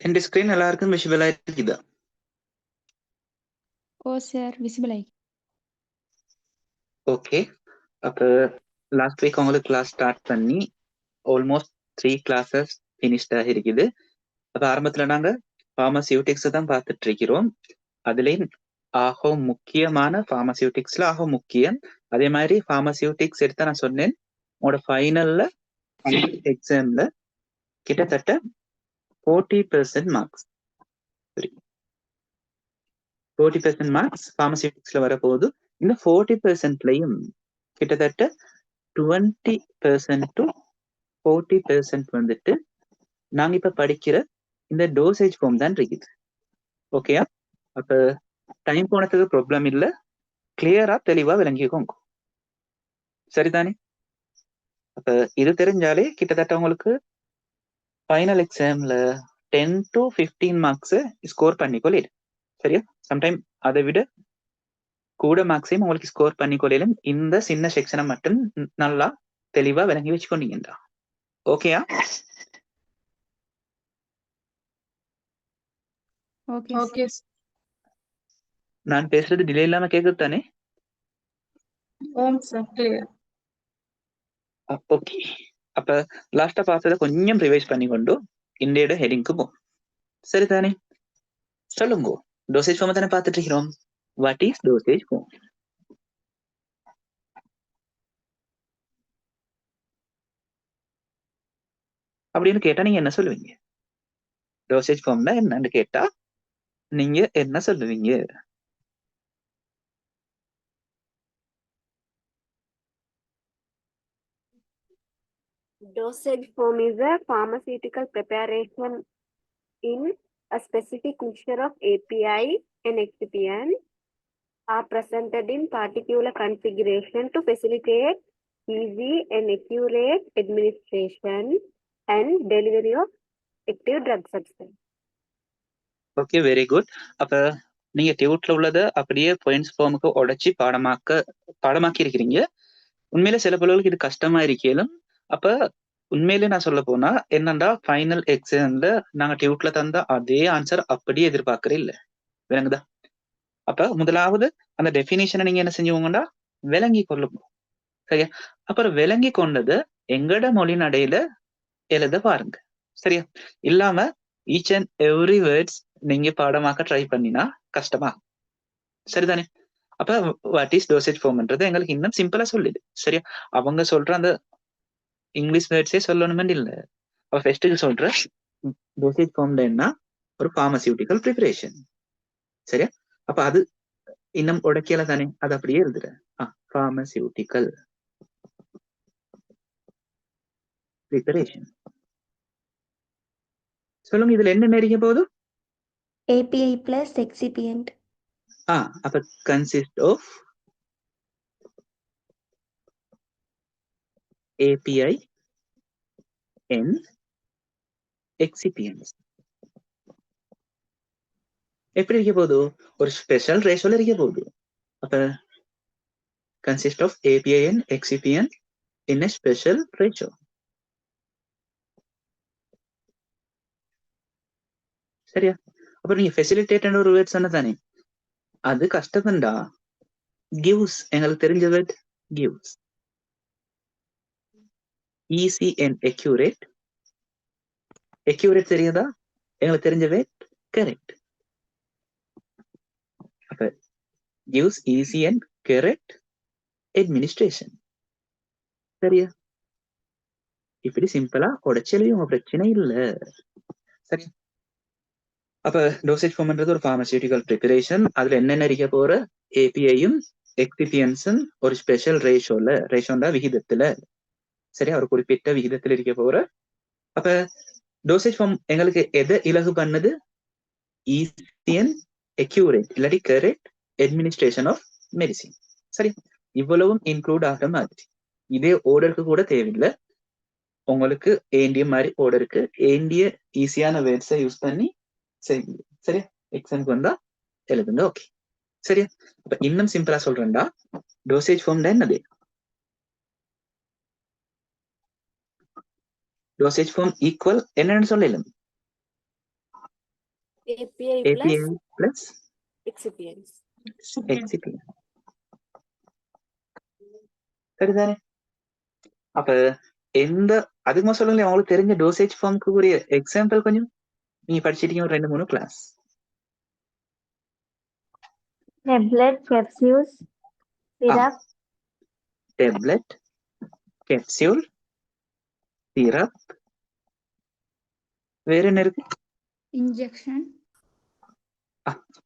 என் screen எல்லாருக்கும் விஷுவலா இருக்குதா? ஓ sir visible ஆகி ஓகே. அப்ப லாஸ்ட் வீக் உங்களுக்கு கிளாஸ் ஸ்டார்ட் பண்ணி ஆல்மோஸ்ட் 3 கிளாஸஸ் ஃபினிஷ்டாக இருக்குது. அப்ப ஆரம்பத்துல நாங்க ஃபார்மசியூட்டிக்ஸ் தான் பார்த்துட்டு இருக்கிறோம். அதுலேயும் ஆக முக்கியமான ஃபார்மசியூட்டிக்ஸ்ல ஆக முக்கியம். அதே மாதிரி ஃபார்மசியூட்டிக்ஸ் எடுத்த நான் சொன்னேன் உங்களோட ஃபைனல்ல எக்ஸாம்ல கிட்டத்தட்ட 40% மார்க்ஸ் 40% மார்க்ஸ் ஃபார்மசியூட்டிக்ஸ்ல வரப்போகுது. இந்த 40%லயும் கிட்டத்தட்ட 20% to 40% வந்துட்டு நாங்க இப்ப படிக்கிற இந்த டோசேஜ் ஃபார்ம் தான் இருக்குது. ஓகேயா? அப்ப டைம் போனதுக்கு ப்ராப்ளம் இல்ல, கிளியரா தெளிவா விளங்கிக்கோங்க. சரிதானே? அப்ப இது தெரிஞ்சாலே கிட்டத்தட்ட உங்களுக்கு ஃபைனல் எக்ஸாம்ல 10 to 15 மார்க்ஸ் ஸ்கோர் பண்ணிக்கொள்ளிடு. சரியா? சம்டைம் அதை விட கூட மார்க்ஸையும் உங்களுக்கு ஸ்கோர் பண்ணிக்கொள்ளும். இந்த சின்ன செக்ஷனை மட்டும் நல்லா தெளிவா விளங்கி வச்சுக்கொண்டீங்கடா. ஓகேயா? ஓகே ஓகே நான் பேசுறது டிலே இல்லாம கேக்குது தானே? ஓம் சார் கிளியர். ஓகே. அப்ப லாஸ்டா பார்த்ததை கொஞ்சம் ரிவைஸ் பண்ணிக்கொண்டு இந்தியோட ஹெடிங்க்கு போ. சரிதானே? சொல்லுங்க. டோசேஜ் ஃபார்ம் தானே பார்த்துட்டு இருக்கிறோம். What is dosage form? அப்படின்னு கேட்டா நீங்க என்ன சொல்லுவீங்க? டோசேஜ் ஃபார்ம்னா என்னன்னு கேட்டா நீங்க என்ன சொல்லுவீங்க? Dosage form is a pharmaceutical preparation in a specific mixture of API and excipient are presented in particular configuration to facilitate easy and accurate administration and delivery of active drug substance. Okay, very good. அப்ப நீங்க டியூட்ல உள்ளத அப்படியே points ஃபார்முக்கு உடைச்சி பாடமாக்கி இருக்கிறீங்க. உண்மையில சில பிள்ளைகளுக்கு இது கஷ்டமா இருக்கலும். அப்ப உண்மையிலே நான் சொல்ல போனா என்னண்டா ஃபைனல் எக்ஸாம்ல நாங்க டியூட்ல தந்த அதே ஆன்சர் அப்படியே எதிர்பார்க்கற இல்ல. விளங்குதா? அப்ப முதலாவது அந்த டெஃபினிஷனை நீங்க என்ன செஞ்சுக்கோங்கடா விளங்கி கொள்ளுங்க. சரியா? அப்புறம் விளங்கி கொண்டது எங்கட மொழி நடையில எழுத பாருங்க. சரியா? இல்லாம ஈச் அண்ட் எவ்ரி வேர்ட்ஸ் நீங்க பாடமாக்க ட்ரை பண்ணினா கஷ்டமா. சரிதானே? அப்ப வாட் இஸ் டோசேஜ் ஃபார்ம்ன்றது எங்களுக்கு இன்னும் சிம்பிளா சொல்லுது. சரியா? அவங்க சொல்ற அந்த இங்கிலீஷ் வேர்ட்ஸே சொல்லணும்னு இல்ல. அப்ப ஃபர்ஸ்ட் சொல்ற டோசேஜ் ஃபார்ம்ல என்ன ஒரு பார்மசியூட்டிக்கல் ப்ரிப்பரேஷன். சரியா? அப்ப அது இன்னும் உடைக்கல தானே, அது அப்படியே எழுதுற பார்மசியூட்டிக்கல் ப்ரிப்பரேஷன். சொல்லுங்க, இதுல என்ன நெருங்க போகுது? API plus excipient. அப்ப consist of API and excipients. எப்படி இருக்க போகுது? ஒரு ஸ்பெஷல் ரேஷியோல இருக்க போகுது. அப்ப consist of API and excipient in a special ratio. சரியா? அப்புறம் நீங்க ஃபெசிலிட்டேட் ஒரு வேர்ட் சொன்னதானே, அது கஷ்டம்டா. gives எங்களுக்கு தெரிஞ்ச word gives. easy and accurate. accurate தெரியுதா? எங்களுக்கு தெரிஞ்ச வேர்ட் correct. அப்ப gives easy and correct administration. சரியா? இப்படி சிம்பிளா உடைச்சலையும் உங்க பிரச்சனை இல்ல. சரி. அப்ப டோசேஜ் ஃபார்ம்ன்றது ஒரு பார்மசியூட்டிக்கல் ப்ரிப்பரேஷன். அதுல என்னென்ன இருக்க போற ஏபிஐயும் எக்ஸிபியன்ஸும் ஒரு ஸ்பெஷல் ரேஷோல விகிதத்துல, சரியா, ஒரு குறிப்பிட்ட விகிதத்துல இருக்க போற. அப்ப டோசேஜ் ஃபார்ம் எங்களுக்கு எதை இலகு பண்ணுது? ஈஸி அண்ட் அக்யூரேட் இல்லாட்டி கரெக்ட் அட்மினிஸ்ட்ரேஷன் ஆஃப் மெடிசின். சரி, இவ்வளவும் இன்க்ளூட் ஆகிற மாதிரி. இதே ஓர்டருக்கு கூட தேவையில்லை. உங்களுக்கு ஏண்டிய மாதிரி ஓர்டருக்கு ஏண்டிய ஈஸியான வேர்ட்ஸை யூஸ் பண்ணி செய்யுங்க. சரியா? எக்ஸாம்க்கு வந்தா எழுதுங்க. ஓகே, சரியா? அப்ப இன்னும் சிம்பிளா சொல்றேன்டா, டோசேஜ் ஃபார்ம்ல என்னது? டோசேஜ் ஃபார்ம் ஈக்குவல் என்னன்னு சொல்லலாம். API API plus plus excipients. excipient. சரிதானே? அப்ப எந்த அதுக்கு சொல்லுங்களேன், உங்களுக்கு தெரிஞ்ச டோசேஜ் ஃபார்முக்கு ஒரு எக்ஸாம்பிள் கொஞ்சம் நீங்க படிச்சிட்டீங்க ஒரு 2-3 class. Tablet, capsules, syrup, tablet, capsule, syrup, வேற என்ன இருக்கு? இன்ஜெக்ஷன்,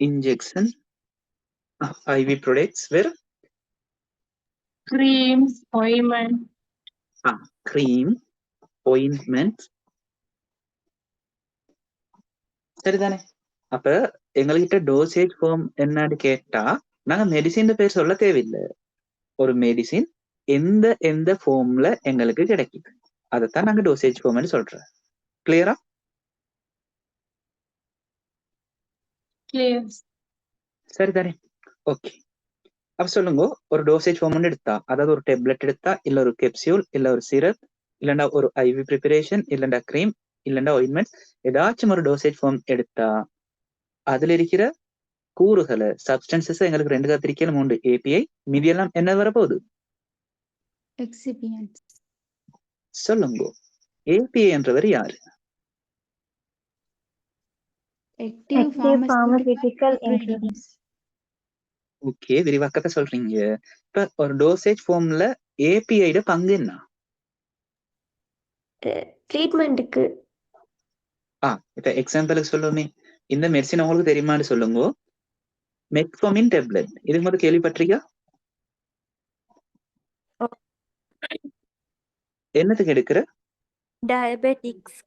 இன்ஜெக்ஷன், IV ப்ராடக்ட்ஸ், வேற creams, ointment, cream, ointment. சரிதானே? அப்ப எங்ககிட்ட டோசேஜ் ஃபார்ம் என்னன்னு கேட்டா நாங்க மெடிசின் பேர் சொல்ல தேவையில்லை. ஒரு மெடிசின் எந்த எந்த ஃபார்ம்ல எங்களுக்கு கிடைக்குது அதைத்தான் நாங்க டோசேஜ் ஃபார்ம்னு சொல்றோம். கிளியரா? clear. சரிதானே? ஓகே. அப்ப சொல்லுங்க, ஒரு டோசேஜ் ஃபார்ம் எடுத்தா, அதாவது ஒரு டேப்லெட் எடுத்தா, இல்ல ஒரு கேப்சியூல், இல்ல ஒரு சிரப், இல்லண்டா ஒரு IV ப்ரிப்பரேஷன், இல்லண்டா கிரீம், இல்லண்டா ஆயின்மெண்ட், ஏதாச்சும் ஒரு டோசேஜ் ஃபார்ம் எடுத்தா அதுல இருக்கிற கூறுகளை சப்ஸ்டன்சஸ் எங்களுக்கு 2 கத்திரிக்கையில 3 API, மீதி எல்லாம் என்ன வரப்போகுது? எக்ஸிபியன்ட்ஸ். சொல்லுங்க, API என்றவர் யாரு? Active pharmaceutical ingredients. ஓகே, விரிவாக்கத்தை சொல்றீங்க. இப்ப ஒரு டோசேஜ் ஃபார்ம்ல API பங்கு என்ன? ட்ரீட்மெண்ட்டுக்கு. இப்ப எக்ஸாம்பிளுக்கு சொல்லுமே, இந்த மெடிசின் உங்களுக்கு தெரியுமான்னு சொல்லுங்க. மெட்ஃபார்மின் டேப்லெட், இதுக்கு முதல்ல கேள்விப்பட்டிருக்கா? என்னத்துக்கு எடுக்கிற? டயபெட்டிக்ஸ்.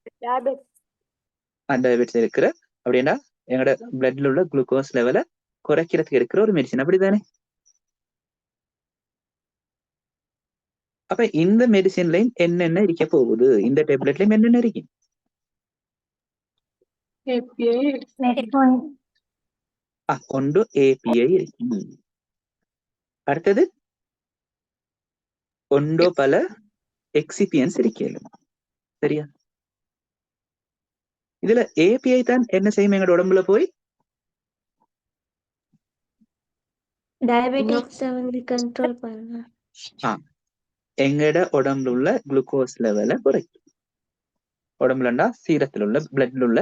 டயபெட்டிஸ் இருக்கிற அப்படின்னா எங்களோட பிளட்ல உள்ள குளுக்கோஸ் லெவலை குறைக்கிறதுக்கு எடுக்கிற ஒரு மெடிசின், அப்படிதானே? அப்ப இந்த மெடிசின்லயும் என்னென்ன இருக்க போகுது? இந்த டேப்லெட்லயும் என்னென்ன இருக்கு? API, ஒன்று API இருக்கு. அடுத்தது ஒன்றோ பல எக்ஸிபியன்ஸ் இருக்கேன். சரியா? இதுல API தான் என்ன செய்யும் எங்களோட உடம்புல போய்? டயபெட்டிக்ஸ் வந்து கண்ட்ரோல் பண்ணலாம். எங்கட உடம்புல உள்ள குளுக்கோஸ் லெவலை குறைக்கும். உடம்புலண்டா சீரத்தில் உள்ள பிளட்ல உள்ள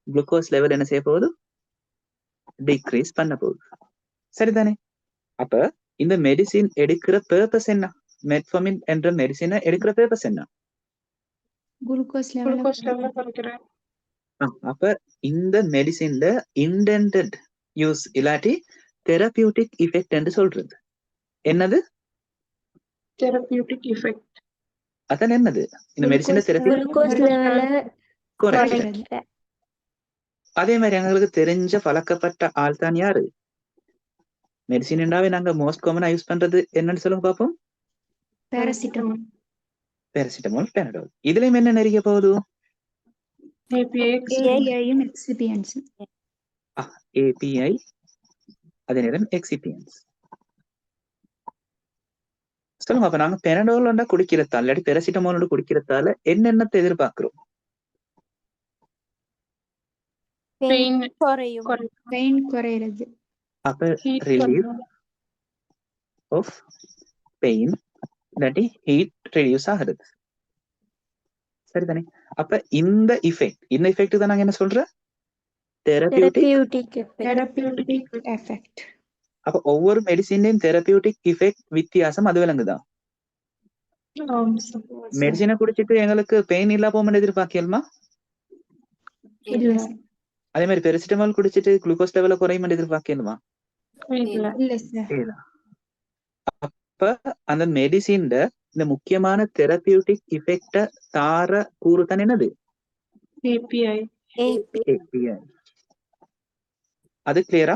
குளுக்கோஸ் லெவல் என்ன செய்ய போகுது? டிக்ரீஸ் பண்ண போகுது. சரிதானே? அப்ப இந்த மெடிசின் எடுக்கிற பர்பஸ் என்ன? மெட்ஃபார்மின் என்ற மெடிசினை எடுக்கிற பர்பஸ் என்ன? குளுக்கோஸ் glucose லெவல் level குறைக்கிறேன். அப்ப இந்த மெடிசின் இன்டெண்டட் யூஸ் இல்லாட்டி தெரபியூட்டிக் எஃபெக்ட் என்று சொல்றது என்னது? therapeutic effect. அதான் என்னது? இந்த மெடிசின் குளுக்கோஸ் லெவலை குறைக்கிறது. அதே மாதிரி எங்களுக்கு தெரிஞ்ச பழக்கப்பட்ட ஆள் தான் யாரு? மெடிசின்டாவே நாங்க மோஸ்ட் காமனா யூஸ் பண்றது என்னன்னு சொல்லுங்க பாப்போம். பேராசிட்டமால். Paracetamol, Panadol. இதுலயும் என்ன நிறைய போகுது? APIயும் எக்ஸிபியன்ட்ஸ். API அதே நேரம் எக்ஸிபியன்ஸ். சொல்லுங்க, அப்ப நாங்க பெனடால் குடிக்கிறதால இல்லாட்டி பேராசிட்டமால் குடிக்கிறதால என்னென்னத்தை எதிர்பார்க்கிறோம்? Pain பெயின் குறையிறது. அப்ப ரிலீவ் ஆஃப் பெயின் இல்லாட்டி ஹீட் ரெடியூஸ் ஆகிறது. சரிதானே? அப்ப இந்த எஃபெக்ட் தான் நாங்க என்ன சொல்ற? Therapeutic effect. அப்ப ஒவ்வொரு மெடிசின்லயும் தெரபியூட்டிக் எஃபெக்ட் வித்தியாசம், அது விளங்குதா? மெடிசினை குடிச்சிட்டு எங்களுக்கு பெயின் இல்லா போக எதிர்பார்க்கலுமா? இல்ல அதே மாதிரி பேராசிட்டமால் குடிச்சிட்டு குளுக்கோஸ் லெவல குறையும் எதிர்பார்க்கலுமா? இல்ல சார். அப்ப அந்த மெடிசின் இந்த முக்கியமான தெரபியூட்டிக் எஃபெக்ட தார கூறு தான் என்னது? API. API. அது கிளியரா?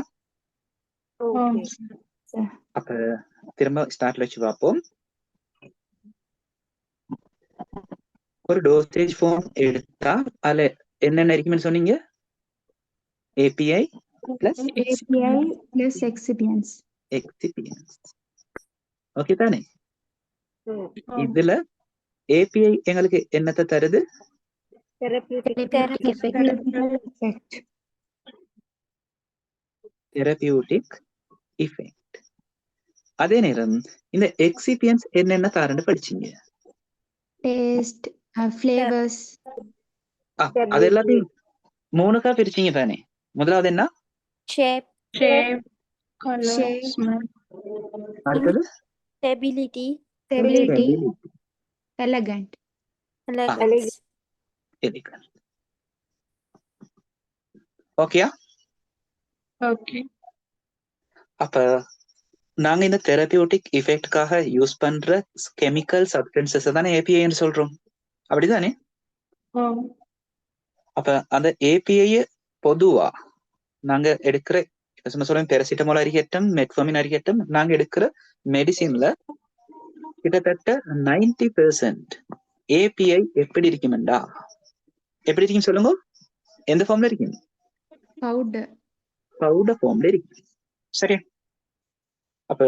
அப்ப திரும்ப ஸ்டார்ட்ல வச்சு பார்ப்போம். ஒரு டோசேஜ் ஃபார்ம் எடுத்தா அதுல என்னென்ன இருக்குன்னு சொன்னீங்க? API plus எக்ஸிபியன்ஸ். ஓகே தானே? இதுல API எங்களுக்கு என்னத்தை தருது? Therapeutic effect. Therapeutic effect. அதே நேரம் இந்த எக்ஸிபியன்ஸ் என்னென்ன தாரன்னு படிச்சீங்க? டேஸ்ட், ஃப்ளேவர்ஸ், அது எல்லாத்தையும் 3 பிரிச்சீங்க தானே. முதலாவது என்ன? shape, shape, color, Shape. smell. அடுத்தது stability, ஸ்டெபிலிட்டி, எலகண்ட். elegance. ஓகேயா? Okay. அப்ப நாங்க இந்த தெரபியூட்டிக் இஃபெக்ட்காக யூஸ் பண்ற கெமிக்கல் சப்ஸ்டன்சஸ் தானே ஏபிஐன்னு சொல்றோம், அப்படிதானே? அப்ப அந்த ஏபிஐ பொதுவா நாங்க எடுக்கிற சொல்றேன் பேராசிட்டமால் அறிக்கட்டும், மெட்ஃபார்மின் அறிக்கட்டும், நாங்க எடுக்கிற மெடிசின்ல கிட்டத்தட்ட 90% ஏபிஐ எப்படி இருக்குமெண்டா, எப்படி இருக்கும் சொல்லுங்க? எந்த ஃபார்ம்ல இருக்கும்? பவுடர். பவுடர் ஃபார்ம்ல இருக்கு. சரியா? அப்ப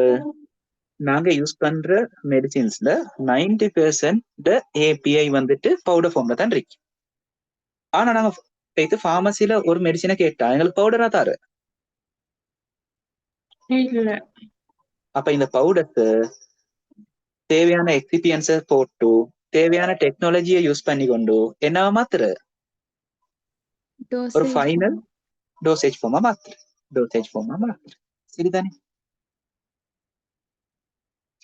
நாங்க யூஸ் பண்ற மெடிசின்ஸ்ல 90% ஏபிஐ வந்துட்டு பவுடர் ஃபார்ம்ல தான் இருக்கு. ஆனா நாங்க ஃபார்மசில ஒரு மெடிசினை கேட்டா எங்களுக்கு பவுடரா தாரு. இல்ல. அப்ப இந்த பவுடருக்கு தேவையான எக்ஸிபியன்ஸை போட்டு தேவையான டெக்னாலஜியை யூஸ் பண்ணி கொண்டு என்ன மாத்துற? ஒரு ஃபைனல் டோசேஜ் ஃபார்மா மாத்துற. சரிதானே?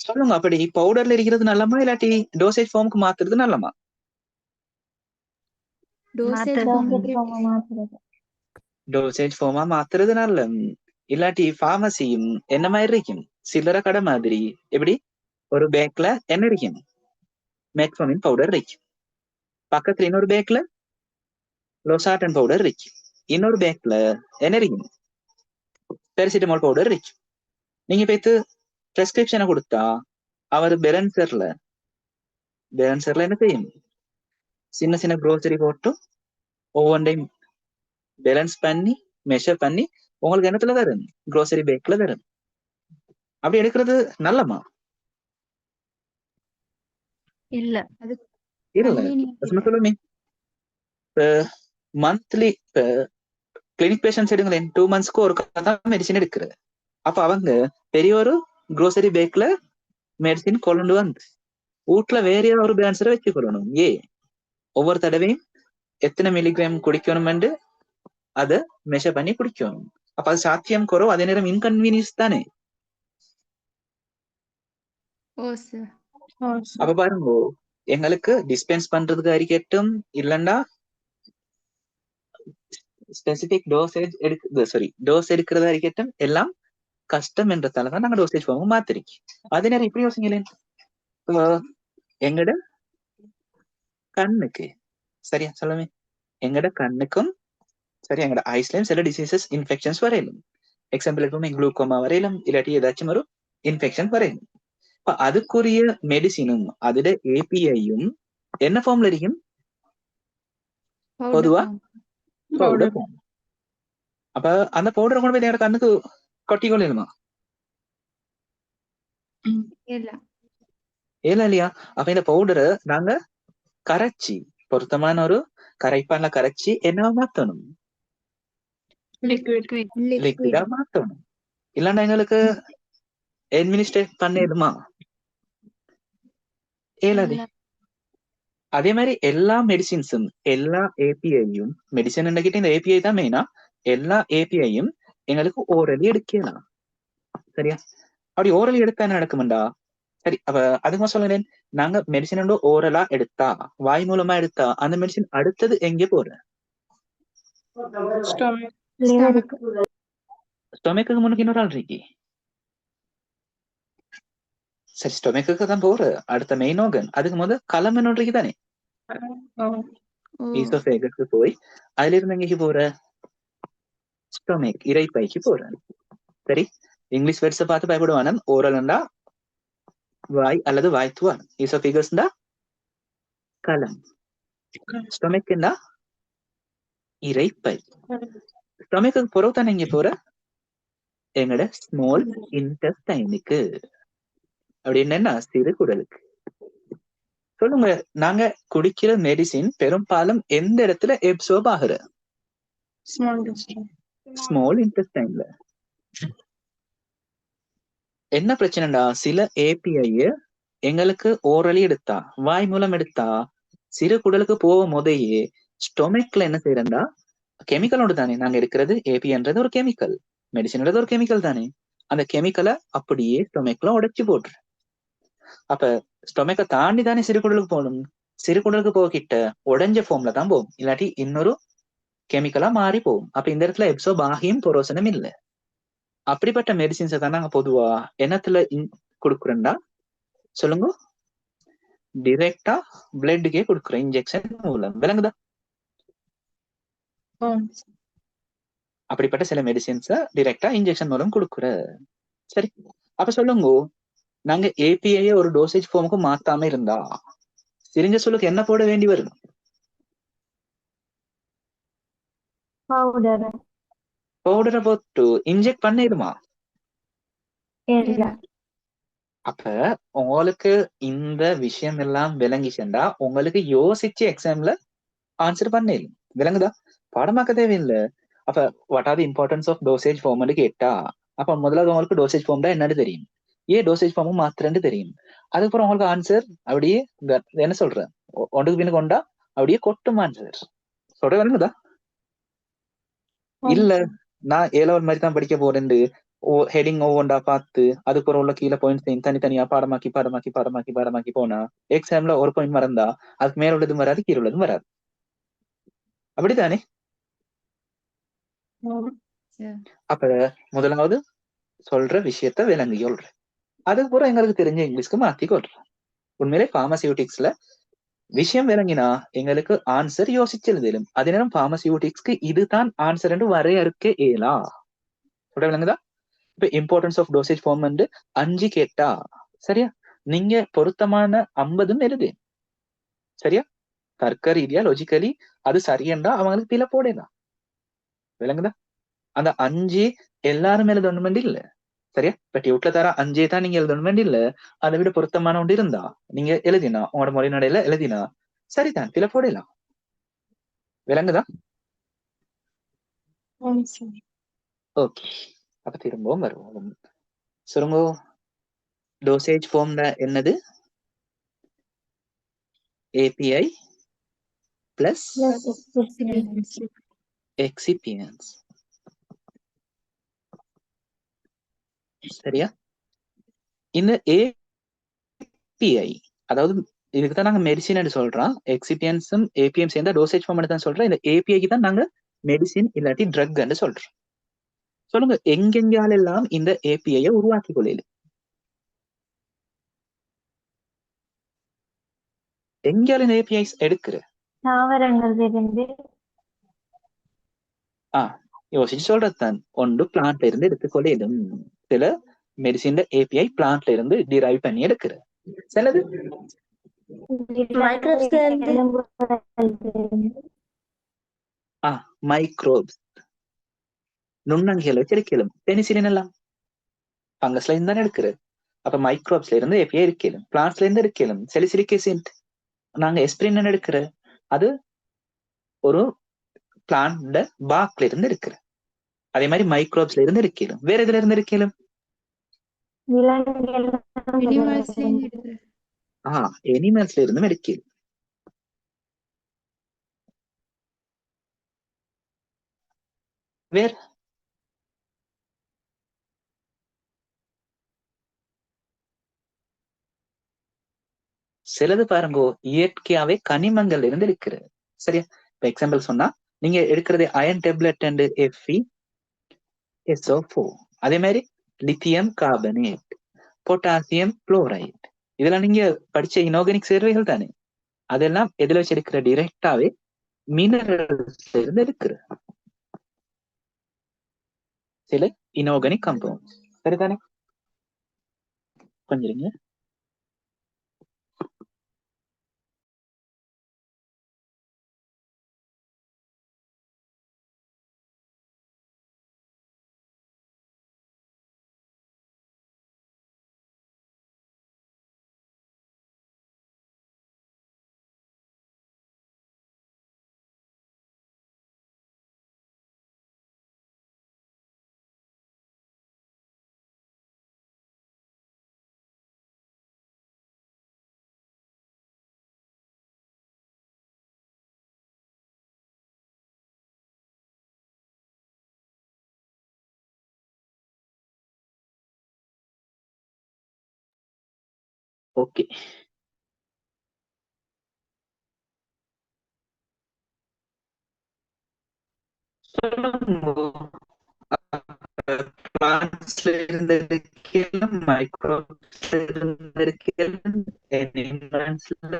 சொல்லுங்க, அப்படி பவுடர்ல இருக்கிறது நல்லமா இல்லாட்டி டோசேஜ் ஃபார்முக்கு மாத்துறது நல்லமா? டோசேஜ் ஃபார்மா மாத்துறது நல்ல. இல்லாட்டி ஃபார்மசியும் என்ன மாதிரி இருக்கும்? சில்லறை கடை மாதிரி. எப்படி? ஒரு பேக்ல என்ன இருக்கும்? மெட்ஃபார்மின் பவுடர் இருக்கு. பக்கத்துல இன்னொரு பேக்ல லோசாட்டன் பவுடர் இருக்கு. இன்னொரு பேக்ல என்ன இருக்கும்? பேராசிட்டமால் பவுடர் இருக்கு. நீங்க போய்த்து பிரெஸ்கிரிப்ஷனை கொடுத்தா அவர் பேலன்சர்ல என்ன செய்யும்? சின்ன சின்ன க்ரோசரி போட்டு ஒவ்வொன்றையும் பேலன்ஸ் பண்ணி மெஷர் பண்ணி உங்களுக்கு என்னத்துல தரும்? க்ரோசரி பேக்ல தரும். அப்படி எடுக்கிறது நல்லமா? இல்ல. சொல்லுமே. மந்த்லி கிளினிக் பேஷன்ஸ் எடுங்களேன், 2 monthsக்கு ஒரு மெடிசின் எடுக்கிறது. அப்ப அவங்க பெரிய ஒரு க்ரோசரி பேக்ல மெடிசின் கொண்டு வந்து வீட்டுல வேற ஒரு பேலன்சரை வச்சு கொள்ளணும். ஒவ்வொரு தடவையும் எத்தனை மில்லிகிராம் குடிக்கணும் அதை மெஷர் பண்ணி குடிக்கணும். அப்ப அது சாத்தியம் குறவு, அதே நேரம் இன்கன்வீனியன்ஸ் தானே. அப்ப பாருங்க, எங்களுக்கு டிஸ்பென்ஸ் பண்றதுக்கு அறிக்கட்டும் இல்லைன்னா ஸ்பெசிபிக் டோஸ் எடுக்கிறது அறிக்கட்டும் எல்லாம் கஷ்டம் என்றதாலதான் நாங்க டோசேஜ் ஃபார்ம் மாத்திருக்கோம். அதே நேரம் இப்படி யோசிங்களேன், எங்கட கண்ணுக்கு சரியா சொல்லுமே, எங்கட கண்ணுக்கும் சரி எங்கட ஐஸ்லயும் சில டிசீசஸ் இன்ஃபெக்ஷன்ஸ் வரையலும். எக்ஸாம்பிளுக்கு குளூக்கோமா வரையலும், இல்லாட்டி ஏதாச்சும் ஒரு இன்ஃபெக்ஷன் வரையலும். அதுக்குரிய மெடிசினும் அதோட ஏபிஐயும் என்ன ஃபார்ம்ல இருக்கும்? பொதுவா பவுடர் ஃபார்ம். அப்ப அந்த பவுடரை கொண்டு போய் கண்ணுக்கு கொட்டி கொள்ளலுமா? இல்லையா? அப்ப இந்த பவுடரை நாங்க கரைச்சி பொருத்தமான ஒரு கரைப்பான்ல கரைச்சி என்ன மாத்தணும்? லிக்விடா மாத்தணும். இல்லன்னா எங்களுக்கு அட்மினிஸ்ட்ரேட் பண்ணிடுமா? ஏலாது. அதே மாதிரி எல்லா மெடிசின்ஸும் எல்லா ஏபிஐயும் மெடிசன் கிட்ட இந்த ஏபிஐ தான் மெயினா. எல்லா ஏபிஐயும் எங்களுக்கு ஓரலி எடுக்கலாம். சரியா? அப்படி ஓரலி எடுத்தா என்ன நடக்கும்டா? சரி, அப்ப அதுக்கு சொல்லுறேன், நாங்க மெடிசின் ஓரலா எடுத்தா, வாய் மூலமா எடுத்தா அந்த மெடிசின் அடுத்தது எங்கே போற? ஸ்டொமக்குக்கு முன்னுக்கு இன்னொரு ஆள் இருக்கி. சரி, ஸ்டொமக்குக்கு தான் போற அடுத்த மெயின் ஆர்கன். அதுக்கு முதல் களம் என்ன இருக்கு தானே, ஈசோஃபேகஸ்க்கு போய் அதுல இருந்து எங்கேக்கு போற? ஸ்டொமக், இறைப்பைக்கு போற. சரி, இங்கிலீஷ் வேர்ட்ஸை பார்த்து பயப்படுவான. ஓரல்ண்டா வாய் அல்லது வாய்த்துவான், ஈசோஃபேகஸ்ண்டா களம், ஸ்டொமக்ண்டா இறைப்பை. ஸ்டொமக்குக்கு போறவு தானே இங்க போற எங்கட ஸ்மால் இன்டெஸ்டைனுக்கு. அப்படி என்னன்னா சிறு குடலுக்கு. சொல்லுங்க, நாங்க குடிக்கிற மெடிசின் பெரும்பாலும் எந்த இடத்துல எப்சோர்ப் ஆகுற? ஸ்மால் இன்டெஸ்டைன்ல. என்ன பிரச்சனைடா, சில ஏபிஐ எங்களுக்கு ஓரலி எடுத்தா, வாய் மூலம் எடுத்தா, சிறு குடலுக்கு போக முதையே ஸ்டொமக்ல என்ன செய்யறா, கெமிக்கலோடு தானே நாங்க எடுக்கிறது. ஏபின்றது ஒரு கெமிக்கல், மெடிசின்றது ஒரு கெமிக்கல் தானே. அந்த கெமிக்கலை அப்படியே ஸ்டொமக்ல உடைச்சு போட்டுரு. அப்ப ஸ்டொமக்கை தாண்டி தானே சிறுகுடலுக்கு போகணும். சிறுகுடலுக்கு போகிட்ட உடைஞ்ச ஃபார்ம்ல தான் போகும், இல்லாட்டி இன்னொரு கெமிக்கலா மாறி போகும். அப்ப இந்த இடத்துல எப்சோ பாகியும் பொரோசனும் இல்லை. அப்படிப்பட்ட மெடிசின்ஸை தான் நாங்க பொதுவா என்னத்துல கொடுக்குறோம்டா சொல்லுங்க, டிரெக்டா பிளட்டுக்கே கொடுக்குறோம், இன்ஜெக்ஷன் மூலம். விளங்குதா? அப்படிப்பட்ட சில மெடிசின்ஸை டிரெக்டா இன்ஜெக்ஷன் மூலம் கொடுக்குற. சரி, அப்ப சொல்லுங்க, நாங்க ஏபிஐ ஒரு டோசேஜ் ஃபார்முக்கு மாத்தாம இருந்தா சிரிஞ்ச சொல்லுக்கு என்ன போட வேண்டி வரும்? powder பவுடரை போட்டு இன்ஜெக்ட் பண்ணிடுமா? இல்ல அப்ப உங்களுக்கு இந்த விஷயம் எல்லாம் விளங்கிச்சேன்டா உங்களுக்கு யோசிச்சு எக்ஸாம்ல ஆன்சர் பண்ணிடலாம். விளங்குதா? பாடமாக்க தேவையில்லை. அப்ப what are the importance of dosage ஃபார்ம்னு கேட்டா, அப்ப முதலாவது உங்களுக்கு டோசேஜ் ஃபார்ம் தான் என்னன்னு தெரியும், ஏன் டோசேஜ் ஃபார்மும் மாத்திரன்னு தெரியும். அதுக்கப்புறம் உங்களுக்கு ஆன்சர் அப்படியே என்ன சொல்றேன், ஒன்றுக்கு பின்னு கொண்டா அப்படியே கொட்டும் ஆன்சர். சொல்ற விளங்குதா? இல்ல நான் ஏலவல் மாதிரி தான் படிக்க போறேன், ஹெடிங் ஒவ்வொன்றா பார்த்து அதுக்கப்புறம் உள்ள கீழே பாயிண்ட்ஸ் தனித்தனியா பாடமாக்கி பாடமாக்கி பாடமாக்கி பாடமாக்கி போனா எக்ஸாம்ல ஒரு பாயிண்ட் மறந்தா அதுக்கு மேல உள்ளதும் வராது, கீழே உள்ளதும் வராது. அப்படித்தானே? அப்ப முதலாவது சொல்ற விஷயத்த விளங்கி சொல்றேன், அதுக்கப்புறம் எங்களுக்கு தெரிஞ்ச இங்கிலீஷ்க்கு மாத்தி கொள்றேன். உண்மையிலே பார்மசியூட்டிக்ஸ்ல விஷயம் விளங்கினா எங்களுக்கு ஆன்சர் யோசிச்சு எழுதலும். அதே நேரம் பார்மசியூட்டிக்ஸ்க்கு இதுதான் ஆன்சர் என்று வரையறுக்க இயலா. சொல்ற விளங்குதா? இப்ப இம்பார்ட்டன்ஸ் ஆஃப் டோசேஜ் ஃபார்ம் 5 கேட்டா சரியா, நீங்க பொருத்தமான 50 எழுது. சரியா? தர்க்க ரீதியா லாஜிக்கலி அது சரியண்டா அவங்களுக்கு பிழை போடலாம். விளங்குதா? அந்த 5 எல்லாரும் எழுதணும் இல்ல. சரியா? பட் வீட்டுல தர 5 தான் நீங்க எழுதணும் இல்ல, அதை விட பொருத்தமான ஒன்று இருந்தா நீங்க எழுதினா உங்களோட மொழி நடையில எழுதினா சரிதான், பிழை போடலாம். விளங்குதா? ஓகே, அப்ப திரும்பவும் வருவோம். சொல்லுங்க, டோசேஜ் ஃபார்ம்ல என்னது? API plus excipients. சரியா? இந்த ஏபிஐ அதாவது இதுக்குதான் நாங்க மெடிசின் சொல்றோம். எக்ஸிபியன்ஸும் ஏபிஎம் சேர்ந்தா டோசேஜ் ஃபார்ம் தான் சொல்றோம். இந்த ஏபிஐக்கு தான் நாங்க மெடிசின் இல்லாட்டி ட்ரக் சொல்றோம். சொல்லுங்க, எங்கெங்கால எல்லாம் இந்த ஏபிஐ உருவாக்கி கொள்ளல? எங்கால இந்த ஏபிஐஸ் எடுக்கிற? தாவரங்களிலிருந்து யோசிச்சு சொல்றதுதான். ஒன்று பிளான்ட்ல இருந்து எடுத்துக்கொள்ளும். சில மெடிசின் ஏபிஐ பிளான்ட்ல இருந்து டிரைவ் பண்ணி எடுக்கிற. சிலது மைக்ரோப்ஸ்ல இருந்து மைக்ரோப்ஸ் நுண்ணங்கிகளை வச்சு எடுக்கலும். பெனிசிலின் எல்லாம் பங்கஸ்ல இருந்து தானே எடுக்கிறது. அப்ப மைக்ரோப்ஸ்ல இருந்து ஏபிஐ எடுக்கலும், பிளான்ட்ஸ்ல இருந்து எடுக்கலும். செலிசிலிக் ஆசிட் நாங்க எஸ்பிரின் எடுக்கிற, அது ஒரு பிளான்ட் பாக்ல இருந்து எடுக்கிற. அதே மாதிரி மைக்ரோப்ஸ்ல இருந்து எடுக்கலும். வேற இதுல இருந்து எடுக்கலும்? எனிமல்ஸ்ல இருந்தும் எடுக்கலும். வேற சிலது பாருங்க இயற்கையாவே கனிமங்கள்ல இருந்து எடுக்கிறது. சரியா? இப்ப எக்ஸாம்பிள் சொன்னா நீங்க எடுக்கிறது அயன் டேப்லெட் அண்ட் FeSO4, அதே மாதிரி லித்தியம் கார்பனேட், பொட்டாசியம் குளோரைட், இதெல்லாம் நீங்க படிச்ச இன்ஆர்கானிக் சேர்வைகள் தானே. அதெல்லாம் எதுல வச்சு எடுக்கிற? டிரெக்டாவே மினரல்ஸ்ல இருந்து எடுக்கிற சில இன்ஆர்கானிக் கம்பவுண்ட். சரிதானே? கொஞ்சம் ஓகே. பிளான்ட்ஸ்ல இருந்திருக்கேன், மைக்ரோப்ஸ்ல இருந்திருக்கேன், அனிமல்ஸ்ல,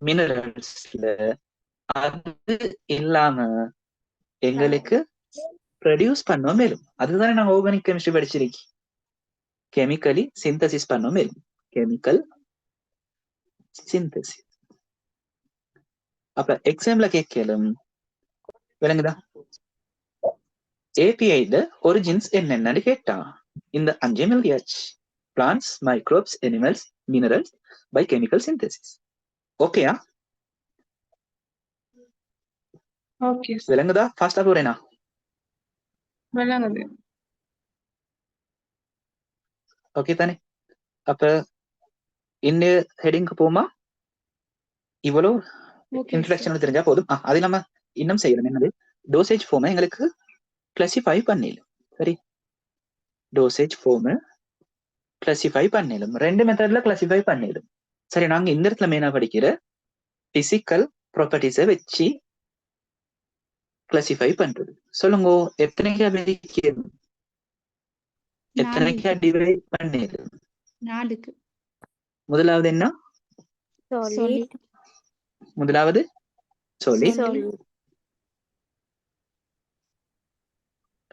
மினரல்ஸ்ல. அது இல்லாம எங்களுக்கு ப்ரொடியூஸ் பண்ண மேலும். அதுதானே நாங்க ஆர்கானிக் கெமிஸ்ட்ரி படிச்சிருக்கோம். கெமிக்கலி சிந்தசிஸ் பண்ண மேலும். Chemical synthesis. அப்ப எக்ஸாம்ல கேட்கலும் விளங்குதா? ஏபிஐல ஒரிஜின்ஸ் என்னென்னு கேட்டா இந்த 5 எழுதியாச்சு. Plants, microbes, animals, minerals by chemical synthesis. ஓகேயா? Okay sir. விளங்குதா? ஃபாஸ்டா போறேனா? விளங்குது. ஓகே தானே? அப்ப இந்த ஹெடிங்க்கு போமா? இவ்வளவு Okay, இன்ட்ரடக்ஷன் தெரிஞ்சா போதும். அது நம்ம இன்னும் செய்யணும். என்னது? டோசேஜ் ஃபார்மை எங்களுக்கு கிளாசிஃபை பண்ணிடும். சரி, டோசேஜ் ஃபார்ம் கிளாசிஃபை பண்ணிடும். 2 மெத்தட்ல கிளாசிஃபை பண்ணிடும். சரி, நாங்க இந்த இடத்துல மெயினா படிக்கிற பிசிக்கல் ப்ராப்பர்ட்டிஸை வச்சு கிளாசிஃபை பண்றது. சொல்லுங்க, எத்தனைக்கா பிரிக்கிறது? எத்தனைக்கா டிவைட் பண்ணிடு? 4க்கு. முதலாவது என்ன? Solid. முதலாவது solid. Solid.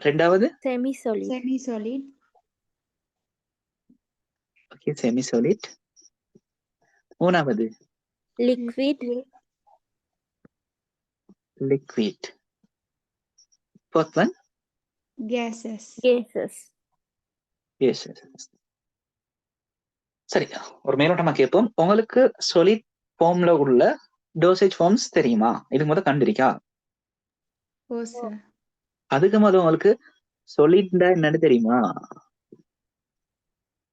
ரெண்டாவது Semi-solid. Semi-solid. Okay, semi solid. மூணாவது Liquid. Liquid. Fourth one Gases. Gases. Yes. சரி, ஒரு மேலோட்டமா கேட்போம். உங்களுக்கு solid ஃபார்ம்ல உள்ள டோசேஜ் ஃபார்ம்ஸ் தெரியுமா? இது முதல் கண்டிருக்கா? Oh, sir. அதுக்கு முதல் உங்களுக்கு solidனா என்னன்னு தெரியுமா?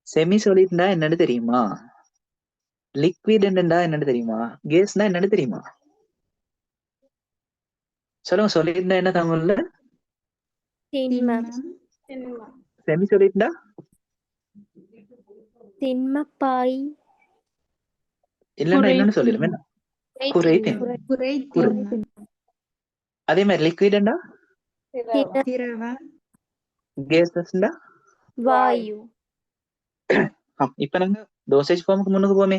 செமி solidனா என்னன்னு தெரியுமா? லிக்விட் என்னண்டா என்னன்னு தெரியுமா? கேஸ்னா என்னன்னு தெரியுமா? சொல்லுங்க, solidனா என்ன தமிழ்ல? Tinma. செமி solidனா Tinmapai. இல்லன்னா என்னன்னு சொல்லிடும். என்ன? குறைத்திண்மம். குறைத்திண்மம். அதே மாதிரி லிக்விட்னா திரவம். கேஸஸ்னா Vayu. இப்ப நாங்க டோசேஜ் ஃபார்முக்கு முன்னுக்கு போமே,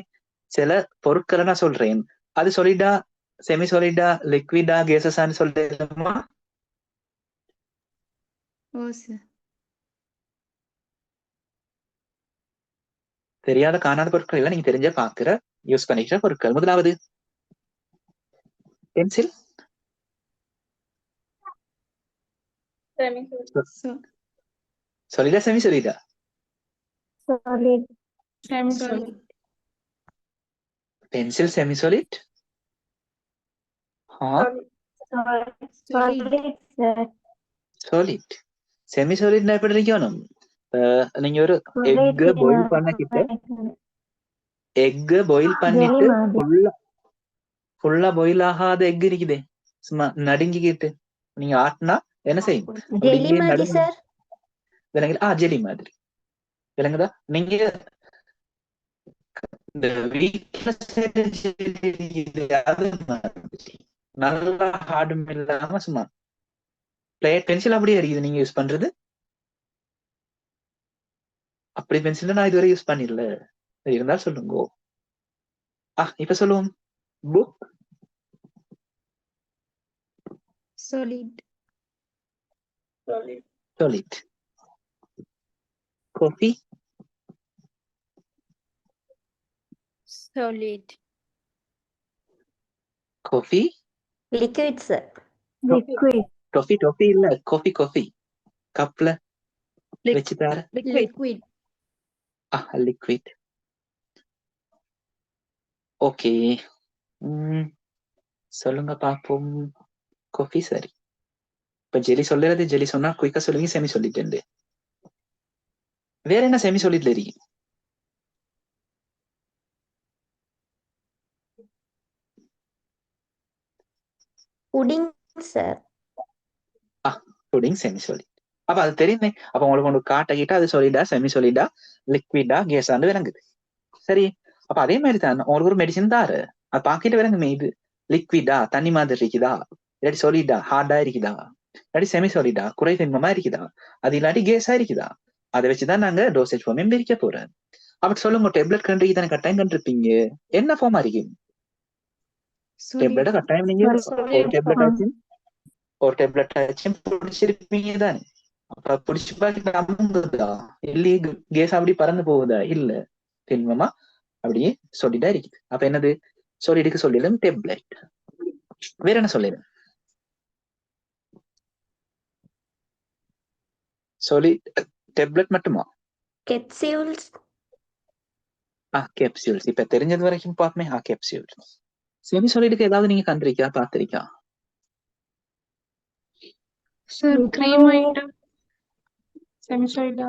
சில பொருட்களை நான் சொல்றேன். அது சொல்லிட்டா செமி சாலிடா, லிக்விடா, கேசஸான்னு சொல்லிடுமா? Oh, sir. தெரியாத காணாத பொருட்கள் எல்லாம் நீங்க தெரிஞ்ச பாக்குற யூஸ் பண்ணிக்கிற பொருட்கள். முதலாவது பென்சில். சொல்லிடா செமி சொல்லிடா? Solid. Semi-solid. Pencil semi solid. Solid, sir. Solid. Semi சாலிட்னா எப்படி இருக்கணும்? நீங்க ஒரு எக் பாயில் பண்ணிக்கிட்டு Jelly மாதிரி. ஃபுல்லா பாயில் ஆகாத எக் இருக்குதே, சும்மா நடுங்கிக்கிட்டு நீங்க ஆட்டினா என்ன செய்யும்? Jelly அப்படியே மாதிரி, நடுங்கும். sir. விளங்குதா? ஜெலி மாதிரி. விளங்குதா? நீங்க இந்த வீட்டுல செய்யற jelly இருக்குது, அது மாதிரி நல்லா ஹார்டும் இல்லாம சும்மா பிளேட் பென்சில் அப்படியே இருக்குது நீங்க யூஸ் பண்றது. அப்படி பென்சில் நான் இதுவரை யூஸ் பண்ணிடல. இருந்தா சொல்லுங்க. இப்ப சொல்லுவோம். Book. Solid. Solid. Coffee. Solid. Coffee. Liquid, sir. Liquid. Toffee இல்ல, காஃபி கப்ல வச்சு தார. Liquid. லிக்விட். ஓகே, சொல்லுங்க பாப்போம். காஃபி சரி. இப்ப ஜெலி சொல்றது, ஜெலி சொன்னா குயிக்கா சொல்லுங்க. செமி சொல்லிட்டு வேற என்ன செமி சொல்லிட்ல இருக்கு? Pudding, sir. புடிங் செமி சொல்லிட். அப்ப அது தெரியுமே. அப்ப உங்களுக்கு ஒன்று காட்ட கிட்ட அது சொல்லிடா, செமி சொல்லிடா, லிக்விடா, கேஸான்னு விளங்குது. சரி, அப்ப அதே மாதிரி தான் உங்களுக்கு ஒரு மெடிசின் தாரு, அது பாக்கிட்டு வரங்க இது லிக்விடா தண்ணி மாதிரி இருக்குதா, இல்லாட்டி சாலிடா ஹார்டா இருக்குதா, இல்லாட்டி செமி சாலிடா குறை திண்மமா இருக்குதா, அது இல்லாட்டி கேஸா இருக்குதா, அதை வச்சுதான் நாங்க டோசேஜ் ஃபார்மே பிரிக்க போறோம். அப்படி சொல்லுங்க டேப்லெட் கண்டிக்கு தானே கட்டாயம் கண்டிருப்பீங்க, என்ன ஃபார்மா இருக்கும் டேப்லெட்டை solid, கட்டாயம் நீங்க ஒரு டேப்லெட் ஆச்சும் பிடிச்சிருப்பீங்க தானே. அப்ப பிடிச்சு பார்த்து நம்புதா இல்லையே, கேஸ் அப்படி பறந்து போகுதா, இல்ல திண்மமா அப்படியே சொல்லிட்டா இருக்குது. அப்ப என்னது சொல்லிடுக்கு சொல்லிடும் டேப்லெட். வேற என்ன சொல்லிடும் சொல்லி டேப்லெட் மட்டுமா? Capsules. கேப்சியூல்ஸ். இப்ப தெரிஞ்சது வரைக்கும் பார்ப்போமே. கேப்சியூல்ஸ். செமி சாலிடுக்கு ஏதாவது நீங்க கண்டிருக்கா பார்த்திருக்கா? Sir, cream item. Semi-solid.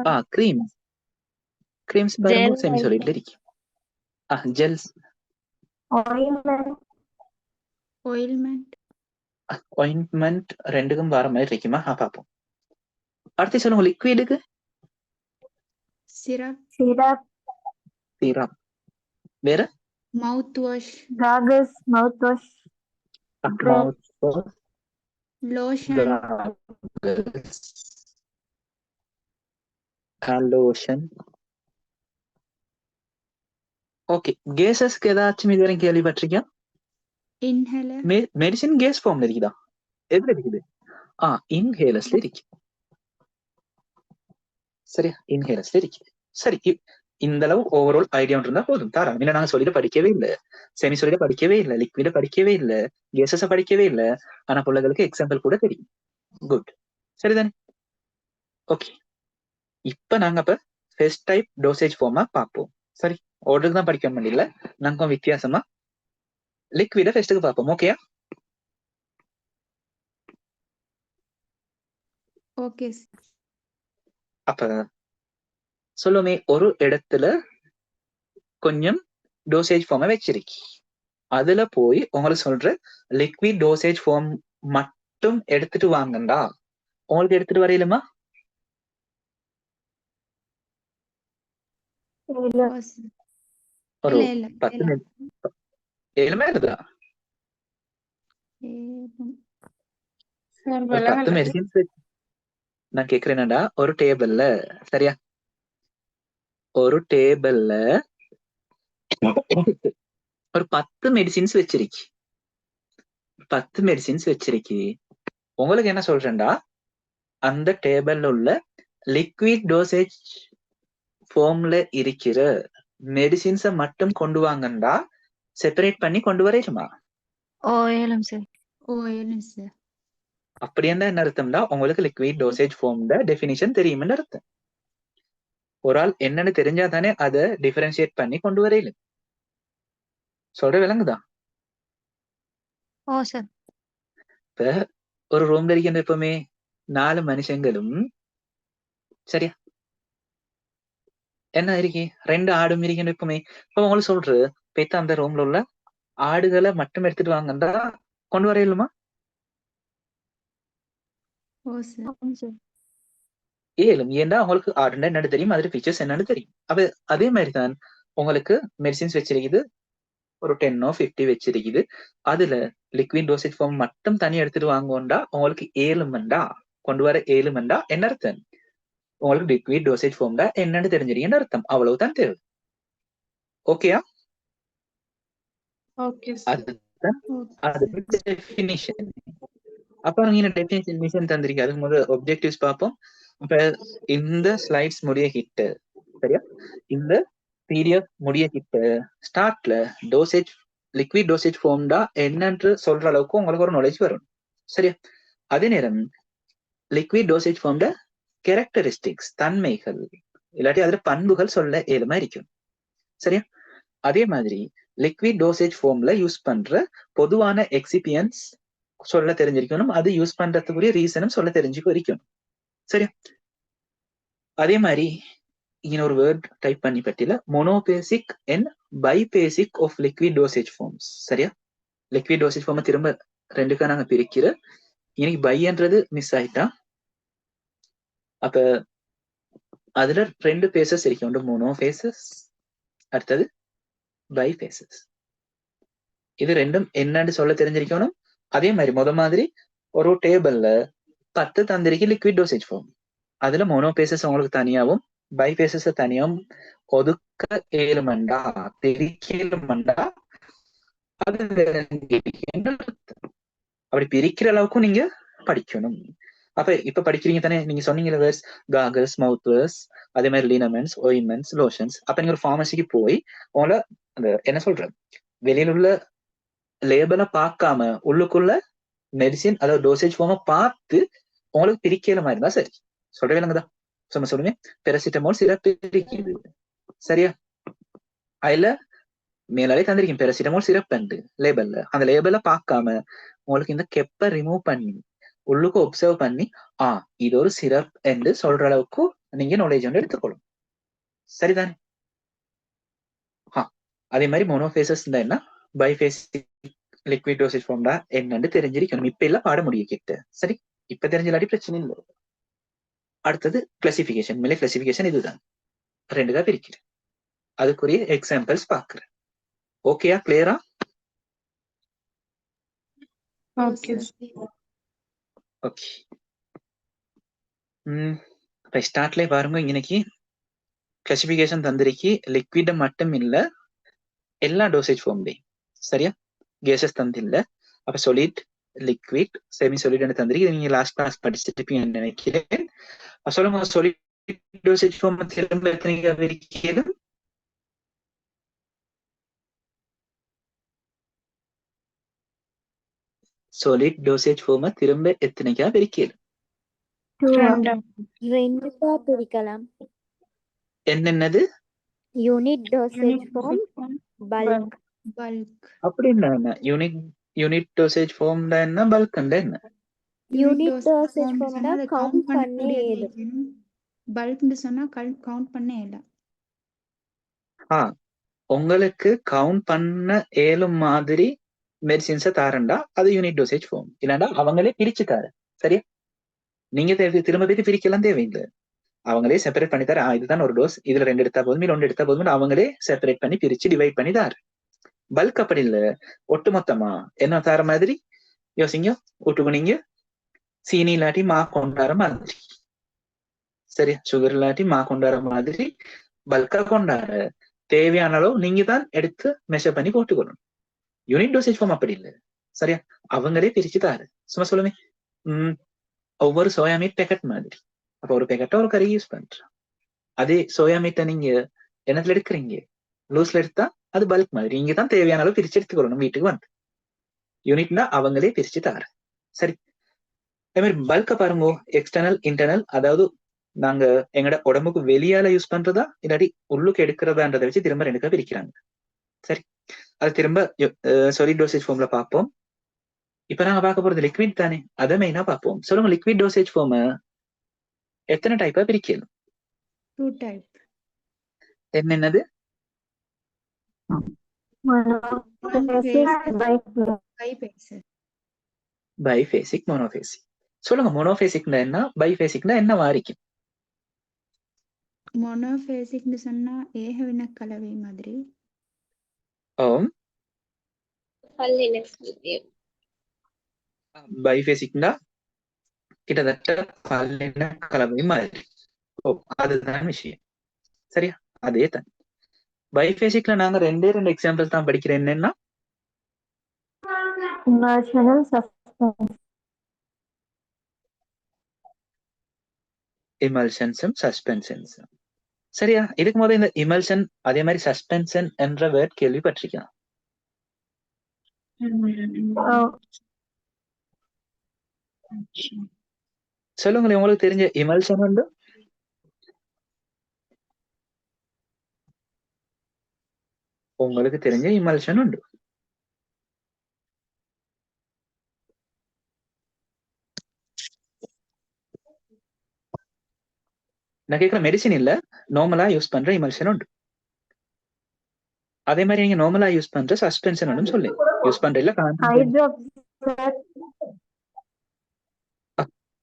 Creams பாருங்க செமி சாலிட்ல இருக்கு. Gels, Ointment. ointment, ஆயின்மெண்ட் ரெண்டுக்கும் வர மாதிரி இருக்குமா? பார்ப்போம். அடுத்து சொல்லுங்க லிக்விடுக்கு. syrup, Syrup. சிரப். வேற mouthwash, Goggles. Mouthwash. lotion, lotion. Okay, கேசஸ்க்கு ஏதாச்சும் இது வரைக்கும் கேள்விப்பட்டிருக்கியா? inhaler, மெடிசின் கேஸ் ஃபார்ம்ல இருக்குதா? எதுல இருக்குது? இன்ஹேலர்ஸ்ல இருக்கு. சரியா, இன்ஹேலர்ஸ்ல இருக்கு. சரி, இந்த அளவு ஓவரால் ஐடியா இருந்தா போதும் தாராளம். இல்ல நாங்க சொல்லிட்டு படிக்கவே இல்லை, செமி சொல்லிட்டு படிக்கவே இல்லை, லிக்விட படிக்கவே இல்லை, கேசஸ படிக்கவே இல்லை, ஆனா பிள்ளைகளுக்கு எக்ஸாம்பிள் கூட தெரியும். குட், சரிதானே? ஓகே, இப்ப நாங்க ஃபர்ஸ்ட் டைப் டோசேஜ் ஃபார்மா பார்ப்போம். சரி, ஆர்டருக்கு தான் படிக்க முடியல, நாங்க வித்தியாசமா லிக்விட ஃபர்ஸ்ட்டுக்கு பார்ப்போம். ஓகேயா? okay, அப்ப சொல்லுமே, ஒரு இடத்துல கொஞ்சம் டோசேஜ் ஃபார்மை வச்சிருக்கி, அதுல போய் உங்களுக்கு சொல்ற லிக்விட் டோசேஜ் ஃபார்ம் மட்டும் எடுத்துட்டு வாங்கண்டா, உங்களுக்கு எடுத்துட்டு வரையிலுமா? ஒரு 10 ஏழுமே இருக்குதா? Sir, ஒரு 10 மெடிசின்ஸ் நான் கேக்குறேன்டா, ஒரு டேபிள்ல, சரியா, ஒரு டேபிள்ல ஒரு 10 மெடிசின்ஸ் வச்சிருக்கி, 10 மெடிசின்ஸ் வச்சிருக்கி. உங்களுக்கு என்ன சொல்றேன்டா, அந்த டேபிள்ல உள்ள லிக்விட் டோசேஜ் ஃபார்ம்ல இருக்கிற மெடிசின்ஸை மட்டும் கொண்டு வாங்கண்டா, செப்பரேட் பண்ணி கொண்டு வரையுமா? sir, அப்படி என்ன அர்த்தம்டா, உங்களுக்கு லிக்விட் டோசேஜ் ஃபார்ம்ல டெஃபினிஷன் தெரியும்னு அர்த்தம். ஒரு ஆள் என்னன்னு தெரிஞ்சா தானே அதை டிஃபரன்ஷியேட் பண்ணி கொண்டு வரையில. சொல்ற விளங்குதா? இப்ப ஒரு ரூம்ல இருக்கின்ற எப்பவுமே 4 மனுஷங்களும், சரியா, என்ன இருக்கி 2 ஆடும் இருக்கின்ற எப்பவுமே. இப்ப உங்களுக்கு சொல்ற பேத்த அந்த ரூம்ல உள்ள ஆடுகளை மட்டும் எடுத்துட்டு வாங்கண்டா கொண்டு வரையிலுமா? ஏலும், ஏன்டா உங்களுக்கு ஆடுண்டா என்னன்னு தெரியும், அதோட ஃபீச்சர்ஸ் என்னன்னு தெரியும். அப்ப அதே மாதிரிதான் உங்களுக்கு மெடிசின்ஸ் வச்சிருக்குது, ஒரு 10 or 50 வச்சிருக்குது, அதுல லிக்விட் டோசேஜ் ஃபார்ம் மட்டும் தனியா எடுத்துட்டு வாங்கோண்டா உங்களுக்கு ஏழுமண்டா கொண்டு வர ஏழுமண்டா என்ன அர்த்தம், உங்களுக்கு லிக்விட் டோசேஜ் ஃபார்ம்டா என்னன்னு தெரிஞ்சிருக்கீங்கன்னு அர்த்தம். அவ்வளவுதான் தேவை. ஓகேயா? அதுதான் அது டெஃபினிஷன். அப்ப நீங்க டெஃபினிஷன் தந்திருக்கீங்க, அதுக்கு முதல்ல ஆப்ஜெக்டிவ்ஸ் பார்ப்போம். இப்ப இந்த ஸ்லைட்ஸ் முடிய கிட்ட, சரியா, இந்த பீரியட் முடிய கிட்ட ஸ்டார்ட்ல டோசேஜ் லிக்விட் டோசேஜ் ஃபார்ம்டா என்னன்னு சொல்ற அளவுக்கு உங்களுக்கு ஒரு நாலேஜ் வரும். சரியா, அதே நேரம் லிக்விட் டோசேஜ் ஃபார்ம்ட கேரக்டரிஸ்டிக்ஸ், தன்மைகள் இல்லாட்டி அதுல பண்புகள் சொல்ல ஏழுமா இருக்கும். சரியா, அதே மாதிரி லிக்விட் டோசேஜ் ஃபார்ம்ல யூஸ் பண்ற பொதுவான எக்ஸிபியன்ஸ் சொல்ல தெரிஞ்சிருக்கணும், அது யூஸ் பண்றதுக்குரிய ரீசனும் சொல்ல தெரிஞ்சுக்க இருக்கணும். சரியா, அதே மாதிரி இங்க ஒரு வேர்ட் டைப் பண்ணி பட்டியல monophasic and biphasic of liquid dosage forms. சரியா, லிக்விட் டோசேஜ் ஃபார்ம் திரும்ப ரெண்டுக்கா நாங்க பிரிக்கிற, இன்னைக்கு பைன்றது மிஸ் ஆயிட்டா. அப்ப அதுல 2 பேசஸ் இருக்கு, ஒன்று மோனோபேசஸ், அடுத்தது பைஃபேசஸ். இது ரெண்டும் என்னன்னு சொல்ல தெரிஞ்சிருக்கணும். அதே மாதிரி மாதிரி ஒரு டேபிள்ல 10 தந்திரிக்கு லிக்விட் டோசேஜ் ஃபார்ம். அதுல மோனோபேசஸ் உங்களுக்கு தனியாவும் பைஃபேசஸ் தனியாவும் ஒதுக்க ஏழுமண்டா பிரிக்கேழுமண்டா அது அப்படி பிரிக்கிற அளவுக்கும் நீங்க படிக்கணும். அப்ப இப்ப படிக்கிறீங்க தானே, நீங்க சொன்னீங்க வேர்ஸ் காகல்ஸ், மவுத் வேர்ஸ், அதே மாதிரி லினமெண்ட்ஸ், ஓயின்மெண்ட்ஸ், லோஷன்ஸ். அப்ப நீங்க ஒரு ஃபார்மசிக்கு போய் உங்களை அந்த என்ன சொல்ற வெளியில உள்ள லேபலை பார்க்காம உள்ளுக்குள்ள மெடிசின் அதாவது டோசேஜ் ஃபார்மை பார்த்து உங்களுக்கு பிரிக்கிற மாதிரி இருந்தா சரி. சொல்றவே இல்லைங்கதா? சும்மா சொல்லுங்க. பெரசிட்டமால் சிரப் பிரிக்குது, சரியா? அதுல மேலாலே தந்திருக்கேன் பெரசிட்டமால் சிரப் லேபல்ல. அந்த லேபலை பார்க்காம உங்களுக்கு இந்த கெப்பை ரிமூவ் பண்ணி உள்ளுக்கு ஒப்சர்வ் பண்ணி இது ஒரு சிரப் என்று சொல்ற அளவுக்கு நீங்க நாலேஜ் வந்து எடுத்துக்கொள்ளும். சரிதானே? அதே மாதிரி மோனோபேசஸ் என்ன, பைஃபேசிக் லிக்விட் டோசேஜ் ஃபார்ம்டா என்னன்னு தெரிஞ்சிருக்கணும். இப்ப எல்லாம் பாட முடியும் கிட்ட. சரி, இப்ப தெரிஞ்சலாட்டி பிரச்சனை இல்லை. அடுத்தது கிளாசிபிகேஷன். மேலே கிளாசிபிகேஷன் இதுதான், ரெண்டுதான் பிரிக்கிறேன். அதுக்குரிய எக்ஸாம்பிள்ஸ் பாக்குறேன். ஓகேயா? கிளியரா? Okay. ஓகே. இப்ப ஸ்டார்ட்ல பாருங்க, இன்னைக்கு கிளாசிபிகேஷன் தந்திரிக்கு லிக்விட மட்டும் இல்ல எல்லா டோசேஜ் ஃபார்ம்லையும், சரியா? கேசஸ் தந்தில்ல. அப்ப சொலிட், லிக்விட், செமி சொலிட் தந்திரிக்கு நீங்க லாஸ்ட் கிளாஸ் படிச்சிருப்பீங்கன்னு நினைக்கிறேன். சொல்லுங்க, சொலிட் டோசேஜ் ஃபார்ம் திரும்ப எத்தனை பிரிக்கிறது? solid dosage form திரும்ப எத்தனைக்கா பிரிக்கிறது? ரெண்டுக்கா பிரிக்கலாம். என்னென்னது? Unit dosage form, bulk. அப்படி என்ன யூனிட் டோசேஜ் ஃபார்ம்ல என்ன, பல்க்ல என்ன? யூனிட் டோசேஜ் ஃபார்ம்ல கவுண்ட் பண்ண இயலும். பல்க்னு சொன்னா கவுண்ட் பண்ண இயலும். உங்களுக்கு கவுண்ட் பண்ண ஏழும் மாதிரி மெடிசின்ஸை தாரண்டா அது யூனிட் டோசேஜ் ஃபார்ம். இல்லைன்னா அவங்களே பிரிச்சு தாரு, சரியா? நீங்க திரும்ப போய் பிரிக்கலாம் தேவையில்லை. அவங்களே செப்பரேட் பண்ணி தர, இதுதான் ஒரு டோஸ், இதுல 2 எடுத்தா போதும், 1 எடுத்தா போதும், அவங்களே செப்பரேட் பண்ணி பிரிச்சு டிவைட் பண்ணி தாரு. பல்க் அப்படி இல்ல, ஒட்டு மொத்தமா என்ன தார மாதிரி யோசிங்க. விட்டுக்குனீங்க சீனி இல்லாட்டி மா கொண்டாட மாதிரி, சரியா? சுகர் இல்லாட்டி மா கொண்டாட மாதிரி பல்கா கொண்டாட தேவையான அளவு நீங்க தான் எடுத்து மெஷர் பண்ணி போட்டுக்கணும். யூனிட் டோசேஜ் ஃபார்ம் அப்படி இல்லை, சரியா? அவங்களே பிரிச்சு தாரு. சும்மா சொல்லுமே, ஒவ்வொரு சோயா மீட் பேக்கெட் மாதிரி. அப்ப ஒரு பேக்கெட்டை ஒரு கறி யூஸ் பண்றோம். அதே சோயா மீட்டை நீங்க என்னத்துல எடுக்கிறீங்க, லூஸ்ல எடுத்தா அது பல்க் மாதிரி. நீங்க தான் தேவையான அளவு பிரிச்சு எடுத்துக்கணும் வீட்டுக்கு வந்து. யூனிட்னா அவங்களே பிரிச்சு தாரு, சரி? அதே மாதிரி பல்க பாருங்க, எக்ஸ்டர்னல், இன்டர்னல், அதாவது நாங்க எங்கட உடம்புக்கு வெளியால யூஸ் பண்றதா இல்லாட்டி உள்ளுக்கு எடுக்கிறதான்றதை வச்சு திரும்ப 2 பிரிக்கிறாங்க, சரி? அது திரும்ப சாலிட் டோசேஜ் ஃபார்ம்ல பார்ப்போம். இப்ப நாங்க பார்க்க போறது லிக்விட் தானே, அதை மெயினா பார்ப்போம். சொல்லுங்க, லிக்விட் டோசேஜ் ஃபார்ம் எத்தனை டைப்பா பிரிக்கணும்? 2 டைப். என்னென்னது? Biphasic, monobasic. சொல்லுங்க, மோனோபேசிக்னா என்ன, பைஃபேசிக்னா என்ன வாரிக்கும்? மோனோபேசிக்னு சொன்னா ஏகவின கலவை மாதிரி. பைஃபேசிக்னா கிட்டத்தட்ட பல்லின கலவை மாதிரி. அதுதான் விஷயம், சரியா? அதே தான் பைஃபேசிக்ல நாங்க 2 எக்ஸாம்பிள் தான் படிக்கிறேன். என்னன்னா இமல்ஷன்ஸும் சஸ்பென்ஷன்ஸும், சரியா? இதுக்கு முதல்ல இந்த இமல்ஷன் அதே மாதிரி சஸ்பென்ஷன் என்ற வேர்ட் கேள்விப்பட்டிருக்கேன். சொல்லுங்களேன், உங்களுக்கு தெரிஞ்ச இமல்ஷன் உண்டு? உங்களுக்கு தெரிஞ்ச இமல்ஷன் உண்டு? நான் கேட்கிற மெடிசின் இல்ல, நார்மலா யூஸ் பண்ற இமல்ஷன் உண்டு. அதே மாதிரி நீங்க நார்மலா யூஸ் பண்ற சஸ்பென்ஷன் உண்டு சொல்லி யூஸ் பண்ற இல்ல.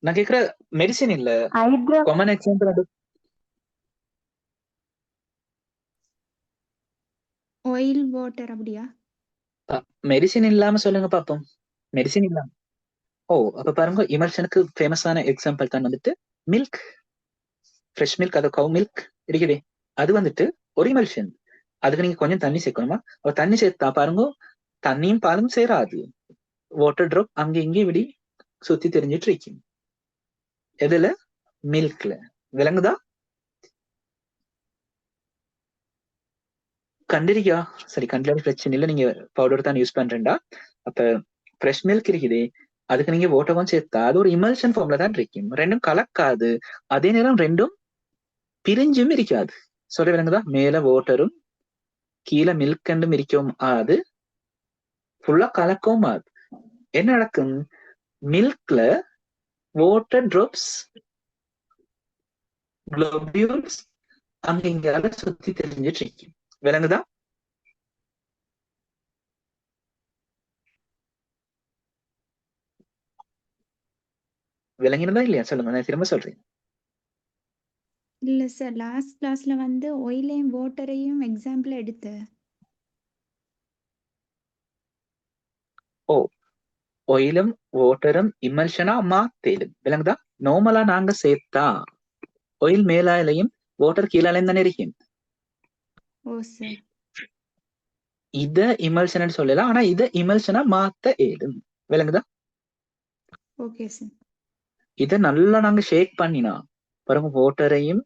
நான் கேட்கிற மெடிசின் இல்ல, காமன் எக்ஸாம்பிள் அது. ஆயில் வாட்டர் அப்படியா? மெடிசின் இல்லாம சொல்லுங்க பாப்போம். மெடிசின் இல்லாம. ஓ அப்ப பாருங்க, இமல்ஷனுக்கு ஃபேமஸான எக்ஸாம்பிள் தான் வந்துட்டு மில்க். ஃப்ரெஷ் மில்க், அது கவு மில்க் இருக்குதே, அது வந்துட்டு ஒரு இமல்ஷன். அதுக்கு நீங்க கொஞ்சம் தண்ணி சேர்க்கணுமா? அப்ப தண்ணி சேர்த்தா பாருங்க, தண்ணியும் பாலும் சேராது. வாட்டர் ட்ராப் அங்க இங்கே இப்படி சுத்தி தெரிஞ்சிட்டு இருக்கும். எதுல? மில்க்ல. விளங்குதா? கண்டிருக்கியா? சரி, கண்டிப்பாக பிரச்சனை இல்லை, நீங்க பவுடர் தான் யூஸ் பண்றேன்டா. அப்ப ஃப்ரெஷ் மில்க் இருக்குதே, அதுக்கு நீங்க வாட்டரும் சேர்த்தா அது ஒரு இமல்ஷன் ஃபார்ம்ல தான் இருக்கும். ரெண்டும் கலக்காது, அதே நேரம் ரெண்டும் பிரிஞ்சும் இருக்காது. சொல்ல விளங்குதா? மேல வாட்டரும் கீழே மில்க் கண்டும் இருக்கும், அது ஃபுல்லா கலக்கவும் ஆகுது. என்ன நடக்கும்? மில்க்ல வாட்டர் ட்ராப்ஸ், குளோபியூல்ஸ் அங்க இங்க சுத்தி தெரிஞ்சிட்டு இருக்கும். விளங்குதா? விளங்கினதா இல்லையா சொல்லுங்க, நான் திரும்ப சொல்றேன். இல்ல சார், லாஸ்ட் கிளாஸ்ல வந்து ஆயிலையும் வாட்டரையும் எக்ஸாம்பிள் எடுத்து. ஓ, ஆயிலும் வாட்டரும் இமல்ஷனா மாத்தேலும். விளங்குதா? நார்மலா நாங்க சேர்த்தா ஆயில் மேலாலையும் வாட்டர் கீழாலையும் தானே இருக்கும். ஓ சார். இத இமல்ஷன் சொல்லலாம், ஆனா இத இமல்ஷனா மாத்த ஏலும். விளங்குதா? Okay sir. இத நல்லா நாங்க ஷேக் பண்ணினா பாருங்க, வாட்டரையும்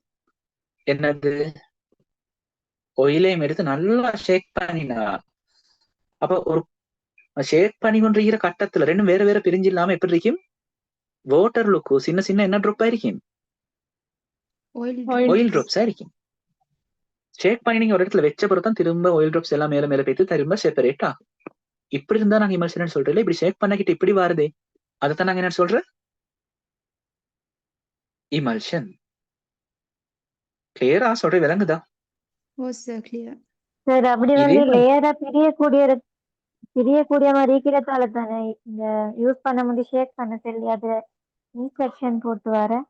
என்னது ஆயிலையும் எடுத்து நல்லா ஷேக் பண்ணினா, அப்ப ஒரு ஷேக் பண்ணி கொண்டிருக்கிற கட்டத்துல ரெண்டும் வேற வேற பிரிஞ்சு இல்லாம எப்படி இருக்கும்? வாட்டர் லுக்கு சின்ன சின்ன என்ன ட்ராப் ஆயிருக்கும்? ஆயில் ட்ராப்ஸ் ஆயிருக்கும். ஷேக் பண்ணி நீங்க ஒரு இடத்துல வச்ச பிறகு தான் திரும்ப ஆயில் ட்ராப்ஸ் எல்லாம் மேல மேல போயிட்டு திரும்ப செப்பரேட் ஆகும். இப்படி இருந்தா நாங்க இமல்ஷன் சொல்றோம். இப்படி ஷேக் பண்ணிக்கிட்டு இப்படி வருதே, அதைத்தான் நாங்க என்ன சொல்றோம்? இமல்ஷன். கிளியரா சொல்ற? விளங்குதா? ஓ சார், கிளியர். சார் அப்படி இதே வந்து மாதிரி லேயரா பிரியக்கூடிய மாதிரி இருக்கிறதால தானே இந்த யூஸ் பண்ண முடியும் ஷேக் பண்ண சொல்லி அது இன்ஸ்ட்ரக்ஷன் போட்டு வர.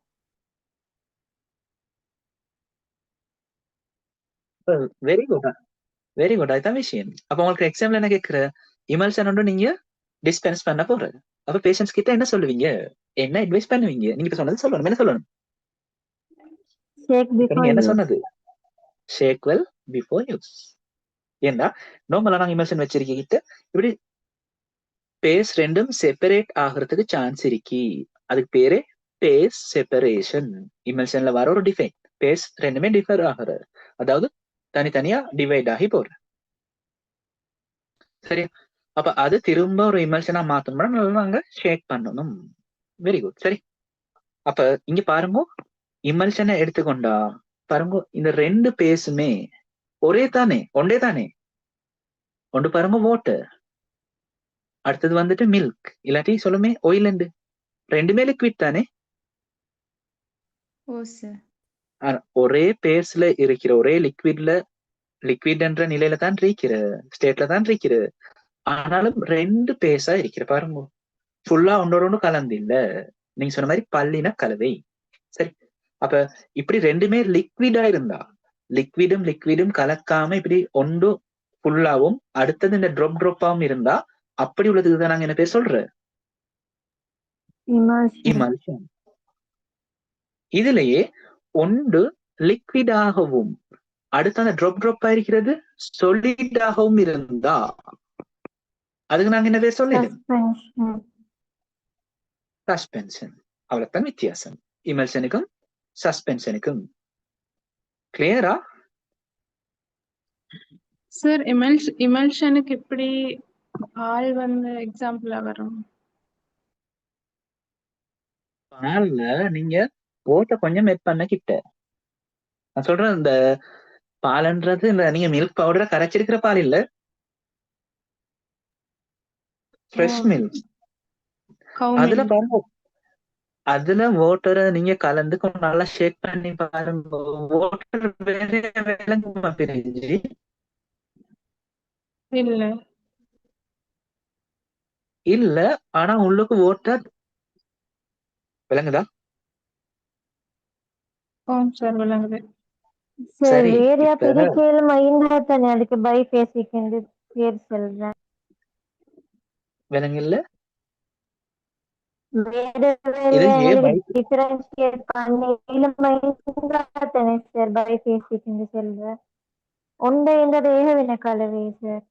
Very good, very good. அதுதான் விஷயம். அப்ப உங்களுக்கு எக்ஸாம்ல என்ன கேட்கிற, இமல்ஷன் ஒன்று நீங்க டிஸ்பென்ஸ் பண்ண போறது. அப்ப பேஷண்ட்ஸ் கிட்ட என்ன சொல்லுவீங்க, என்ன அட்வைஸ் பண்ணுவீங்க? நீங்க இப்ப சொன்னது சொல்லணும். என்ன சொல்லணும்? ஷேக் இப்ப பிஃபோர் நீங்க என்ன யூஸ். சொன்னது? ஷேக் வெல் பிஃபோர் யூஸ். ஏண்டா நார்மலா நாங்க இமல்ஷன் வச்சிருக்கிட்டு இப்படி பேஸ் ரெண்டும் செப்பரேட் ஆகிறதுக்கு சான்ஸ் இருக்கு. அதுக்கு பேரே பேஸ் செப்பரேஷன். இமல்ஷன்ல வர ஒரு டிஃபெக்ட். பேஸ் ரெண்டுமே டிஃபர் ஆகுறது, அதாவது தனித்தனியா டிவைட் ஆகி போற. சரி, அப்ப அது திரும்ப ஒரு இமல்ஷனா மாத்தணும்னா நல்லா நாங்க ஷேக் பண்ணணும். Very good. சரி, அப்ப இங்க பாருங்க, இமல்ஷனை எடுத்துக்கொண்டா பாருங்க, இந்த ரெண்டு பேஸுமே ஒரே தானே, ஒன்றே தானே. ஒன்று பாருங்க வாட்டர், அடுத்தது வந்துட்டு மில்க், இல்லாட்டி சொல்லுமே ஆயில். ரெண்டுமே லிக்விட் தானே. ஓ சார். ஒரே பேஸ்ல இருக்கிற ஒரே லிக்விட் என்ற நிலையில தான் இருக்கிற, ஸ்டேட்ல தான் இருக்கிற. ஆனாலும் ரெண்டு பேஸா இருக்கிற பாருங்க, ஃபுல்லா ஒன்றோட ஒன்று கலந்து இல்ல. நீங்க சொன்ன மாதிரி பல்லின கலவை. சரி, அப்ப இப்படி ரெண்டுமே லிக்விடா இருந்தா, லிக்விடும் கலக்காம இப்படி ஒன்று ஃபுல்லாவும் அடுத்தது இந்த ட்ராப் ட்ராப்பாவும் இருந்தா, அப்படி உள்ளதுக்கு தான் நாங்க என்ன பேர் சொல்ற? இமல்ஷன். இதுலயே ஒன்று லிக்விடாகவும் அடுத்த அந்த ட்ராப் இருக்கிறது சொலிடாகவும் இருந்தா அதுக்கு நாங்க என்ன பேர் சொல்லலாம்? சஸ்பென்ஷன். அவ்வளவுதான் வித்தியாசம் இமல்ஷனுக்கும் சஸ்பென்ஷனுக்கும். கிளியரா? சார் இமல்ஷனுக்கு எப்படி ஆள் வந்து எக்ஸாம்பிளா வரும்? பால்ல நீங்க ஓட்ட கொஞ்சம் மெட் பண்ண கிட்ட, நான் சொல்றேன், இந்த பால்ன்றது இந்த நீங்க மில்க் பவுடரை கரைச்சிருக்கிற பால் இல்ல, ஃப்ரெஷ் மில்க். அதுல பாருங்க, அதுல வாட்டரை நீங்க கலந்து கொஞ்சம் நல்லா ஷேக் பண்ணி பாருங்க, வாட்டர் விளங்குமா பிரிஞ்சு? இல்ல இல்ல, ஆனா உள்ளுக்கு வாட்டர் விளங்குதா? சார் விளங்குது. சார் சரி வேறையா இப்ப பிரிக்கையில மைண்டா தானே அதுக்கு பைஃபேசிக் பேர் சொல்றேன். விலங்குல வேற இது வேறையா ஏ எங்களுக்கு பை டிஃபரன்ஷியேட் பண்ணையில மைண்டா தானே சார் பைஃபேசிக் சொல்றேன். ஒன்றை எந்த ஏகவின கலவை சார்.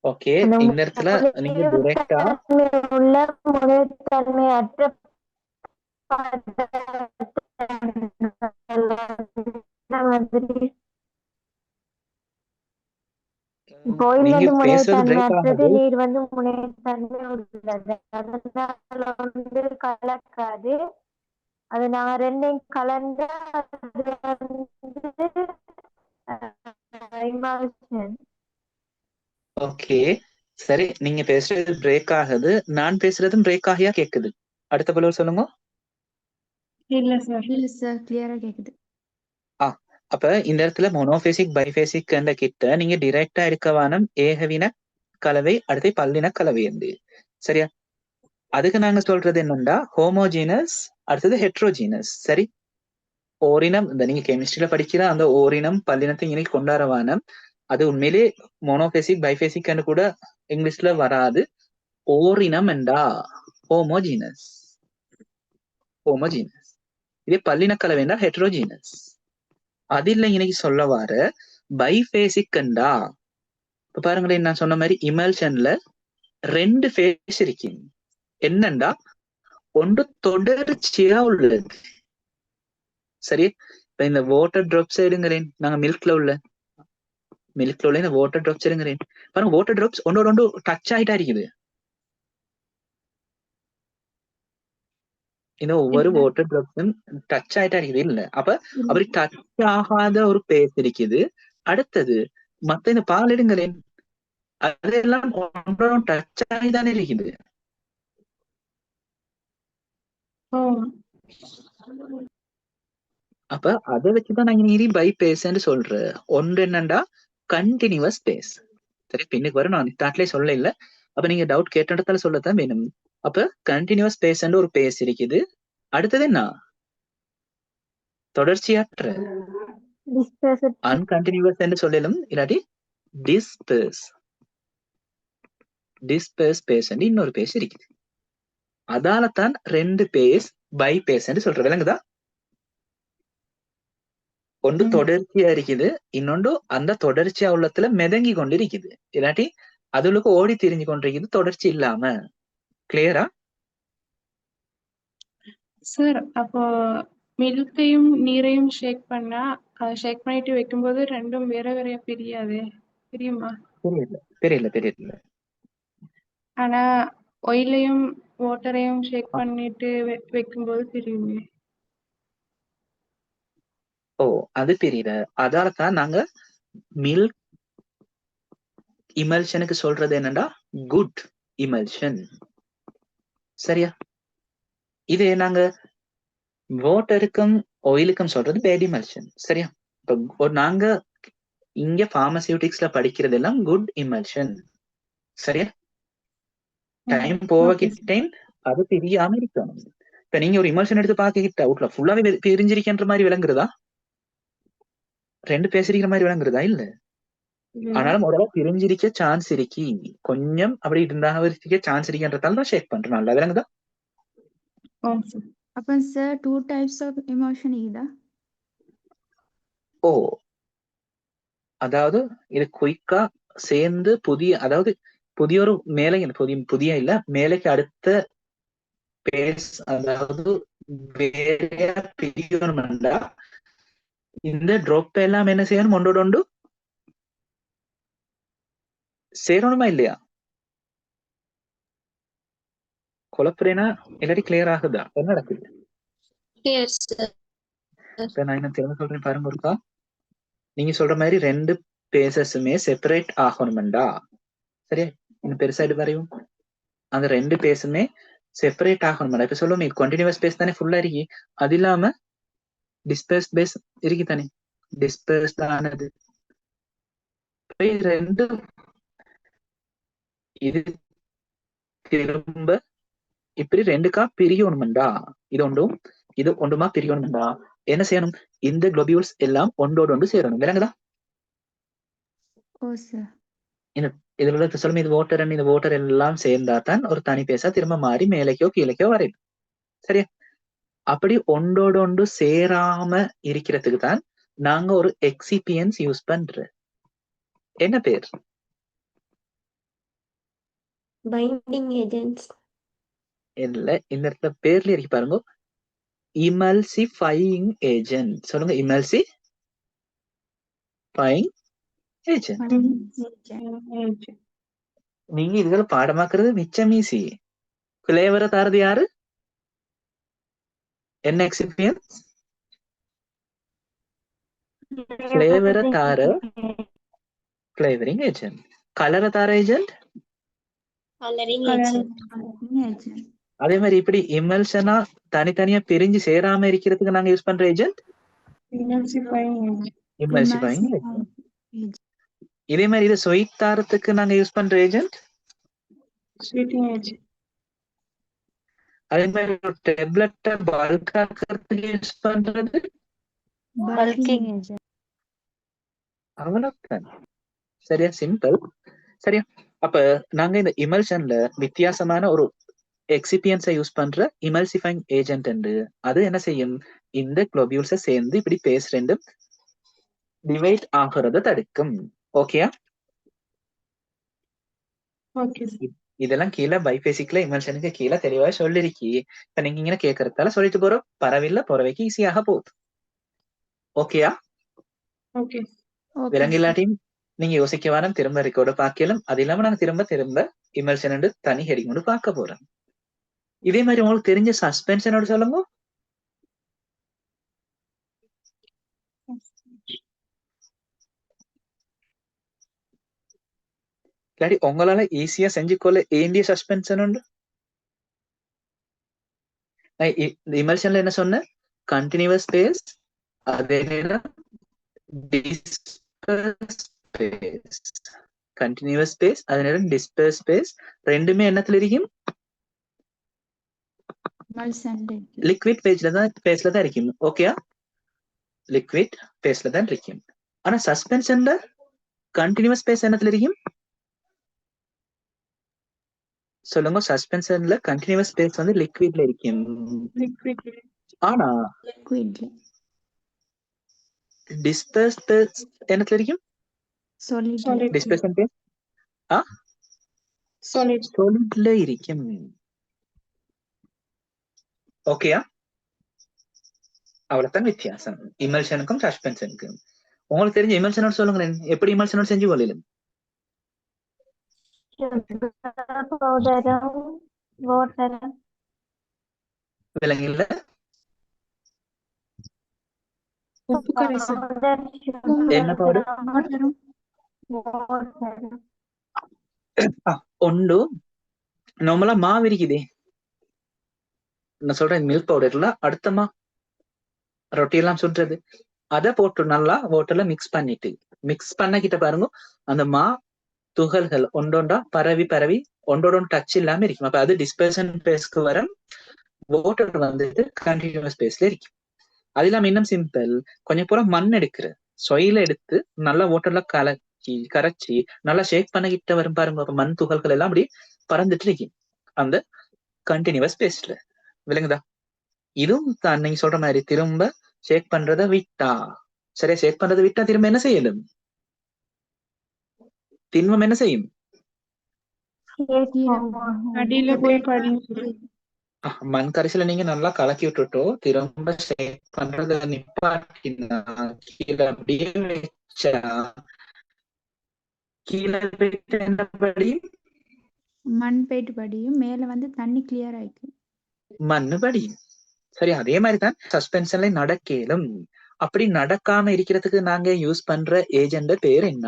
ஓகே அந்த இந்த இடத்துல நீங்க டிரெக்டா முனைத்தன்மை உள்ள முனைத்தன்மை அற்ற மாதிரி நீங்க கோயில் பேசுறது முனைத்தன்மை பிரேக் அற்றது, ஆகுது. நீர் முனைத்தன்மை உள்ளது. அதனால கலக்காது. அது நான் ரெண்டையும் கலந்த இமால்ஷன். ஓகே சரி, நீங்க பேசுறது பிரேக் ஆகுது, நான் பேசுறதும் பிரேக் ஆகியா கேக்குது. அடுத்த பலவர் சொல்லுங்க. இல்ல சார். இல்ல சார், கிளியரா கேக்குது. அப்ப இந்த இடத்துல மோனோபேசிக் பைபேசிக் கிட்ட நீங்க டிரெக்டா எடுக்க வேணும் ஏகவின கலவை அடுத்து பல்லின கலவை என்று. சரியா? அதுக்கு நாங்க சொல்றது என்னன்னா ஹோமோஜீனஸ் அடுத்தது ஹெட்ரோஜீனஸ். சரி, ஓரினம் இந்த நீங்க கெமிஸ்ட்ரியில படிக்கிற அந்த ஓரினம் பல்லினத்தை இனி கொண்டாட வேணும். அது உண்மையிலே மோனோபேசிக் பைபேசிக் கூட இங்கிலீஷ்ல வராது. ஓரினம் என்றா ஹோமோஜீனஸ். ஹோமோஜீனஸ். இதே பல்லின கலவை என்றா ஹெட்ரோஜீனஸ். அதில் இன்னைக்கு சொல்ல வர பைபேசிக் கண்டா இப்ப பாருங்களேன், நான் சொன்ன மாதிரி இமல்ஷன்ல 2 ஃபேஸ் இருக்கு. என்னண்டா ஒன்று தொடர்ச்சியா உள்ளது. சரி, இப்ப இந்த வாட்டர் டிராப்ஸ் எடுங்கிறேன், நாங்க மில்க்ல உள்ள இந்த வாட்டர் டிராப்ஸ் எடுங்கிறேன் பாருங்க. வாட்டர் டிராப்ஸ் ஒன்றோட ஒன்று டச் ஆயிட்டா இருக்குது. இந்த ஒவ்வொரு இல்ல. வாட்டர் டிராப்ஸும் டச் ஆயிட்டா இருக்குது. இல்ல அப்ப இல்ல. அப்படி டச் ஆகாத ஒரு பேஸ் இருக்குது. அடுத்தது மத்த இந்த பால் எடுங்களேன், அதெல்லாம் ஒன்றோட டச் ஆகி தானே இருக்குது. ஓ. அப்ப அதை வச்சுதான் நான் இனி பை பேஸ்ன்னு சொல்றேன். ஒன்று என்னண்டா கண்டினியூவஸ் பேஸ். சரி, பின்னுக்கு வரும், நான் தாட்லயே சொல்ல இல்ல. அப்ப நீங்க டவுட் கேட்டதால சொல்லத்தான் வேணும். அப்ப கண்டினியூவஸ் பேஸ்ன்னு ஒரு பேஸ் இருக்குது. அடுத்தது என்ன? தொடர்ச்சியற்ற அன்கண்டினியூவஸ் என்று சொல்லலும், இல்லாட்டி டிஸ்பர்ஸ் பேஸ் இன்னொரு பேஸ் இருக்குது. அதாலதான் 2 பேஸ் பை பேஸ் என்று சொல்ற. விளங்குதா? ஒன்று தொடர்ச்சியா இருக்குது, இன்னொன்று அந்த தொடர்ச்சியா உள்ளத்துல மிதங்கி கொண்டு இருக்குது. இல்லாட்டி அதுகளுக்கு ஓடி திரிஞ்சு கொண்டிருக்குது தொடர்ச்சி இல்லாம. கிளியரா? சார் அப்போ மில்கையும் நீரையும் ஷேக் பண்ணிட்டு வைக்கும்போது ரெண்டும் வேற வேறையா பிரியுமா? தெரியல. ஆனா ஆயிலையும் வாட்டரையும் ஷேக் பண்ணிட்டு வைக்கும்போது பிரியுமே. ஓ, அது தெரியல. அதாலதான் நாங்க மில்க் இமல்ஷனுக்கு சொல்றது என்னன்னா குட் இமல்ஷன். சரியா? இது நாங்க வாட்டருக்கும் ஆயிலுக்கும் சொல்றது பேட் இமல்ஷன். சரியா? இப்போ நாங்க இங்க பார்மசியூட்டிக்ஸ்ல படிக்கிறது எல்லாம் குட் இமல்ஷன். சரியா? டைம் போவகிட்டேன் அது பிரியாம இருக்கணும். இப்ப நீங்க ஒரு இமல்ஷன் எடுத்து பாக்கிட்ட அவுட்ல ஃபுல்லாவே பிரிஞ்சிருக்கின்ற மாதிரி விளங்குறதா? 2 பேசிருக்கிற மாதிரி விளங்குறதா? இல்ல. ஆனாலும் ஓரளவு பிரிஞ்சிருக்க சான்ஸ் இருக்கு. கொஞ்சம் அப்படி இருந்தா சான்ஸ் இருக்குன்றதால தான் ஷேக் பண்றேன். நல்லா விளங்குதா? அப்ப சார் 2 types of emotion இதா? ஓ, அதாவது இது குயிக்கா சேர்ந்து புதிய ஒரு மேலை புதிய இல்ல மேலைக்கு அடுத்த பேஸ், அதாவது வேற பிரியணும்டா இந்த ட்ராப் எல்லாம் என்ன செய்யணும்? ஒன்றோடு சேரணுமா இல்லையா? குழப்பறேனா இல்லாட்டி கிளியர் ஆகுதா? என்ன நடக்குது? நான் என்ன திரும்ப சொல்றேன் பாருங்க இருக்கா. நீங்க சொல்ற மாதிரி 2 பேசஸுமே செப்பரேட் ஆகணும்டா. சரியா? இன்னும் பெருசாயிட்டு வரையும் அந்த 2 பேஸுமே செப்பரேட் ஆகணும்டா. இப்ப சொல்லுவோம் கண்டினியூவஸ் பேஸ் தானே ஃபுல்லா இருக்கு, அது இல்லாம டிஸ்பர்ஸ் பேஸ் இருக்கு தானே, டிஸ்பர்ஸ் ஆனது. இது திரும்ப இப்படி 2 பிரியணும்டா. இது ஒன்றுமா பிரியணும்டா. என்ன செய்யணும்? இந்த குளோபியூல்ஸ் எல்லாம் ஒன்றோடு ஒன்று சேரணும். விளங்குதா? ஓ சார். இதுல உள்ள சொல்லும் இது வாட்டர் இந்த வாட்டர் எல்லாம் சேர்ந்தா தான் ஒரு தனி பேசா திரும்ப மாறி மேலேக்கோ கீழேக்கோ வரையும். சரியா? அப்படி ஒன்றோடு ஒன்று சேராம இருக்கிறதுக்கு தான் நாங்க ஒரு எக்ஸிபியன்ஸ் யூஸ் பண்றோம். என்ன பேர்? Binding agents. இல்ல, இந்த இடத்துல பேர்ல இருக்கு பாருங்க, இமல்சிஃபையிங் ஏஜென்ட். சொல்லுங்க, இமல்சிஃபையிங் ஏஜென்ட். நீங்க இதுகளை பாடமாக்குறது மிச்சம் ஈஸி. ஃபிளேவரை தாரது யாரு? என்ன எக்ஸிபியன்ஸ்? ஃபிளேவரை தார ஃபிளேவரிங் ஏஜென்ட். கலரை தார ஏஜென்ட் கலரிங் ஏஜென்ட். அதே மாதிரி இப்படி இமல்ஷனா தனித்தனியா பிரிஞ்சு சேராம இருக்கிறதுக்கு நாங்க யூஸ் பண்ற ஏஜென்ட் இமல்சிஃபையிங் ஏஜென்ட். இதே மாதிரி இதை ஸ்வீட் தாரத்துக்கு நாங்க யூஸ் பண்ற ஏஜென்ட் ஸ்வீட்டிங் ஏஜென்ட். அதே மாதிரி ஒரு டேப்லெட்டை பல்க் ஆக்கிறதுக்கு யூஸ் பண்றது பல்கிங் ஏஜென்ட். அவ்வளவுதான். சரியா? சிம்பிள். சரியா? அப்ப நாங்க இந்த இமல்ஷன்ல வித்தியாசமான ஒரு எக்ஸிபியன்ஸை யூஸ் பண்ற இமல்சிஃபைங் ஏஜென்ட் உண்டு. அது என்ன செய்யும்? இந்த குளோபியூல்ஸை சேர்ந்து இப்படி பேஸ் ரெண்டும் டிவைட் ஆகிறத தடுக்கும். ஓகேயா? ஓகே. இதெல்லாம் கீழே பைபேசிக்ல இமல்ஷனுக்கு கீழே தெளிவா சொல்லிருக்கி. இப்ப நீங்க இங்க கேட்கறதால சொல்லிட்டு போறோம். பரவில்ல, போறவைக்கு ஈஸியாக போகுது. ஓகேயா? ஓகே. விலங்கில்லாட்டியும் நீங்க யோசிக்க வேணும், திரும்ப ரெக்கார்டு பார்க்கலாம். அது இல்லாம நாங்க திரும்ப திரும்ப இமல்ஷன் தனி ஹெடிங் கொண்டு பார்க்க போறோம். இதே மாதிரி உங்களுக்கு தெரிஞ்ச சஸ்பென்ஷனோட சொல்லுங்க. இல்லாட்டி உங்களால ஈஸியா செஞ்சுக்கொள்ள வேண்டிய சஸ்பென்ஷன் உண்டு. இமல்ஷன்ல என்ன சொன்ன? கண்டினியூவஸ் ஸ்பேஸ், அதே நேரம் டிஸ்பர்ஸ் ஸ்பேஸ். கண்டினியூவஸ் ஸ்பேஸ், அதே நேரம் டிஸ்பர்ஸ் ஸ்பேஸ். ரெண்டுமே என்னத்துல இருக்கும்? லிக்விட் பேஸ்ல தான் இருக்கும். ஓகேயா? லிக்விட் பேஸ்ல தான் இருக்கும். ஆனா சஸ்பென்ஷன்ல கண்டினியூவஸ் ஸ்பேஸ் என்னத்துல இருக்கும்? சொல்லுங்க. சஸ்பென்ஷன்ல கண்டினியூவஸ் ஸ்பேஸ் வந்து லிக்விட்ல இருக்கும். ஆனா டிஸ்பர்ஸ் ஸ்பேஸ் என்னத்துல இருக்கும்? டிஸ்பர்ஷன் ஸ்பேஸ் சாலிட்ல இருக்கும். ஓகேயா? அவ்வளவுதான் வித்தியாசம் இமல்ஷனுக்கும் சஸ்பென்ஷனுக்கும். உங்களுக்கு தெரிஞ்ச இமல்ஷனோட சொல்லுங்களேன். எப்படி இமல்ஷனோட செஞ்சு கொள்ளலாம்? விலங்கில்ல என்ன பவுடர்? ஒன்று நார்மலா மாவு இருக்குதே, நான் சொல்றேன் மில்க் பவுடர்ல அடுத்தமா ரொட்டி எல்லாம் சுடுறது, அதை போட்டு நல்லா வாட்டர்ல மிக்ஸ் பண்ணிக்கிட்ட பாருங்க, அந்த மா துகள்கள் ஒன்றொண்டா பரவி ஒன்றோட டச் இல்லாம இருக்கும். அப்ப அது டிஸ்பர்ஷன் ஸ்பேஸ்க்கு வர, வாட்டர் வந்துட்டு கண்டினியூஸ் ஸ்பேஸ்ல இருக்கும். அது இல்லாம இன்னும் சிம்பிள், கொஞ்சம் பூரா மண் எடுக்கிற சொயில எடுத்து நல்லா வாட்டர்ல கரைச்சி நல்லா ஷேக் பண்ணிக்கிட்ட வரும் பாருங்க. அப்ப மண் துகள்கள் எல்லாம் அப்படி பறந்துட்டு இருக்கும் அந்த கண்டினியூஸ் ஸ்பேஸ்ல. விளங்குதா? இதுவும் தான் நீங்க சொல்ற மாதிரி திரும்ப ஷேக் பண்றதை விட்டா, சரியா? ஷேக் பண்றதை விட்டா திரும்ப என்ன செய்யலும்? திண்மம் என்ன செய்யும்? அடியில போய் படிஞ்சு மண் கரைசல நீங்க நல்லா கலக்கி விட்டுட்டோ திரும்ப ஷேக் பண்றத நிப்பாட்டினா கீழே அப்படியே வச்சா கீழே போயிட்டு என்ன படியும்? மண் போயிட்டு படியும், மேல வந்து தண்ணி கிளியர் ஆயிக்கும், மண்ணு படியும். சரி, அதே மாதிரிதான் சஸ்பென்ஷன்ல நடக்கலும். அப்படி நடக்காம இருக்கிறதுக்கு நாங்க யூஸ் பண்ற ஏஜென்ட் பேர் என்ன?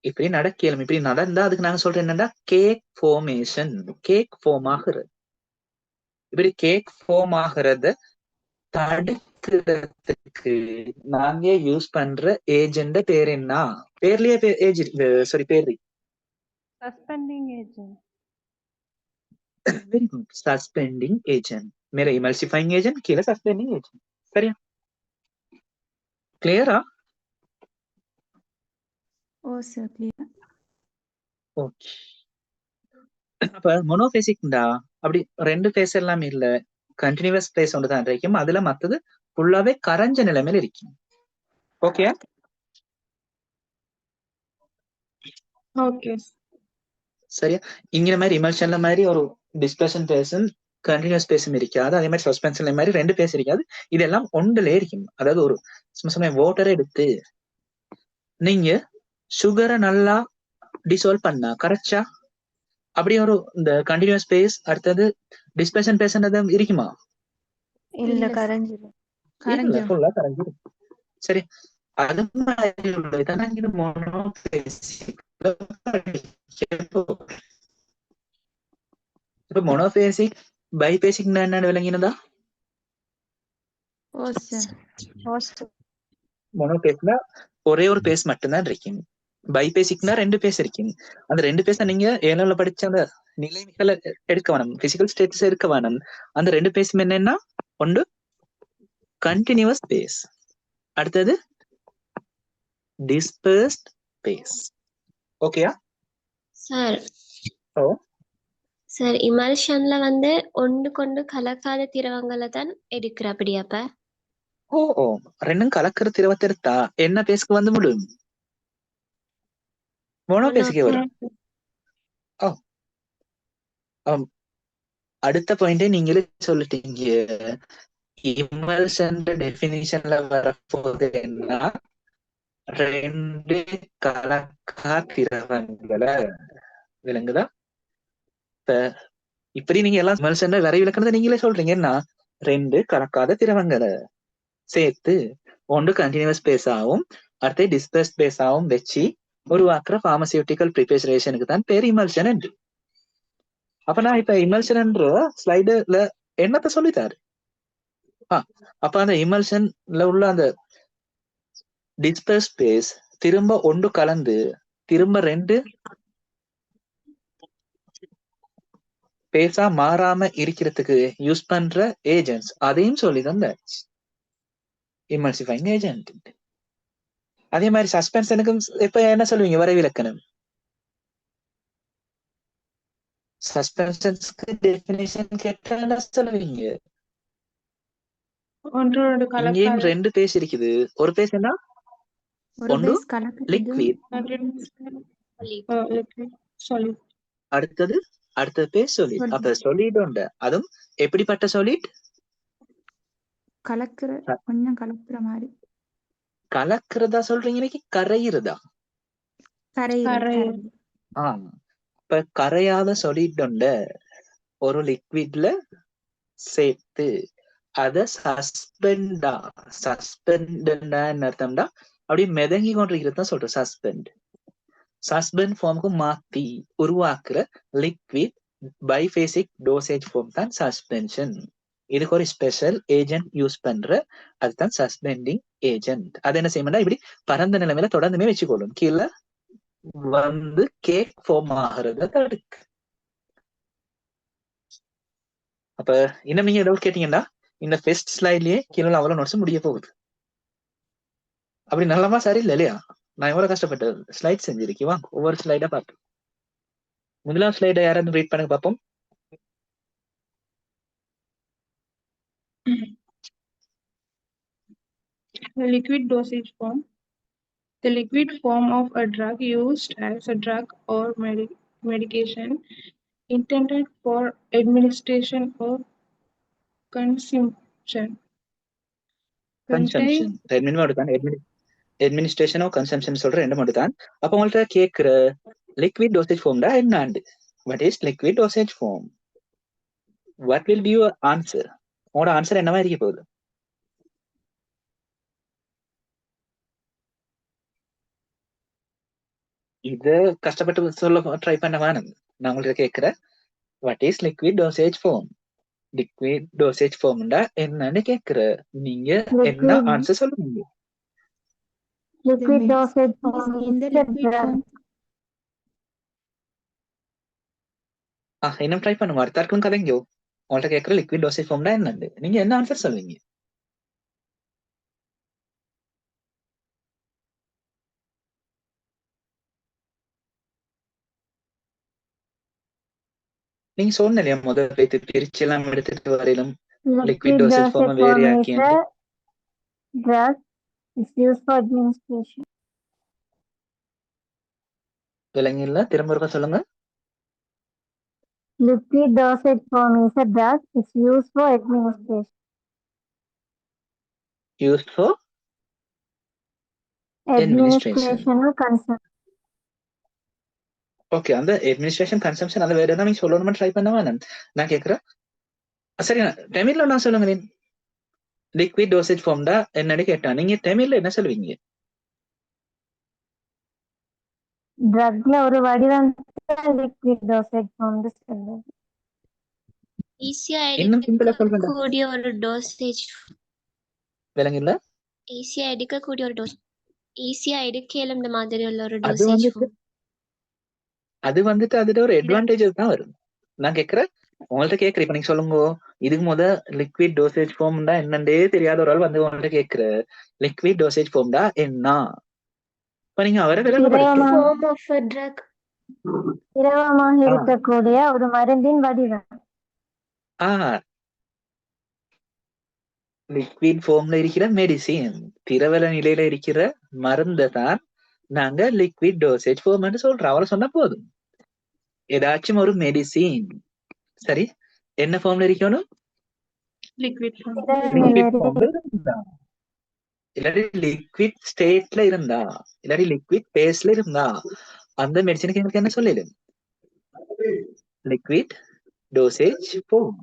இப்படி நடக்கலும். இப்படி நடந்தா அதுக்கு நாங்க சொல்றோம் என்னன்னா கேக் ஃபார்மேஷன். கேக் ஃபார்ம் ஆகுறது. இப்படி கேக் ஃபார்ம் ஆகுறத தடுக்கிறதுக்கு நாங்க யூஸ் பண்ற ஏஜென்ட் பேர் என்ன? பேர்லயே பேர் suspending agent. Very good. Suspending agent. மேல இமல்சிஃபைங் ஏஜென்ட், கீழே சஸ்பெண்டிங் ஏஜென்ட். சரியா? கிளியரா? ஓ சார் கிளியர். ஓகே. அப்ப மொனோபேசிக்டா அப்படி ரெண்டு பேஸ் எல்லாம் இல்ல, கண்டினியூஸ் பேஸ் ஒன்று தான் இருக்கும். அதுல மத்தது ஃபுல்லாவே கரைஞ்ச நிலைமையில இருக்கும். Okay Okay. சரியா? இங்கிற மாதிரி இமல்ஷன்ல மாதிரி ஒரு டிஸ்பிளேஷன் பேஸும் கண்டினியூஸ் பேஸும் இருக்காது. அதே மாதிரி சஸ்பென்ஷன்ல மாதிரி ரெண்டு பேஸ் இருக்காது. இதெல்லாம் ஒன்றுல இருக்கும். அதாவது ஒரு சும்மா வாட்டரை எடுத்து நீங்க சுகரை நல்லா டிசால்வ் பண்ணா கரைச்சா அப்படியே ஒரு இந்த கண்டினியூஸ் பேஸ் அடுத்தது டிஸ்பிளேஷன் பேஸ் இருக்குமா? இல்ல கரைஞ்சிரும். இல்ல, கரைஞ்சிரும். ஃபுல்லா கரைஞ்சிரும். சரி, அது மாதிரி உள்ளதுதான் இது மோனோபேசிக். இப்ப மோனோபேசிக் பைபேசிக் என்னன்னு விளங்கினதா? ஓ சார். மோனோபேஸ்னா ஒரே ஒரு பேஸ் மட்டும்தான் இருக்கும். பைபேசிக்னா ரெண்டு பேஸ் இருக்கும். அந்த ரெண்டு பேஸ நீங்க ஏழாவது படிச்ச அந்த நிலைமைகளை எடுக்க வேணும், பிசிக்கல் ஸ்டேட்டஸ் எடுக்க வேணும். அந்த ரெண்டு பேஸும் என்னன்னா ஒன்று கண்டினியூஸ் பேஸ், அடுத்தது டிஸ்பர்ஸ்ட் பேஸ். ஓகேயா? சார் ஓ சார் இமல்ஷன்ல வந்து ஒன்று கொண்டு கலக்காத திரவங்களை தான் எடுக்கிற அப்படியாப்ப? ஓ ஓ ரெண்டும் கலக்கிற திரவத்தை எடுத்தா என்ன பேஸ்க்கு வந்து முடியும்? மோனோபேஸுக்கே வரும். ஓ அடுத்த பாயிண்டே நீங்களே சொல்லிட்டீங்க. இமல்ஷன் டெஃபினிஷன்ல வரப்போகுது என்ன, ரெண்டு கலக்கா திரவங்களை. விளங்குதா? இப்ப இப்படி நீங்க எல்லாம் இமல்ஷன் வரை விளக்கணதை நீங்களே சொல்றீங்க. என்ன, ரெண்டு கலக்காத திரவங்களை சேர்த்து ஒன்று கண்டினியூஸ் பேஸ் ஆகும் அடுத்த டிஸ்பர்ஸ் பேஸ் ஆகும் வச்சு உருவாக்குற பார்மசியூட்டிக்கல் ப்ரிப்பரேஷனுக்கு தான் பேர் இமல்ஷன் என்று. அப்ப நான் இப்ப இமல்ஷன் என்ற ஸ்லைடுல என்னத்த சொல்லித்தாரு? அப்ப அந்த இமல்ஷன்ல உள்ள அந்த டிஸ்பர்ஸ் பேஸ் திரும்ப ஒன்று கலந்து திரும்ப ரெண்டு பேஸா மாறாம இருக்கிறதுக்கு யூஸ் பண்ற ஏஜென்ட்ஸ் அதையும் சொல்லிதான் இமல்சிஃபைங் ஏஜென்ட். அதே மாதிரி சஸ்பென்ஷனுக்கும் இப்ப என்ன சொல்லுவீங்க வரைவிலக்கணம்? சஸ்பென்ஷன்ஸ்க்கு டெஃபினிஷன் கேட்டா என்ன சொல்லுவீங்க? ஒன்றோடு இங்கேயும் கலக்காத ரெண்டு பேஸ் இருக்குது. ஒரு பேஸ் என்ன? ஒரு ஒன்று பேஸ் கலக்குது. Liquid, liquid solid. அடுத்தது பேஸ் solid. அப்ப solid உண்டு. அதுவும் எப்படிப்பட்ட solid? கலக்குற, கொஞ்சம் கலக்குற மாதிரி. கலக்கிறதா சொல்றீங்க இன்னைக்கு கரையிறதா? கரையிறது. இப்ப கரையாத solid உண்ட ஒரு லிக்விட்ல சேர்த்து அத சஸ்பெண்டா அர்த்தம்டா அப்படியே மிதங்கி கொண்டிருக்கிறது தான் சொல்றோம் சஸ்பெண்ட். சஸ்பெண்ட் ஃபார்முக்கு மாத்தி உருவாக்குற லிக்விட் பைபேசிக் டோசேஜ் ஃபார்ம் தான் சஸ்பென்ஷன். இதுக்கு ஒரு ஸ்பெஷல் ஏஜென்ட் யூஸ் பண்ற அதுதான் சஸ்பெண்டிங் ஏஜென்ட். அது என்ன செய்யணும்னா இப்படி பரந்த நிலைமையில தொடர்ந்துமே வச்சுக்கொள்ளும், கீழே வந்து கேக் ஃபார்ம் ஆகிறத தடுக்கு. அப்ப இன்னும் நீங்க டவுட் கேட்டீங்கன்னா இந்த ஃபர்ஸ்ட் ஸ்லைட்லயே கீழே அவ்வளவு நோட்ஸ் முடிய போகுது. அப்படி நல்லமா சரியில்லை இல்லையா? நான் எவ்வளவு கஷ்டப்பட்டு ஸ்லைட் செஞ்சிருக்கேன். வாங்க ஒவ்வொரு ஸ்லைடா பார்ப்போம். முதலாவது ஸ்லைடை யாராவது ரீட் பண்ணுங்க பார்ப்போம். The liquid dosage form. The liquid form of a drug used as a drug or medication intended for administration or consumption. அட்மினிஸ்ட்ரேஷனோ கன்சம்ஷன் சொல்ற ரெண்டு மட்டும் தான். அப்ப உங்கள்ட்ட கேட்கிற லிக்விட் டோசேஜ் ஃபார்ம்டா என்னாண்டு? What is liquid dosage form? What will be your answer? உங்களோட ஆன்சர் என்னவா இருக்க போகுது? இது கஷ்டப்பட்டு சொல்ல ட்ரை பண்ண வேணும். நான் உங்கள்ட்ட கேட்கிற what is liquid dosage form? Liquid dosage ஃபார்ம்டா என்னன்னு கேட்கிற நீங்க என்ன ஆன்சர் சொல்லுவீங்க? Liquid dosage form in the is a liquid drug. form. இன்னும் ட்ரை பண்ணுங்க. அடுத்த ஆட்களும் கதைங்கோ. உங்கள்ட்ட கேட்குற லிக்விட் டோசேஜ் ஃபார்ம்னா என்னது, நீங்க என்ன ஆன்சர் சொல்வீங்க? நீங்க சொன்ன இல்லையா முதல் பேத்து பிரிச்சு எல்லாம் எடுத்துட்டு வரையிலும் liquid Liquid dosage dosage form form vary is ஆக்கிட்டு. a drug. It's used for administration. விலங்கில்ல திரும்ப இருக்க சொல்லுங்க. Liquid dosage form is a drug. It's used for administration. Used for administration. Administrational consumption. Okay, அந்த அட்மினிஸ்ட்ரேஷன் கன்சம்ஷன் அந்த வேற ஏதாவது நீங்க சொல்லணுமா ட்ரை பண்ணவா? நான் கேட்குறேன். சரி, தமிழ்ல நான் சொல்லுங்க. லிக்விட் டோசேஜ் ஃபார்ம்டா என்னன்னு கேட்டா நீங்க தமிழ்ல என்ன சொல்லுவீங்க? ட்ரக்ல ஒரு வடிவம் லிக்விட் டோசேஜ் ஃபார்ம் சொல்லுது. ஈஸியா இன்னும் சிம்பிளா சொல்றேன். எடுக்கக்கூடிய ஒரு டோசேஜ். விலங்கில்ல ஈஸியா எடுக்கக்கூடிய ஒரு டோஸ். ஈஸியா எடுக்கல இந்த மாதிரி உள்ள ஒரு அது டோசேஜ் வந்துட்டு அதுல ஒரு அட்வான்டேஜஸ் தான் வரும். நான் கேட்கறேன் உங்கள்ட்ட கேட்கறேன். இப்ப நீங்க சொல்லுங்க, இதுக்கு லிக்விட் டோசேஜ் ஃபார்ம்டா என்னண்டே தெரியாத ஒரு ஆள் வந்து உங்கள்ட்ட கேட்கிற லிக்விட் டோசேஜ் ஃபார்ம்டா என்ன, இப்ப நீங்க அவரை விளங்கப்படுத்து. Form of a drug. திரவமாக இருக்கக்கூடிய ஒரு மருந்தின் வடிவம். லிக்விட் ஃபார்ம்ல இருக்கிற மெடிசின், திரவல நிலையில இருக்கிற மருந்தை தான் நாங்க லிக்விட் டோசேஜ் ஃபார்ம் சொல்றோம். அவரை சொன்னா போதும். ஏதாச்சும் ஒரு மெடிசின் சரி என்ன ஃபார்ம்ல இருக்கணும்? liquid form. லிக்விட் ஃபார்ம்ல இருந்தா, இல்லாட்டி லிக்விட் ஸ்டேட்ல இருந்தா, இல்லாட்டி லிக்விட் பேஸ்ல இருந்தா அந்த மெடிசனுக்கு எங்களுக்கு என்ன சொல்லிடும்? Liquid dosage form.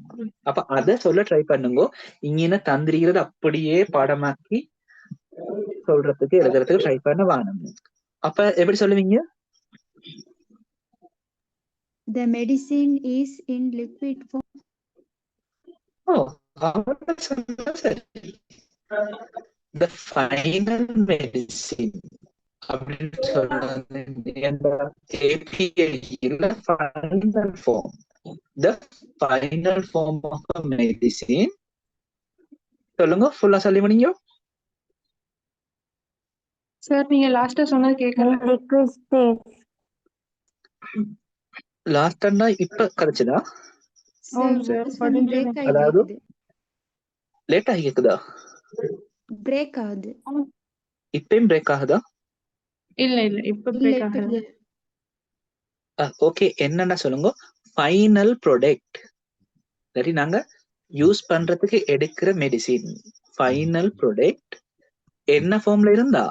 அப்ப அத சொல்ல ட்ரை பண்ணுங்க. இங்க தந்திரிக்கிறது அப்படியே பாடமாக்கி சொல்றதுக்கு எழுதுறதுக்கு ட்ரை பண்ண வாணும். அப்ப எப்படி சொல்லுவீங்க? The medicine is in liquid form. The final medicine அப்படின்னு சொல்றது API இல்ல final form. The final form of a medicine. சொல்லுங்க, ஃபுல்லா சொல்லி முடிங்க. சார் நீங்க லாஸ்டா சொன்னது கேட்கல. Liquid state. லாஸ்டா இப்ப கிடைச்சதா? சார் பிரேக் அதாவது ஆகுது. லேட் ஆகி இருக்குதா? பிரேக் ஆகுது. இப்பயும் பிரேக் ஆகுதா? இல்ல இப்ப பிரேக் ஆகுது. ஓகே, என்னன்னா சொல்லுங்க. ஃபைனல் ப்ராடக்ட் சரி, நாங்க யூஸ் பண்றதுக்கு எடுக்கிற மெடிசின் ஃபைனல் ப்ராடக்ட் என்ன ஃபார்ம்ல இருந்தா?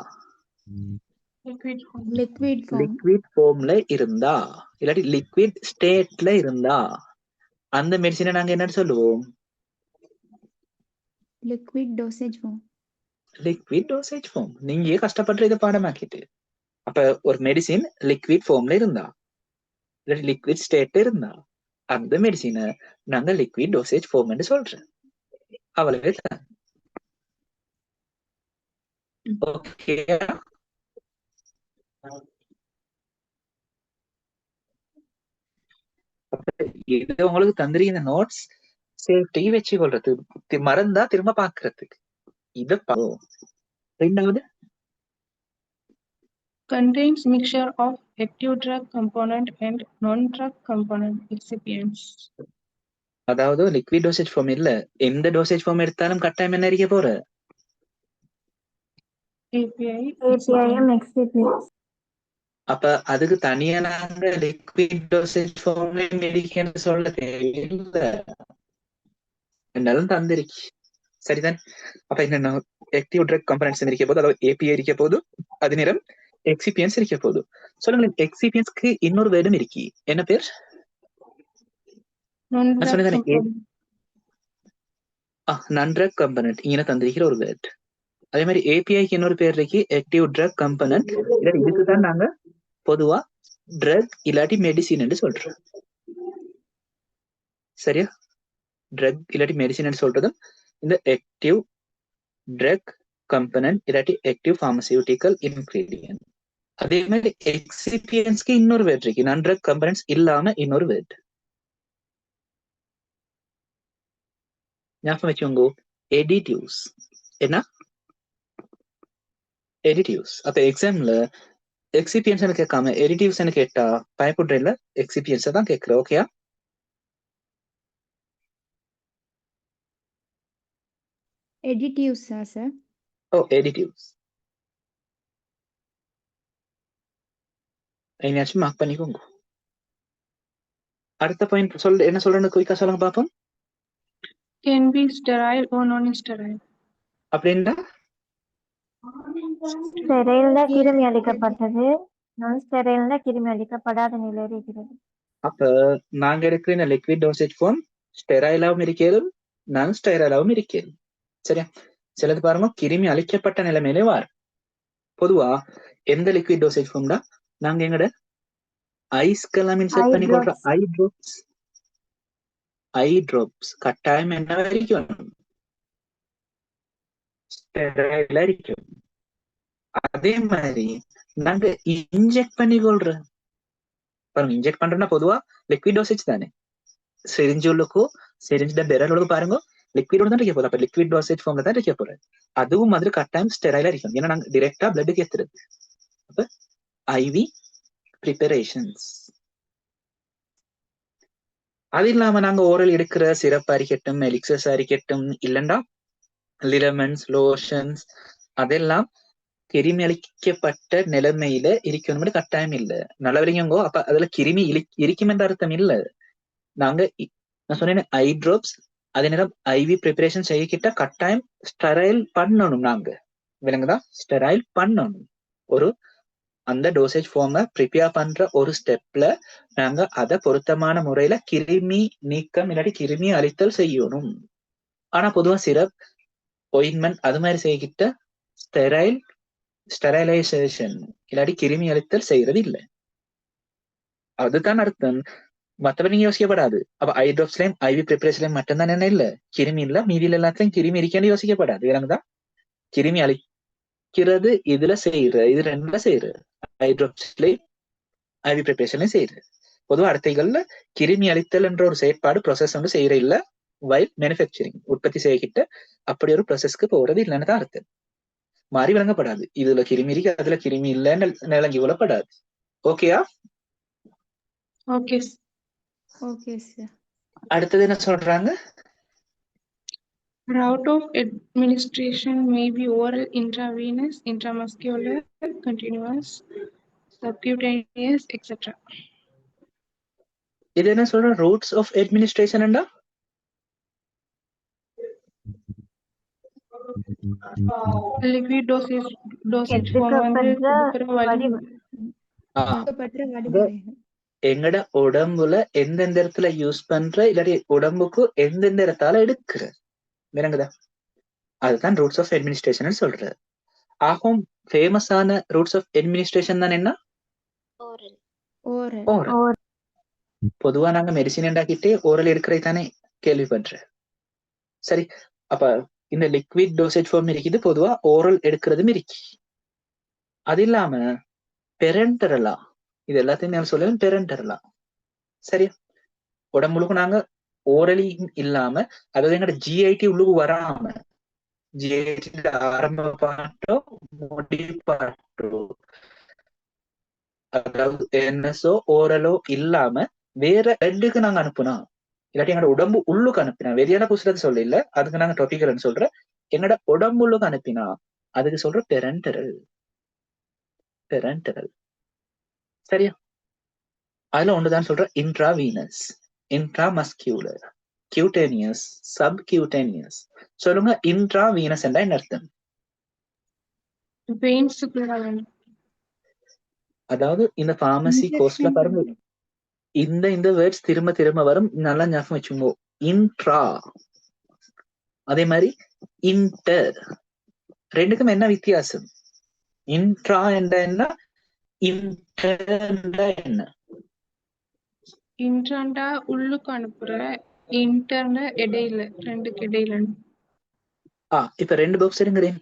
லிக்விட் ஃபார்ம்ல இருந்தா, இல்லாட்டி லிக்விட் ஸ்டேட்ல இருந்தா அந்த மெடிசினை நாங்க என்ன சொல்லுவோம்? Liquid dosage form. Liquid dosage form. நீங்க கஷ்டப்பட்டு இதை பாடமாக்கிட்டு, அப்ப ஒரு மெடிசின் லிக்விட் ஃபார்ம்ல இருந்தா இல்லாட்டி லிக்விட் ஸ்டேட்ல இருந்தா அந்த மெடிசினை நாங்க லிக்விட் டோசேஜ் ஃபார்ம் சொல்றேன். அவ்வளவே தான். ஓகே, இது உங்களுக்கு தந்திரிக்கிற நோட்ஸ் சேஃப்டி வச்சு கொள்றதுக்கு, மறந்தா திரும்ப பாக்குறதுக்கு. இத ரெண்டாவது contains mixture of active drug component and non-drug component excipients. அதாவது லிக்விட் டோசேஜ் ஃபார்ம் இல்ல, எந்த டோசேஜ் ஃபார்ம் எடுத்தாலும் கட்டாயம் என்ன இருக்க போற? API excipients. அப்ப அதுக்கு தனியா நாங்க லிக்விட் டோசேஜ் ஃபார்ம் மெடிக்கேன்னு சொல்ல தேவையில்லை, ரெண்டாலும் தந்திருக்கு. சரிதான். அப்ப என்னன்னா ஆக்டிவ் ட்ரக் கம்பனன்ட்ஸ் இருக்க போது, அதாவது ஏபிஐ இருக்க போது, அது நேரம் எக்ஸிபியன்ஸ் இருக்க போது. சொல்லுங்களேன், எக்ஸிபியன்ஸ்க்கு இன்னொரு வேர்டும் இருக்கு. என்ன பேர்? நான் ட்ரக் கம்பனன்ட் இங்க தந்திருக்கிற ஒரு வேர்ட். அதே மாதிரி ஏபிஐக்கு இன்னொரு பேர் இருக்கு, ஆக்டிவ் ட்ரக் கம்பனன்ட். இதுக்கு தான் நாங்க பொதுவா ட்ரக் இல்லாட்டி மெடிசின் என்று சொல்றோம். சரியா? ட்ரக் இல்லாட்டி மெடிசின் சொல்றதும் இந்த ஆக்டிவ் ட்ரக் கம்பனன்ட் இல்லாட்டி ஆக்டிவ் பார்மசியூட்டிக்கல் இன்கிரீடியன்ட். அதே மாதிரி எக்ஸிபியன்ஸ்க்கு இன்னொரு வேர்ட் இருக்கு, நான் ட்ரக் கம்பனன்ட்ஸ் இல்லாம இன்னொரு வேர்ட். ஞாபகம் வச்சுக்கோங்க, additives. என்ன additives. அப்ப எக்ஸாம்ல எக்ஸிபியன்ஸ் கேட்காம additives கேட்டா பயப்படுறேன்ல, எக்ஸிபியன்ஸ் தான் கேட்கிற. ஓகேயா? எடிட்டிவ்ஸா சார்? ஓ, additives. எங்கேயாச்சும் மார்க் பண்ணிக்கோங்க. அடுத்த பாயிண்ட் சொல்ல என்ன சொல்றேன்னு குயிக்கா சொல்லுங்க பாப்போம். Can be sterile or non-sterile. அப்படின்னா ஸ்டெரைல்ல கிருமி அளிக்கப்பட்டது, நான் ஸ்டெரைல்ல கிருமி அளிக்கப்படாத நிலை இருக்கிறது. அப்ப நாங்க எடுக்கிற இந்த லிக்விட் டோசேஜ் ஃபார்ம் ஸ்டெரைலாவும் இருக்கிறது, நான் ஸ்டெரைலாவும் இருக்கிறது. சரியா? சிலது பாருங்க கிருமி அழிக்கப்பட்ட நிலைமையிலே வார். பொதுவா எந்த லிக்விட் டோசேஜ் ஃபார்ம்டா நாங்க எங்கட ஐஸ்கெல்லாம் இன்செர்ட் பண்ணி கொள்ற ஐ ட்ராப்ஸ் கட்டாயம் என்ன வரைக்கும் ஸ்டெரைலா இருக்கும். அதே மாதிரி நாங்க இன்ஜெக்ட் பண்ணி கொள்ற பாருங்க, இன்ஜெக்ட் பண்றோம்னா பொதுவா லிக்விட் டோசேஜ் தானே. சிரிஞ்சு உள்ளுக்கோ சிரிஞ்சு பெரல் உள்ளுக்கு பாருங்க லிக்விடோட தான் இருக்க போகுது. அப்ப லிக்விட் டோசேஜ் ஃபார்ம்ல தான் இருக்க போறது. அதுவும் மாதிரி கட்டாயம் ஸ்டெரைலா இருக்கும். ஏன்னா நாங்க டிரெக்டா பிளட்டுக்கு ஏத்துறது. அப்ப ஐவி ப்ரிப்பரேஷன்ஸ். அது இல்லாம நாங்க ஓரல் எடுக்கிற சிரப் அரிக்கட்டும், எலிக்சஸ் அரிக்கட்டும், இல்லண்டா லிலமெண்ட்ஸ், லோஷன்ஸ், அதெல்லாம் கிருமி அழிக்கப்பட்ட நிலைமையில இருக்கணும் கட்டாயம் இல்ல. நல்ல விளையங்கோ. அப்ப அதுல கிருமி இருக்கும் என்ற அர்த்தம் இல்ல. நாங்க நான் சொன்னேன் ஐ ட்ராப்ஸ், அதே நேரம் ஐவி ப்ரிப்பரேஷன் செய்யக்கிட்ட கட்டாயம் ஸ்டெரைல் பண்ணணும். நாங்க விலங்குதா ஸ்டெரைல் பண்ணணும். ஒரு அந்த டோசேஜ் ஃபார்மை ப்ரிப்பேர் பண்ற ஒரு ஸ்டெப்ல நாங்க அதை பொருத்தமான முறையில கிருமி நீக்கம் இல்லாட்டி கிருமி அழித்தல் செய்யணும். ஆனா பொதுவா சிரப், ஒயின்மெண்ட் அது மாதிரி செய்யக்கிட்ட ஸ்டெரைலைசேஷன் இல்லாட்டி கிருமி அழித்தல் செய்யறது இல்லை. அதுதான் அர்த்தம். மற்றபடி நீங்க யோசிக்கப்படாது. அப்ப ஐ ட்ராப்ஸ்லயும் ஐவி ப்ரிப்பரேஷன்லயும் மட்டும்தான் என்ன இல்ல கிருமி இல்ல, மீதியில் எல்லாத்துலயும் கிருமி இருக்கான்னு யோசிக்கப்படாது. விலங்குதான் கிருமி அழிக்கிறது இதுல செய்யற, இது ரெண்டுல செய்யற, ஐ ட்ராப்ஸ்லயும் ஐவி ப்ரிப்பரேஷன்லயும் செய்யற. பொதுவாக அடுத்தைகள்ல கிருமி அழித்தல் என்ற ஒரு செயற்பாடு ப்ராசஸ் வந்து செய்யற இல்ல. வைல் மேனுஃபேக்சரிங் உற்பத்தி செய்யக்கிட்ட அப்படி ஒரு ப்ராசஸ்க்கு போறது இல்லைன்னு தான் அர்த்தம். மாறி விளங்கப்படாது. இதுல கிருமி இருக்கு அதுல கிருமி இல்லைன்னு நிலங்கி கொள்ளப்படாது. ஓகேயா? Okay. Okay sir. அடுத்தது என்ன சொல்றாங்க? Route of administration may be oral, intravenous, intramuscular, continuous, subcutaneous, etc. இது என்ன சொல்ற? ரூட்ஸ் ஆஃப் அட்மினிஸ்ட்ரேஷன் என்றா Liquid dosage form வந்து எடுக்கப்பட்ட வழி எடுக்கப்பட்ட வழிமுறைகள். எங்கட உடம்புல எந்தெந்த இடத்துல யூஸ் பண்ற இல்லாட்டி உடம்புக்கு எந்தெந்த இடத்தால எடுக்கிற விளங்குதா? அதுதான் ரூட்ஸ் ஆஃப் அட்மினிஸ்ட்ரேஷன் சொல்ற. ஆகும் ஃபேமஸான ரூட்ஸ் ஆஃப் அட்மினிஸ்ட்ரேஷன் தான் என்ன? ஓரல். ஓரல். பொதுவா நாங்க மெடிசின் உண்டாக்கிட்டே ஓரல் எடுக்கிறது தானே கேள்விப்படுற. சரி, அப்ப இந்த லிக்விட் டோசேஜ் ஃபார்ம் இருக்குது, பொதுவா ஓரல் எடுக்கிறதும் இருக்கு. அது இல்லாம பெரண்டரலா, இது எல்லாத்தையும் நான் சொல்லுவேன் பெரண்டரலா. சரியா? உடம்புக்கு நாங்க ஓரலி இல்லாம, அதாவது எங்கட ஜிஐடி உள்ளுக்கு வராம, ஜிஐடி ஆரம்ப பாட்டோ முடிவு பாட்டோ, அதாவது என்எஸ்ஓ ஓரலோ இல்லாம வேற ரெண்டுக்கு நாங்க அனுப்புனா, இல்லாட்டி எங்களோட உடம்பு உள்ளுக்கு அனுப்பினா, வெளியான புசுறது சொல்ல இல்ல, அதுக்கு நாங்க டாபிக் சொல்ற, எங்களோட உடம்பு உள்ளுக்கு அனுப்பினா அதுக்கு சொல்ற பெரண்டரல். பெரண்டரல். சரியா? அதுல ஒன்றுதான் சொல்ற இன்ட்ராவீனஸ், இன்ட்ராமஸ்கியூலர், கியூட்டேனியஸ், சப்கியூட்டேனியஸ். சொல்லுங்க, இன்ட்ராவீனஸ் என்றா என்ன அர்த்தம்? veins. அதாவது இந்த பார்மசி கோர்ஸ்ல பாருங்க, இந்த வேர்ட்ஸ் திரும்ப திரும்ப வரும், நல்லா ஞாபகம் வச்சுக்கோ. இன்ட்ரா, அதே மாதிரி இன்டர், ரெண்டுக்கும் என்ன வித்தியாசம்? இன்ட்ரா என்ற என்ன, இன்டர் என்ன? இன்ட்ராண்டா உள்ளுக்கு அனுப்புற, இன்டர்னா இடையில, ரெண்டுக்கு இடையில. இப்ப ரெண்டு பாக்ஸ் எடுங்களேன்.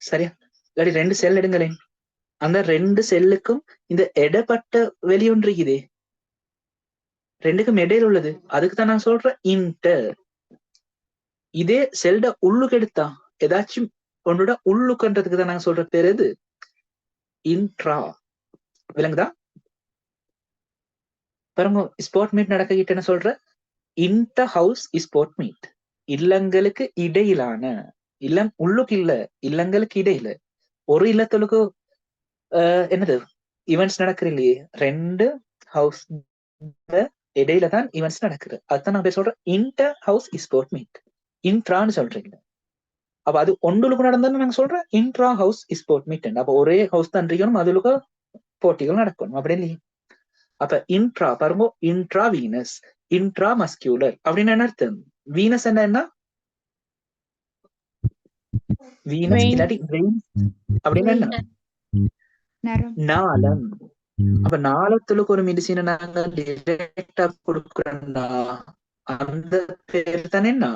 சரியா? இல்லாட்டி ரெண்டு செல் எடுங்களேன். அந்த ரெண்டு செல்லுக்கும் இந்த இடப்பட்ட வெளியொன்று இருக்குதே, ரெண்டுக்கும் இடையில உள்ளது, அதுக்கு தான் நான் சொல்றேன் இன்டர். இதே செல்ட உள்ளுக்கு எடுத்தா ஏதாச்சும் ஒன்னோட உள்ளுக்குன்றதுக்கு தான் நாங்க சொல்ற பேர் எது? இன்ட்ரா. விளங்குதா? பாருங்க, ஸ்போர்ட் மீட் நடக்கிட்ட என்ன சொல்ற? Inter house sport meet. இல்லங்களுக்கு இடையிலான, இல்லம் உள்ளுக்கு இல்ல, இல்லங்களுக்கு இடையில ஒரு இல்லத்துக்கு என்னது ஈவெண்ட்ஸ் நடக்குது இல்லையே, 2 ஹவுஸ் இடையில தான் ஈவெண்ட்ஸ் நடக்குது. அதுதான் நான் சொல்றேன் இன்டர் ஹவுஸ் ஸ்போர்ட் மீட். இன்ட்ரான்னு சொல்றீங்க. அப்ப அது ஒன்றுக்கு நடந்தாலும் நாங்க சொல்றேன் இன்ட்ரா ஹவுஸ் ஸ்போர்ட் மீட். அப்ப ஒரே ஹவுஸ் தான் இருக்கணும், அதுக்கு போட்டிகள் நடக்கணும் அப்படி இல்லையே. அப்ப இன்ட்ரா பாருங்க, இன்ட்ரா வீனஸ், இன்ட்ரா மஸ்கியூலர் அப்படின்னு என்ன அர்த்தம்? வீனஸ் என்ன? வீனஸ் இல்லாட்டி அப்படின்னு என்ன? நாளம். அப்ப நாளத்துக்கு ஒரு மெடிசினை நாங்க டிரெக்டா கொடுக்கறோம்னா அந்த பேர் தானே என்ன?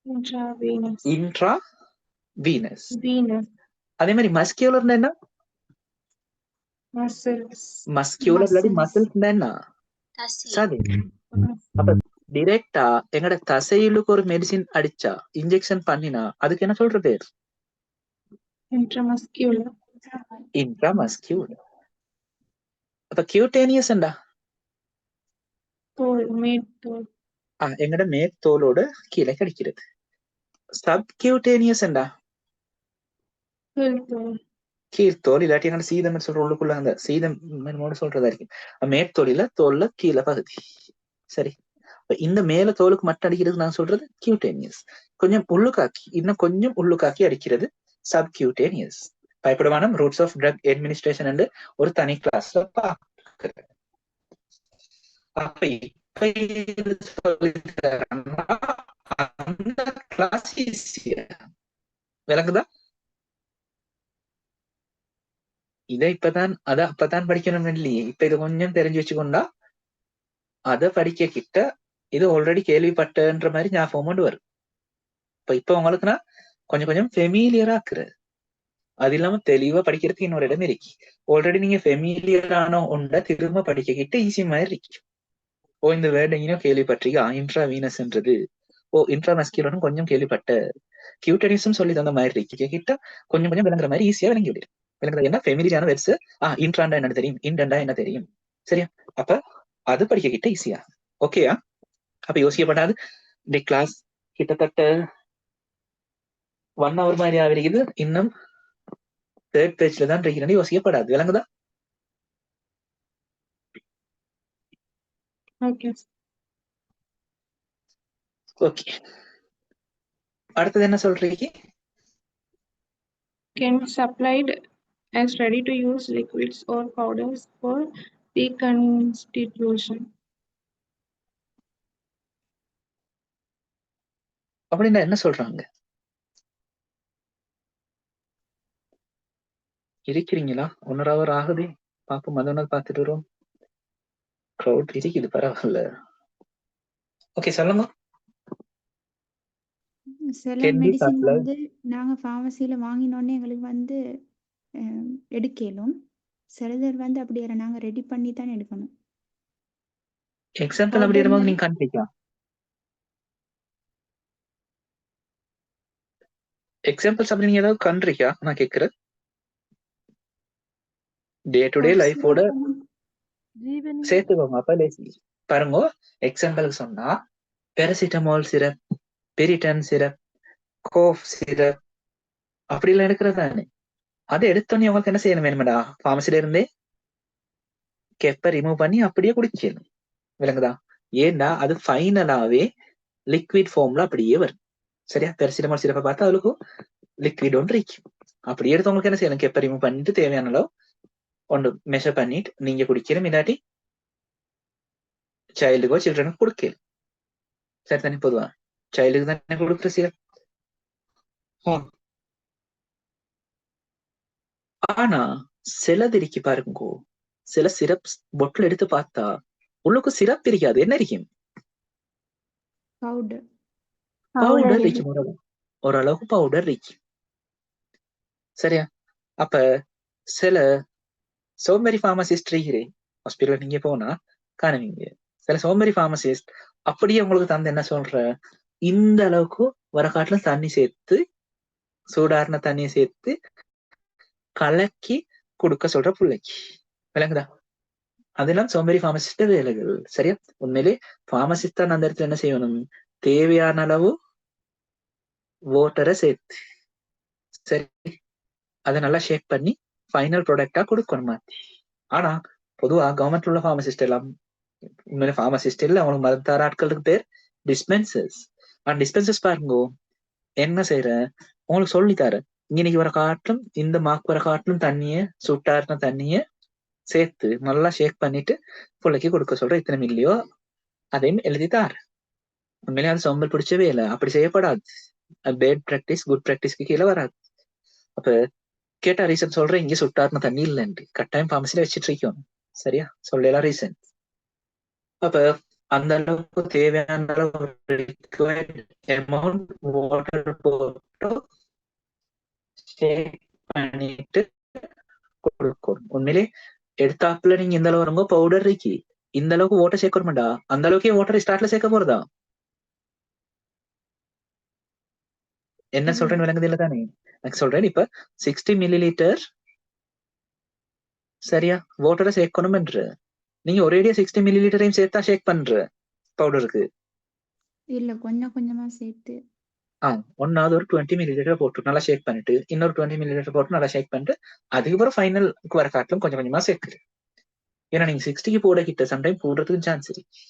Intra Venus. அதே மாதிரி மஸ்கியூலர் என்ன? மஸ்கியூலர் இல்லாட்டி மசில்ஸ் என்ன? சரி. அப்ப டிரெக்டா எங்கட தசையிலுக்கு ஒரு மெடிசின் அடிச்சா, இன்ஜெக்ஷன் பண்ணினா அதுக்கு என்ன சொல்ற பேர்? இன்ட்ராமஸ்கியூலர். இன்ட்ராமஸ்கியூலர். அப்ப கியூட்டேனியஸ் என்றா தோல், மேற்தோல். எங்கட மேற்தோலோட கீழே கிடைக்கிறது. சப்கியூட்டேனியஸ் என்றா கீழ்தோல். கீழ்த்தோல் இல்லாட்டி எங்கட சீதம் சொல்ற உள்ளுக்குள்ள அந்த சீதம் சொல்றதா இருக்கு. மேற்தோலில தோல்ல கீழே பகுதி. சரி, இந்த மேல தோலுக்கு மட்டும் அடிக்கிறது நான் சொல்றது கியூட்டேனியஸ். கொஞ்சம் உள்ளுக்காக்கி, இன்னும் கொஞ்சம் உள்ளுக்காக்கி அடிக்கிறது சப்கியூட்டேனியஸ். பயப்படுவான ரூட்ஸ் ஆஃப் ட்ரக் அட்மினிஸ்ட்ரேஷன் என்று ஒரு தனி கிளாஸ்ல பார்க்கிறேன். அப்ப இப்ப அந்த கிளாஸ் விளங்குதா? இதை இப்பதான் அத அப்பதான் படிக்கணும் இல்லையே. இப்ப இது கொஞ்சம் தெரிஞ்சு வச்சுக்கொண்டா அதை படிக்க கிட்ட இது ஆல்ரெடி கேள்விப்பட்டன்ற மாதிரி ஞாபகம் கொண்டு வரும். இப்ப உங்களுக்குன்னா கொஞ்சம் கொஞ்சம் ஃபெமிலியரா ஆக்குறது. அது இல்லாம தெளிவா படிக்கிறதுக்கு இன்னொரு இடம் இருக்கு. ஆல்ரெடி நீங்க ஃபெமிலியரான ஒன்றை திரும்ப படிக்க கிட்ட ஈஸி மாதிரி இருக்கு. ஓ, இந்த வேர்டு எங்கேயும் கேள்விப்பட்டிருக்கா? இன்ட்ரா வீனஸ்ன்றது. ஓ, இன்ட்ரா மஸ்கியூலரும் கொஞ்சம் கேள்விப்பட்ட. கியூட்டனிஸும் சொல்லி தந்த மாதிரி இருக்கு. கிட்ட கொஞ்சம் கொஞ்சம் விளங்குற மாதிரி ஈஸியா விளங்கி விடும். விளங்குறது என்ன ஃபெமிலியான வேர்ட்ஸ். இன்ட்ராண்டா என்ன தெரியும், இன்டெண்டா என்ன தெரியும். சரியா? அப்ப அது படிக்க கிட்ட ஈஸியா. ஓகேயா? அப்ப யோசிக்கப்படாது. இந்த கிளாஸ் கிட்டத்தட்ட 1 hour மாதிரி ஆகிருக்குது. இன்னும் 3rd பேஜ்ல தான் இருக்கிறேன்னு யோசிக்கப்படாது. விளங்குதா? ஓகே, அடுத்தது என்ன சொல்றீங்க? Can be supplied as ready to use liquids or powders for reconstitution. அப்படின்னா என்ன சொல்றாங்க? இருக்கிறீங்களா? 1 hour ஆகுது. பாப்போம், மதவனால் பார்த்துட்டு வரும். க்ரௌட் இருக்குது, பரவாயில்ல. ஓகே, சொல்லுங்க. சில மெடிசின் வந்து நாங்க ஃபார்மசியில வாங்கினோடனே எங்களுக்கு வந்து எடுக்கலும். சிலதர் வந்து அப்படி நாங்க ரெடி பண்ணி தான் எடுக்கணும். எக்ஸாம்பிள் அப்படி இருக்கும்போது நீங்க காண்பிக்கலாம். எக்ஸாம்பிள்ஸ் அப்படி நீங்க ஏதாவது கண்ட்ரிக்கா நான் கேட்கிறேன். டே டு டே லைஃபோட சேர்த்துக்கோங்க. அப்ப பாருங்க, எக்ஸாம்பிளுக்கு சொன்னா paracetamol syrup, Piriton syrup, cough syrup அப்படிலாம் எடுக்கிறதானே. அதை எடுத்தோன்னே உங்களுக்கு என்ன செய்யணும் வேணுமேடா? ஃபார்மசில இருந்தே கெப்பை ரிமூவ் பண்ணி அப்படியே குடிக்கணும். விளங்குதா? ஏண்டா அது ஃபைனலாவே லிக்விட் ஃபார்ம்ல அப்படியே வரும். சரியா? பேராசிட்டமால் சிரப்பை பார்த்தா அதுக்கும் லிக்விட் ஒன்று இருக்கும். அப்படி எடுத்தவங்களுக்கு என்ன செய்யணும்? கெப்பை ரிமூவ் பண்ணிட்டு தேவையான அளவு ஒன்று மெஷர் பண்ணிட்டு நீங்க குடிக்கணும். இல்லாட்டி சைல்டுக்கோ சில்ட்ரனுக்கு கொடுக்கணும். சரி தானே? பொதுவா சைல்டுக்கு தானே கொடுக்குற சிரப். ஆனா சிலது இருக்கு பாருங்க, சில சிரப் பொட்டில் எடுத்து பார்த்தா உள்ளுக்கு சிரப் இருக்காது. என்ன இருக்கும்? பவுடர் இருக்கும். ஓரளவுக்கு பவுடர் இருக்கு. சரியா? அப்ப சில சோம்பேறி ஃபார்மசிஸ்ட் இருக்கிறேன் ஹாஸ்பிட்டல் நீங்க போனா காணுவீங்க. சில சோம்பேறி ஃபார்மசிஸ்ட் அப்படியே உங்களுக்கு தந்து என்ன சொல்ற, இந்த அளவுக்கு வர காட்டுல தண்ணி சேர்த்து சூடாரண தண்ணியை சேர்த்து கலக்கி கொடுக்க சொல்ற பிள்ளைக்கு. விளங்குதா? அதெல்லாம் சோம்பேறி ஃபார்மசிஸ்ட வேலைகள். சரியா? உண்மையிலே ஃபார்மசிஸ்ட் தான் அந்த இடத்துல என்ன செய்யணும், தேவையான அளவு வாட்டரை சேர்த்து சரி அதை நல்லா ஷேக் பண்ணி ஃபைனல் ப்ராடக்டா கொடுக்கணும் மாத்தி. ஆனா பொதுவா கவர்மெண்ட் உள்ள ஃபார்மசிஸ்ட் எல்லாம் உண்மையிலே ஃபார்மசிஸ்ட் இல்ல, அவங்களுக்கு மருந்தார ஆட்களுக்கு பேர் டிஸ்பென்சர்ஸ். ஆனா டிஸ்பென்சர்ஸ் பாருங்க என்ன செய்யற, உங்களுக்கு சொல்லித்தாரு இன்னைக்கு வர காட்டிலும் இந்த மார்க் வர காட்டிலும் தண்ணிய சுட்டாருன தண்ணிய சேர்த்து நல்லா ஷேக் பண்ணிட்டு பிள்ளைக்கு கொடுக்க சொல்ற. இத்தனை மில்லியோ அதையும் எழுதித்தாரு. உண்மையிலே அது சோம்பல் பிடிச்சவே இல்லை, அப்படி செய்யப்படாது. பேட் பிராக்டிஸ் குட் பிராக்டிஸ்க்கு கீழே வராது. அப்ப கேட்டா ரீசன் சொல்றேன், இங்க சுட்டாருன தண்ணி இல்லைன்னு கட்டாயம் ஃபார்மசில வச்சுட்டு இருக்கோம். சரியா? சொல்லலாம் ரீசன். அப்ப அந்த அளவுக்கு தேவையான அளவு அமௌண்ட் வாட்டர் போட்டு ஷேக் பண்ணிட்டு கொடுக்கணும். உண்மையிலே எடுத்தாப்புல நீங்க இந்த அளவு வரும்போது பவுடர் இருக்கு, இந்த அளவுக்கு வாட்டர் சேர்க்கணும்டா, அந்த அளவுக்கே வாட்டர் ஸ்டார்ட்ல சேர்க்க போறதா? என்ன சொல்றேன்னு விளங்குது இல்ல தானே? எனக்கு சொல்றேன் இப்ப 60 ml சரியா வாட்டரை சேர்க்கணும் என்று நீங்க ஒரேடியா 60 ml சேர்த்தா ஷேக் பண்ற பவுடருக்கு இல்ல கொஞ்சம் கொஞ்சமா சேர்த்து. ஒன்னாவது ஒரு 20 ml போட்டு நல்லா ஷேக் பண்ணிட்டு இன்னொரு 20 ml போட்டு நல்லா ஷேக் பண்ணிட்டு அதுக்கப்புறம் ஃபைனலுக்கு வர காட்டிலும் கொஞ்சம் கொஞ்சமா சேர்க்குது. ஏன்னா நீங்க 60க்கு போட கிட்ட சம்டைம் போடுறதுக்கு சான்ஸ் இருக்கு,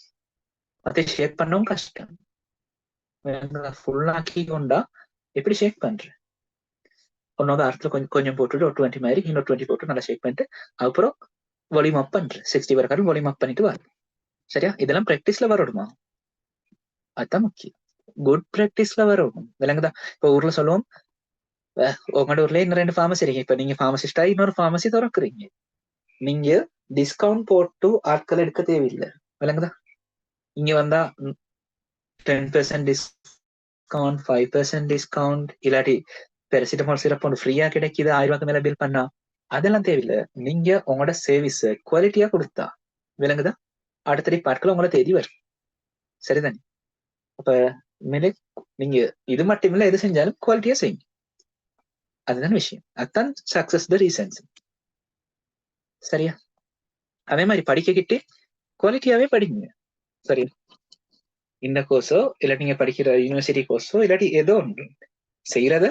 அதை ஷேக் பண்ணவும் கஷ்டம். ஃபுல்லாக்கி கொண்டா எப்படி ஷேக் பண்ற, ஒன்னோட அர்த்தத்துல கொஞ்சம் கொஞ்சம் போட்டுட்டு ஒரு 20 மாதிரி இன்னொரு 20 போட்டு நல்லா ஷேக் பண்ணிட்டு அப்புறம் வால்யூம் அப் பண்ற. 60 வர காட்டும் வால்யூம் அப் பண்ணிட்டு வர. சரியா? இதெல்லாம் பிராக்டிஸ்ல வரணுமா? அதுதான் முக்கியம். குட் பிராக்டிஸ்ல வரும். விளங்குதா? இப்ப ஊர்ல சொல்லுவோம் உங்களோட ஊர்ல இன்னும் 2 ஃபார்மசி இருக்கு. இப்ப நீங்க ஃபார்மசிஸ்டா இன்னொரு ஃபார்மசி திறக்குறீங்க, நீங்க டிஸ்கவுண்ட் போட்டு ஆட்கள் எடுக்க தேவையில்லை. விளங்குதா? இங்க வந்தா 10% டிஸ்கவுண்ட் 5% டிஸ்கவுண்ட் இல்லாட்டி பெரசிட்டமால் சிறப்பு ஒன்று ஃப்ரீயா கிடைக்குது 1000 ரூபாய்க்கு மேல பில் பண்ணா அதெல்லாம் தேவையில்லை. நீங்க உங்களோட சர்வீஸ் குவாலிட்டியா கொடுத்தா விளங்குதா அடுத்த பாட்கள் உங்களை தேடி வரும். சரிதானே? அப்ப மேலே நீங்க இது மட்டும் இல்ல, எது செஞ்சாலும் குவாலிட்டியா செய்யுங்க. அதுதான் விஷயம். அதுதான் சக்சஸ் த ரீசன்ஸ். சரியா? அதே மாதிரி படிக்கக்கிட்டு குவாலிட்டியாவே படிங்க. சரி, இந்த கோர்ஸோ இல்லாட்டி நீங்க படிக்கிற யூனிவர்சிட்டி கோர்ஸோ இல்லாட்டி ஏதோ ஒன்று செய்யறத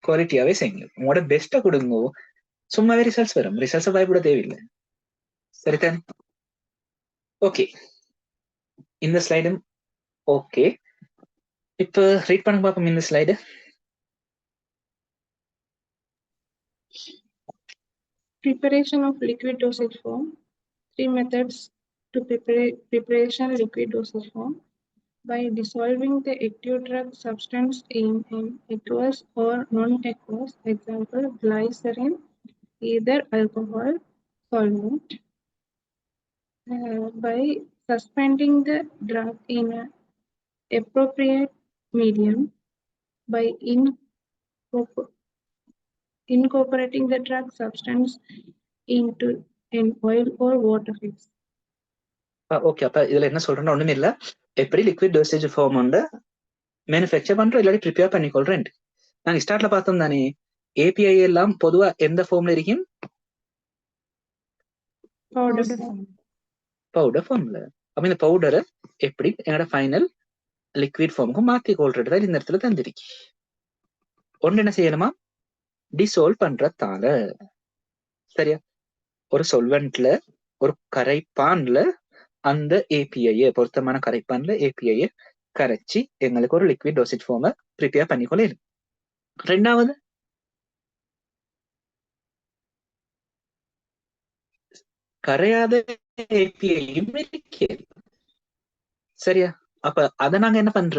குவாலிட்டியாவே செய்யுங்க. உங்களோட பெஸ்ட்டை கொடுங்க, சும்மாவே ரிசல்ட்ஸ் வரும். ரிசல்ட்ஸை பயப்பட தேவையில்லை. சரிதானே? ஓகே, இந்த ஸ்லைடும் ஓகே. இப்ப ரீட் பண்ண பார்ப்போம் இந்த slide. Preparation of liquid dosage form. 3 methods to preparation liquid dosage form. By dissolving the active drug substance in an aqueous or non-aqueous, example glycerin, either alcohol solvent. By suspending the drug in an appropriate medium. By incorporating the drug substance into an oil or water phase. Okay, அப்ப இதுல என்ன சொல்றேன்னா ஒண்ணுமே இல்ல, எப்படி liquid dosage form வந்து manufacture பண்றோம் இல்லாட்டி ப்ரிப்பேர் பண்ணிக்கொள்றேன். நாங்க ஸ்டார்ட்ல பார்த்தோம் தானே, ஏபிஐ எல்லாம் பொதுவா எந்த ஃபார்ம்ல இருக்கும்? பவுடர் ஃபார்ம்ல. அப்ப இந்த பவுடரை எப்படி என்னோட ஃபைனல் லிக்விட் ஃபார்முக்கு மாத்தி கொள்றது தான் இந்த இடத்துல தந்திருக்கு. ஒன்று என்ன செய்யணுமா, டிசால்வ் பண்றதால. சரியா? ஒரு சொல்வெண்ட்ல ஒரு கரைப்பான்ல அந்த ஏபிஐ பொருத்தமான கரைப்பான்ல ஏபிஐ கரைச்சி எங்களுக்கு ஒரு லிக்விட் டோசேஜ் ஃபார்மை ப்ரிப்பேர் பண்ணிக்கொள்ள. ரெண்டாவது கரையாத ஏபிஐயும் இருக்கிறது. சரியா? அப்ப அதை நாங்க என்ன பண்ற,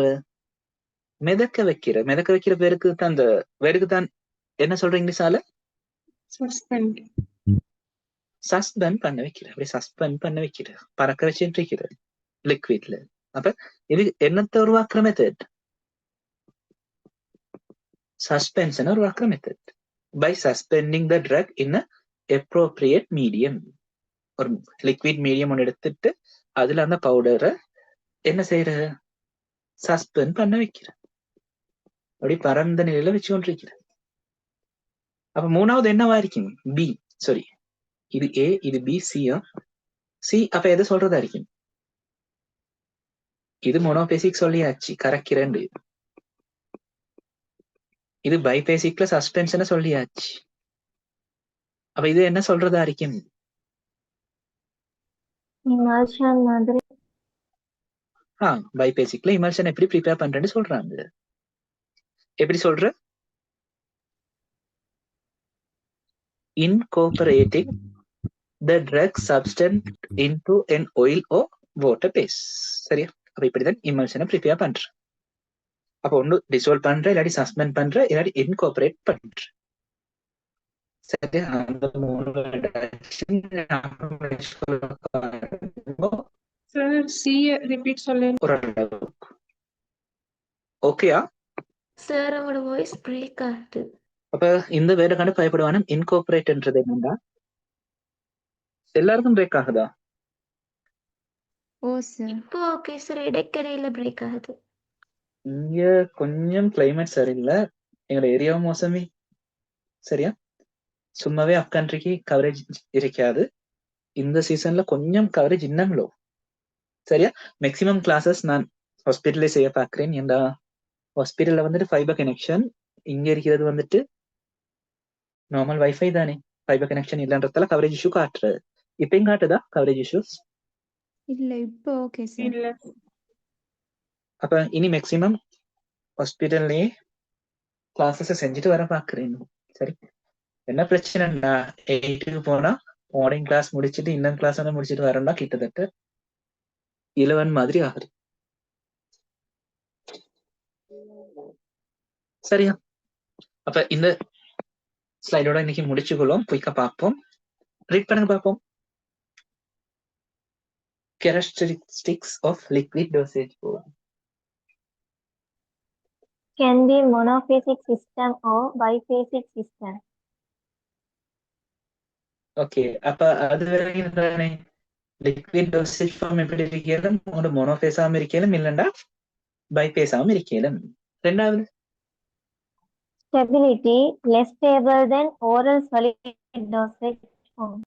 மிதக்க வைக்கிற பேருக்கு தான் அந்த பேருக்கு தான் என்ன சொல்ற இங்கிலீஷால சஸ்பெண்ட் பண்ண வைக்கிற. அப்படி சஸ்பெண்ட் பண்ண வைக்கிற, பறக்க வச்சுட்டு இருக்கிற லிக்விட்ல. அப்ப இது என்னத்தை உருவாக்குற மெத்தட்? சஸ்பென்ஷன் உருவாக்குற method. By suspending the drug in appropriate medium. ஒரு லிக்விட் மீடியம் ஒன்று எடுத்துட்டு அதுல அந்த பவுடரை என்ன செய்யற, சஸ்பெண்ட் பண்ண வைக்கிறேன். அப்படி பரந்த நிலையில வச்சு கொண்டிருக்கிறேன். அப்ப மூணாவது என்னவா இருக்கும்? பி. சாரி, இது ஏ, இது பி, சியா? சி. அப்ப எதை சொல்றதா இருக்கும்? இது மோனோபேசிக் சொல்லியாச்சு, கரெக்ட். இது பைபேசிக்ல சஸ்பென்ஷனை சொல்லியாச்சு. அப்ப இது என்ன சொல்றதா இருக்கும்? இமல்ஷன் மாதிரி. பைபேசிக்ல இமல்ஷன் எப்படி ப்ரிப்பேர் பண்றேன்னு சொல்றாங்க. எப்படி சொல்ற? Incorporating the drug substance into an oil or water base. சரியா? அப்ப இப்படிதான் இமல்ஷனை ப்ரிப்பேர் பண்ற. அப்ப ஒண்ணு டிசால்வ் பண்ற, இல்லாட்டி சஸ்பெண்ட் பண்ற, இல்லாட்டி இன்கார்பரேட் பண்ற. சரியா? அந்த மூணு சார் சி ரிப்பீட் சொல்லுங்க. ஓரளவுக்கு ஓகேயா? சார் உங்களோட வாய்ஸ் பிரேக் ஆகுது. அப்ப இந்த வேர்டை கண்டு பயப்படுவான. இன்கார்பரேட்ன்றது என்னன்னா, எல்லாருக்கும் பிரேக் ஆகுதா? ஓ சார். இப்போ ஓகே சார், இடைக்கடையில பிரேக் ஆகுது. இங்க கொஞ்சம் கிளைமேட் சரியில்லை, எங்களோட ஏரியாவும் மோசமே. சரியா? சும்மாவே அப் கண்ட்ரிக்கு கவரேஜ் இருக்காது. இந்த சீசன்ல கொஞ்சம் கவரேஜ் இன்னும் லோ. சரியா? மேக்சிமம் கிளாஸஸ் நான் ஹாஸ்பிட்டலே செய்ய பார்க்கிறேன். ஏன்டா ஹாஸ்பிட்டல்ல வந்துட்டு ஃபைபர் கனெக்ஷன், இங்க இருக்கிறது வந்துட்டு நார்மல் வைஃபை தானே. ஃபைபர் கனெக்ஷன் இல்லன்றதால கவரேஜ் இஷ்யூ காட்டுறது. இப்பயும் காட்டுதா கவரேஜ் இஷ்யூஸ்? இல்ல இப்போ ஓகே சார். இல்ல அப்ப இனி மேக்சிமம் ஹாஸ்பிட்டல்லையே கிளாஸஸ் செஞ்சுட்டு வர பார்க்கிறேன். சரி, என்ன பிரச்சனைன்னா 8க்கு போனா மார்னிங் கிளாஸ் முடிச்சுட்டு இன்னும் கிளாஸ் வந்து முடிச்சுட்டு வரேன்னா கிட்டத்தட்ட 11 மாதிரி ஆகுது. சரியா? அப்ப இந்த ஸ்லைடோட இன்னைக்கு முடிச்சுக்கொள்ளும். குயிக்கா பார்ப்போம். ரீட் பண்ணுங்க பார்ப்போம். Characteristics of liquid dosage form. Can be monophasic system or biphasic system. Okay, அப்ப அது வரைக்கும் லிக்விட் டோசேஜ் ஃபார்ம் எப்படி இருக்கலும், ஒரு மோனோஃபேஸாவும் இருக்கலும், இல்லைண்டா பைபேஸாவும் இருக்கலும். ரெண்டாவது, Stability less stable than oral solid dosage form.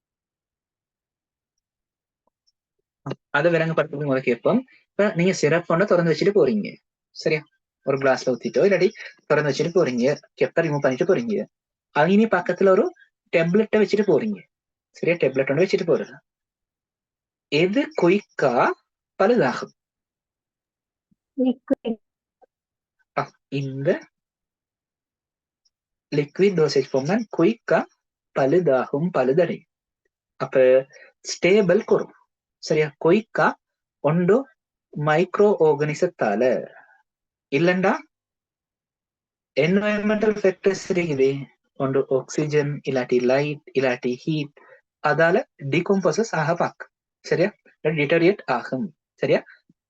அதை விளங்கப்படுத்துறது முதல்ல கேட்போம். இப்ப நீங்க சிரப் ஒண்ணு திறந்து வச்சுட்டு போறீங்க. சரியா? ஒரு கிளாஸ்ல ஊத்திட்டோ இல்லாட்டி திறந்து வச்சுட்டு போறீங்க, கெப்ப ரிமூவ் பண்ணிட்டு போறீங்க. அங்கே பக்கத்துல ஒரு டெப்லெட்டை வச்சுட்டு போறீங்க. சரியா? டெப்லெட் ஒன்று வச்சுட்டு போறது. எது குயிக்கா பழுதாகும்? Liquid. இந்த லிக்விட் டோசேஜ் ஃபார்ம் தான் குயிக்கா பழுதாகும், பழுதடை. அப்ப ஸ்டேபிள் குறும். சரியா? குயிக்கா ஒன்று மைக்ரோ ஆர்கானிசத்தால, இல்லண்டா என்வயர்மெண்டல் ஃபேக்டர்ஸ் இருக்குது. ஒன்று ஆக்சிஜன், இல்லாட்டி லைட், இல்லாட்டி ஹீட், அதால டிகம்போசஸ் ஆக பார்க்கும். சரியா? டிட்டோரியேட் ஆகும். சரியா?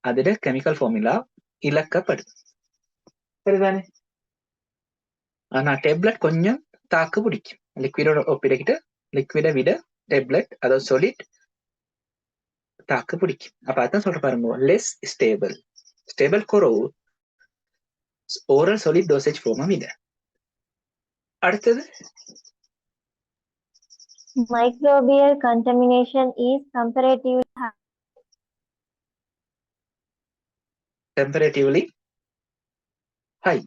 அதுல கெமிக்கல் ஃபார்முலா இழக்கப்படுது. சரிதானே? ஆனா டேப்லெட் கொஞ்சம் தாக்கு பிடிக்கும். லிக்விடோட ஒப்பிடக்கிட்டு லிக்விடை விட டேப்லெட், அதாவது சாலிட், தாக்கு பிடிக்கும். அப்ப அதான் சொல்ற பாருங்க, லெஸ் ஸ்டேபிள். ஸ்டேபிள் குறவு ஓரல் சாலிட் டோசேஜ் ஃபார்மும் இது. அடுத்தது, Microbial contamination is comparatively high. Comparatively high.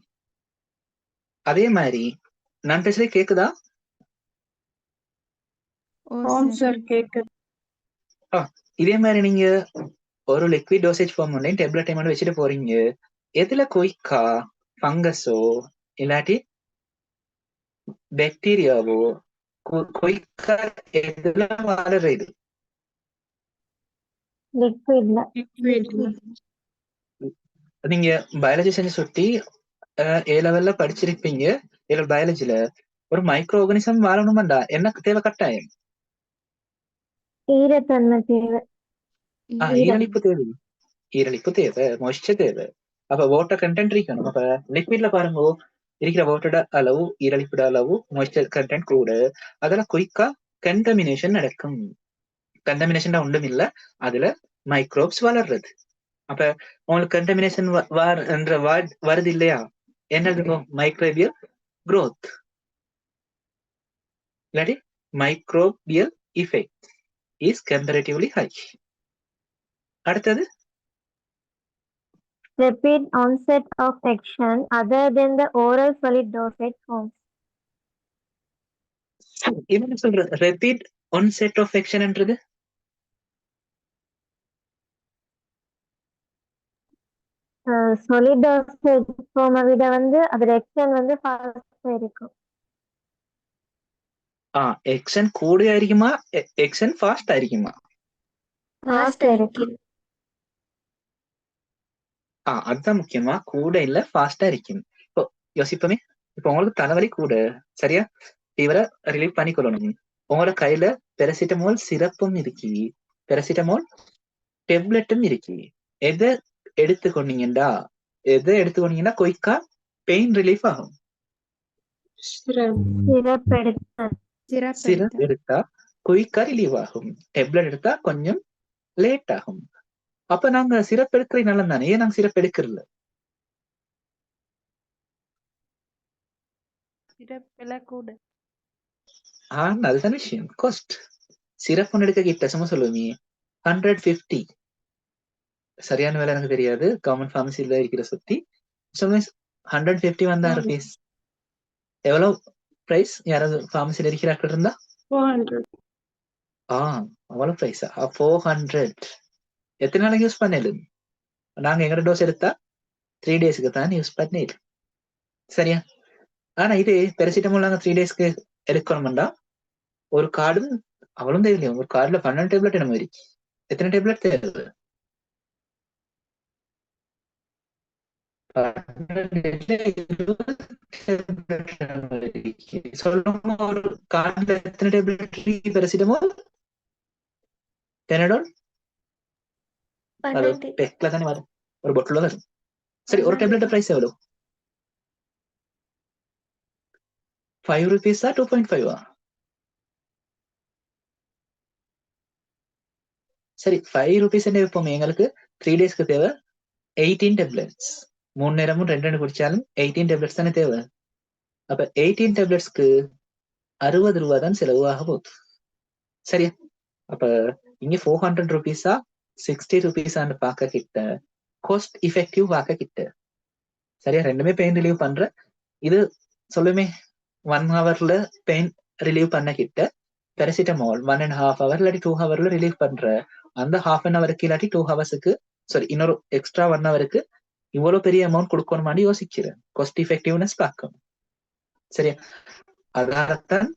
அதே மாதிரி நான் பேசுறது கேக்குதா? ஆம் சார் கேக்குது. இதே மாதிரி நீங்க ஒரு லிக்விட் டோசேஜ் ஃபார்ம் ஒன்றையும் டேப்லெட் டைம் வச்சுட்டு போறீங்க. எதுல குயிக்கா ஃபங்கஸோ இல்லாட்டி பாக்டீரியாவோ குயிக்கா எதுல வளருது? Liquid. நீங்க பயாலஜி செஞ்சு சுட்டி ஏ லெவல்ல படிச்சிருப்பீங்க. பயாலஜில ஒரு மைக்ரோ ஆர்கானிசம் வாழணுமாண்டா என்ன தேவை? கட்டாயம் ஈரத்தன்மை தேவை. ஈரலிப்பு தேவை. ஈரலிப்பு தேவை, மாய்ஸ்சர் தேவை. அப்ப வாட்டர் கண்டென்ட் இருக்கணும். அப்ப லிக்விட்ல பாருங்க, இருக்கிற வாட்டரோட அளவு, ஈரலிப்போட அளவு, மாய்ஸ்சர் கண்டென்ட் கூட, அதெல்லாம் குயிக்கா கண்டமினேஷன் நடக்கும். கண்டமினேஷன் ஒன்றும் இல்லை, அதுல மைக்ரோப்ஸ் வளர்றது. அப்ப உங்களுக்கு கண்டமினேஷன் என்ற வருது இல்லையா? என்ன மைக்ரோபியல் growth இல்லாட்டி microbial effect is comparatively high. அடுத்தது Rapid onset of action other than the oral solid dosage forms. என்ன சொல்ற rapid onset of action என்றது? solid dosage form விட வந்து அதோட action வந்து fast இருக்கும். action கூடயா இருக்குமா action fast ஆയിരിக்குமா? Fast இருக்கும். அதுதான் முக்கியமா, கூட இல்ல ஃபாஸ்டா இருக்கும். இப்போ யோசிப்போமே, இப்போ உங்களுக்கு தலைவலி கூட, சரியா? ஃபீவரை ரிலீவ் பண்ணிக்கொள்ளணும். உங்களோட கையில பெரசிட்டமோல் சிரப்பும் இருக்கு, பெரசிட்டமோல் டெப்லெட்டும் இருக்கு. எதை எடுத்துக்கொண்டீங்கன்னா குயிக்கா பெயின் ரிலீஃப் ஆகும்? சிரப் எடுத்தா குயிக்கா ரிலீவ் ஆகும், டெப்லெட் எடுத்தா கொஞ்சம் லேட் ஆகும். அப்ப நாங்க சிரப் எடுக்கிறது நல்லது தானே, ஏன் நாங்க சிரப் எடுக்கிறல? அதுதான் விஷயம், காஸ்ட். சிரப் ஒன்று எடுக்க கிட்ட சும்மா சொல்லுவீங்க 150, சரியான வேலை எனக்கு தெரியாது, கவர்மெண்ட் ஃபார்மசில இருக்கிற சுத்தி சொல்லுவேன் 150 வந்தாரு ஃபீஸ். எவ்வளவு பிரைஸ்? யாராவது ஃபார்மசில இருக்கிறார்கள் இருந்தா 400. அவ்வளவு பிரைஸா? 400. எத்தனை நாளைக்கு யூஸ் பண்ணலும்? நாங்க எங்கட டோஸ் எடுத்தா 3 டேஸ்க்கு தான் யூஸ் பண்ணிடு, சரியா? ஆனா இது பெரசிட்டமோல் நாங்க 3 டேஸ்க்கு எடுக்கணும்டா ஒரு கார்டும் அவ்வளவு தேவையில்லையா? ஒரு கார்டுல 12 டேப்லெட் என்ன மாதிரி, எத்தனை டேப்லெட் தேவை? சொல்லுங்க, ஒரு கார்டுல எத்தனை டேப்லெட் பெரசிட்டமோல் பெனடோல்? அது பெக்ல தானே வரும், ஒரு பொட்டில் வரும். சரி, ஒரு டேப்லெட் பிரைஸ் எவ்வளவு? 5 rupees 2.5? சரி, 5 rupees என்ன வைப்போமே, எங்களுக்கு 3 டேஸ்க்கு தேவை 18 டேப்லெட்ஸ். 3 நேரமும் 2 குடிச்சாலும் 18 டேப்லெட்ஸ் தானே தேவை. அப்ப 18 டேப்லெட்ஸ்க்கு 60 ரூபா தான் செலவு ஆக போகுது, சரியா? அப்ப இங்க 400 rupees 60 rupees பார்க்க கிட்ட, காஸ்ட் எஃபெக்டிவ் பார்க்க கிட்ட, சரியா? ரெண்டுமே பெயின் ரிலீவ் பண்ற. இது சொல்லுமே 1 hourல பெயின் ரிலீவ் பண்ண கிட்ட, பெரசிட்டமால் 1.5 hour இல்லாட்டி 2 hourல ரிலீவ் பண்ற. அந்த 1/2 hourக்கு இல்லாட்டி 2 hoursக்கு, சாரி இன்னொரு எக்ஸ்ட்ரா 1 hourக்கு இவ்வளவு பெரிய அமௌண்ட் கொடுக்கணுமான்னு யோசிக்கிறேன். காஸ்ட் எஃபெக்டிவ்னஸ் பார்க்கணும், சரியா? அதனால்தான்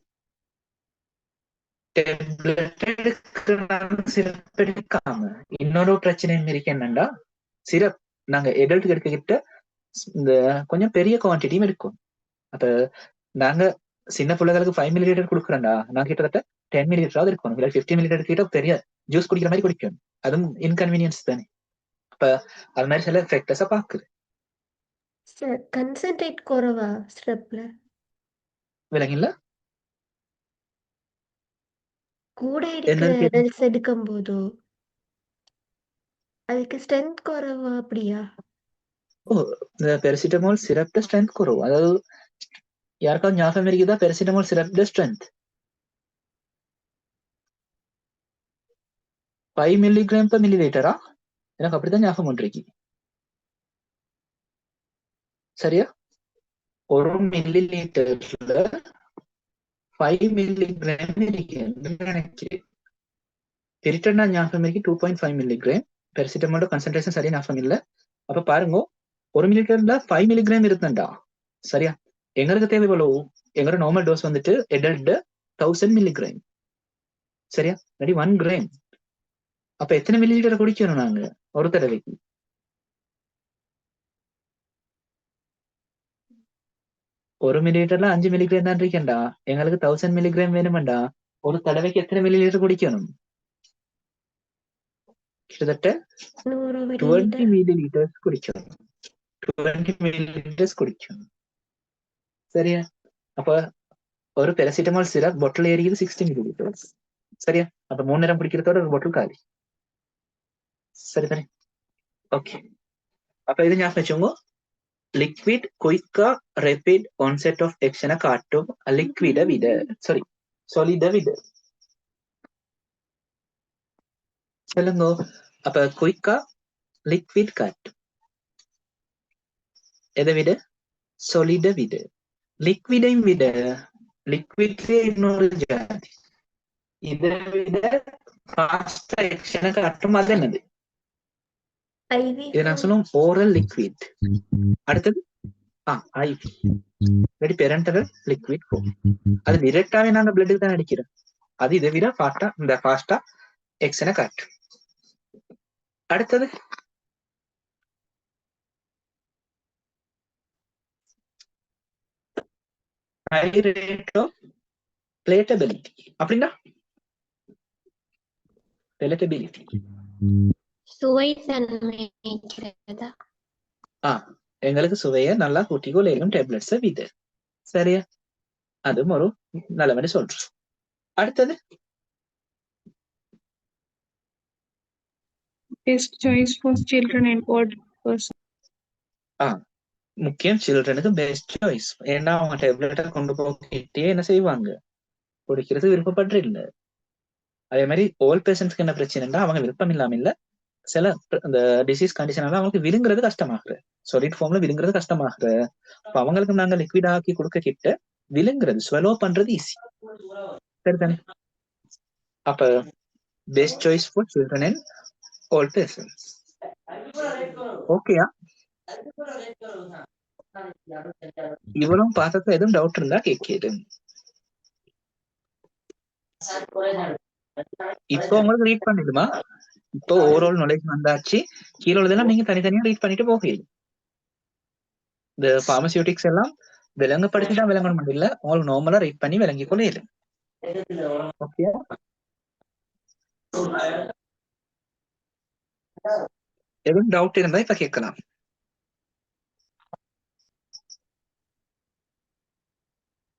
சிரப் எடுக்காம. இன்னொரு பிரச்சனையும் இருக்கு, என்னன்னா சிரப் நாங்க எடல்ட் எடுத்துக்கிட்ட இந்த கொஞ்சம் பெரிய குவான்டிட்டியும் எடுக்கும். அப்ப நாங்க சின்ன பிள்ளைகளுக்கு 5 ml கொடுக்குறோம்டா, நான் கிட்டத்தட்ட 10 ml இருக்கணும், 50 ml கிட்ட பெரிய ஜூஸ் குடிக்கிற மாதிரி குடிக்கணும். அதுவும் இன்கன்வீனியன்ஸ் தானே. அப்ப அது மாதிரி சில ஃபேக்டர்ஸை பாக்குது. கன்சென்ட்ரேட் குறைவா ஸ்ட்ரெப்ல? விலங்கில்ல கூட எடுக்கிற எடல்ஸ் எடுக்கும் போதோ அதுக்கு ஸ்ட்ரென்த் குறைவா? அப்படியா? இந்த பெரசிட்டமால் சிரப்ட ஸ்ட்ரென்த் குறைவு. அதாவது யாருக்காவது ஞாபகம் இருக்குதா பெரசிட்டமால் சிரப்ட ஸ்ட்ரென்த்? 5 mg/ml எனக்கு அப்படித்தான் ஞாபகம் ஒன்றைக்கு, சரியா? 1 milliliterல 5 milligram நினைக்கிறேன். பெரிட்டனா ஞாபகம் இருக்கு 2.5 milligram. பெரசிட்டமாலோட கான்சென்ட்ரேஷன் சரியா ஞாபகம் இல்லை. அப்ப பாருங்க, 1 milliliterல 5 milligram இருக்குண்டா, சரியா? எங்களுக்கு தேவை எவ்வளவு? எங்களோட நார்மல் டோஸ் வந்துட்டு எடல்ட் 1000 milligram, சரியா? 1 gram. அப்ப எத்தனை மில்லிலிட்டர் குடிக்கணும் நாங்க ஒரு தடவைக்கு? ஒரு மில்லிலிட்டர்ல 5 மில்லிகிராம் தான் இருக்கேன்டா, எங்களுக்கு 1000 மில்லிகிராம் வேணுமெண்டா ஒரு தடவைக்கு எத்தனை மில்லிலிட்டர் குடிக்கணும்? கிட்டத்தட்ட 20 மில்லிலிட்டர்ஸ் குடிக்கணும். 20 மில்லிலிட்டர்ஸ் குடிக்கணும், சரியா? அப்ப ஒரு பெரசிட்டமால் சிரப் பொட்டில் ஏறியது 60 மில்லிலிட்டர்ஸ், சரியா? அப்ப 3 நேரம் குடிக்கிறதோட ஒரு பொட்டில் காலி, சரி தானே? ஓகே, அப்ப இது ஞாபகம் வச்சுக்கோங்க. லிக்விட் குயிக்கா ரேபிட் ஆன்செட் ஆஃப் ஆக்ஷனை காட்டும் லிக்விட விட, சாரி சாலிட விட. சொல்லுங்க. அப்ப குயிக்கா லிக்விட் காட்டும் எதை விட? சாலிட விட. லிக்விடையும் விட, லிக்விட்லயே இன்னொரு ஜாதி, இதை விட ஃபாஸ்டா ஆக்ஷனை காட்டும். அது என்னது? இது நான் சொல்லுவோம் ஓரல் லிக்விட். அடுத்தது ஐவி, இல்லாட்டி பெரண்டரல் லிக்விட் ஃபார்ம். அது டிரெக்டாவே நாங்க பிளட்டுக்கு தான் அடிக்கிறோம். அது இதை விட ஃபாஸ்டா எக்ஸனை காட்டும். அடுத்தது ஹை ரேட் ஆஃப் பிளேட்டபிலிட்டி. அப்படின்னா பிளேட்டபிலிட்டி சுவை தன்மை இருக்கிறதா? எங்களுக்கு சுவையை நல்லா கூட்டிக்கொள்ளும் டேப்லெட்ஸை விது. சரியா? அதுவும் ஒரு நல்ல மாதிரி சொல்றோம். அடுத்தது Best choice for children and old person. முக்கியம், சில்ட்ரனுக்கு பெஸ்ட் சாய்ஸ். ஏன்னா அவங்க டேப்லெட்டை கொண்டு போக்கிட்டே என்ன செய்வாங்க, குடிக்கிறது விருப்பப்பட்டு இல்லை. அதே மாதிரி ஓல்ட் பேஷண்ட்ஸ்க்கு என்ன பிரச்சனைன்னா அவங்க விருப்பம் இல்லாம இல்ல, சில அந்த டிசீஸ் கண்டிஷனால அவங்களுக்கு விழுங்குறது கஷ்டமாகுது, சாலிட் ஃபார்ம்ல விழுங்குறது கஷ்டமாகுது. அப்ப அவங்களுக்கு நாங்க லிக்விட் ஆக்கி கொடுக்க கிட்ட விழுங்குறது ஸ்வெலோ பண்றது ஈஸி. சரிதானே? அப்ப best choice for children and volt patients. ஓகேயா? இவ்வளவு பார்த்ததுல எதுவும் டவுட் இருந்தா கேட்குது. இப்போ உங்களுக்கு ரீட் பண்ணிடுமா? இப்போ ஓவரால் நாலேஜ் வந்தாச்சு. கீழே உள்ளதெல்லாம் நீங்க தனித்தனியா ரீட் பண்ணிட்டு போகிறீங்க. இந்த பார்மசியூட்டிக்ஸ் எல்லாம் விளங்கப்படுத்தி தான் விளங்கணும் இல்ல, உங்களுக்கு நார்மலா ரீட் பண்ணி விளங்கி கொள்ள. ஓகே, எதுவும் டவுட் இருந்தா இப்ப கேட்கலாம்.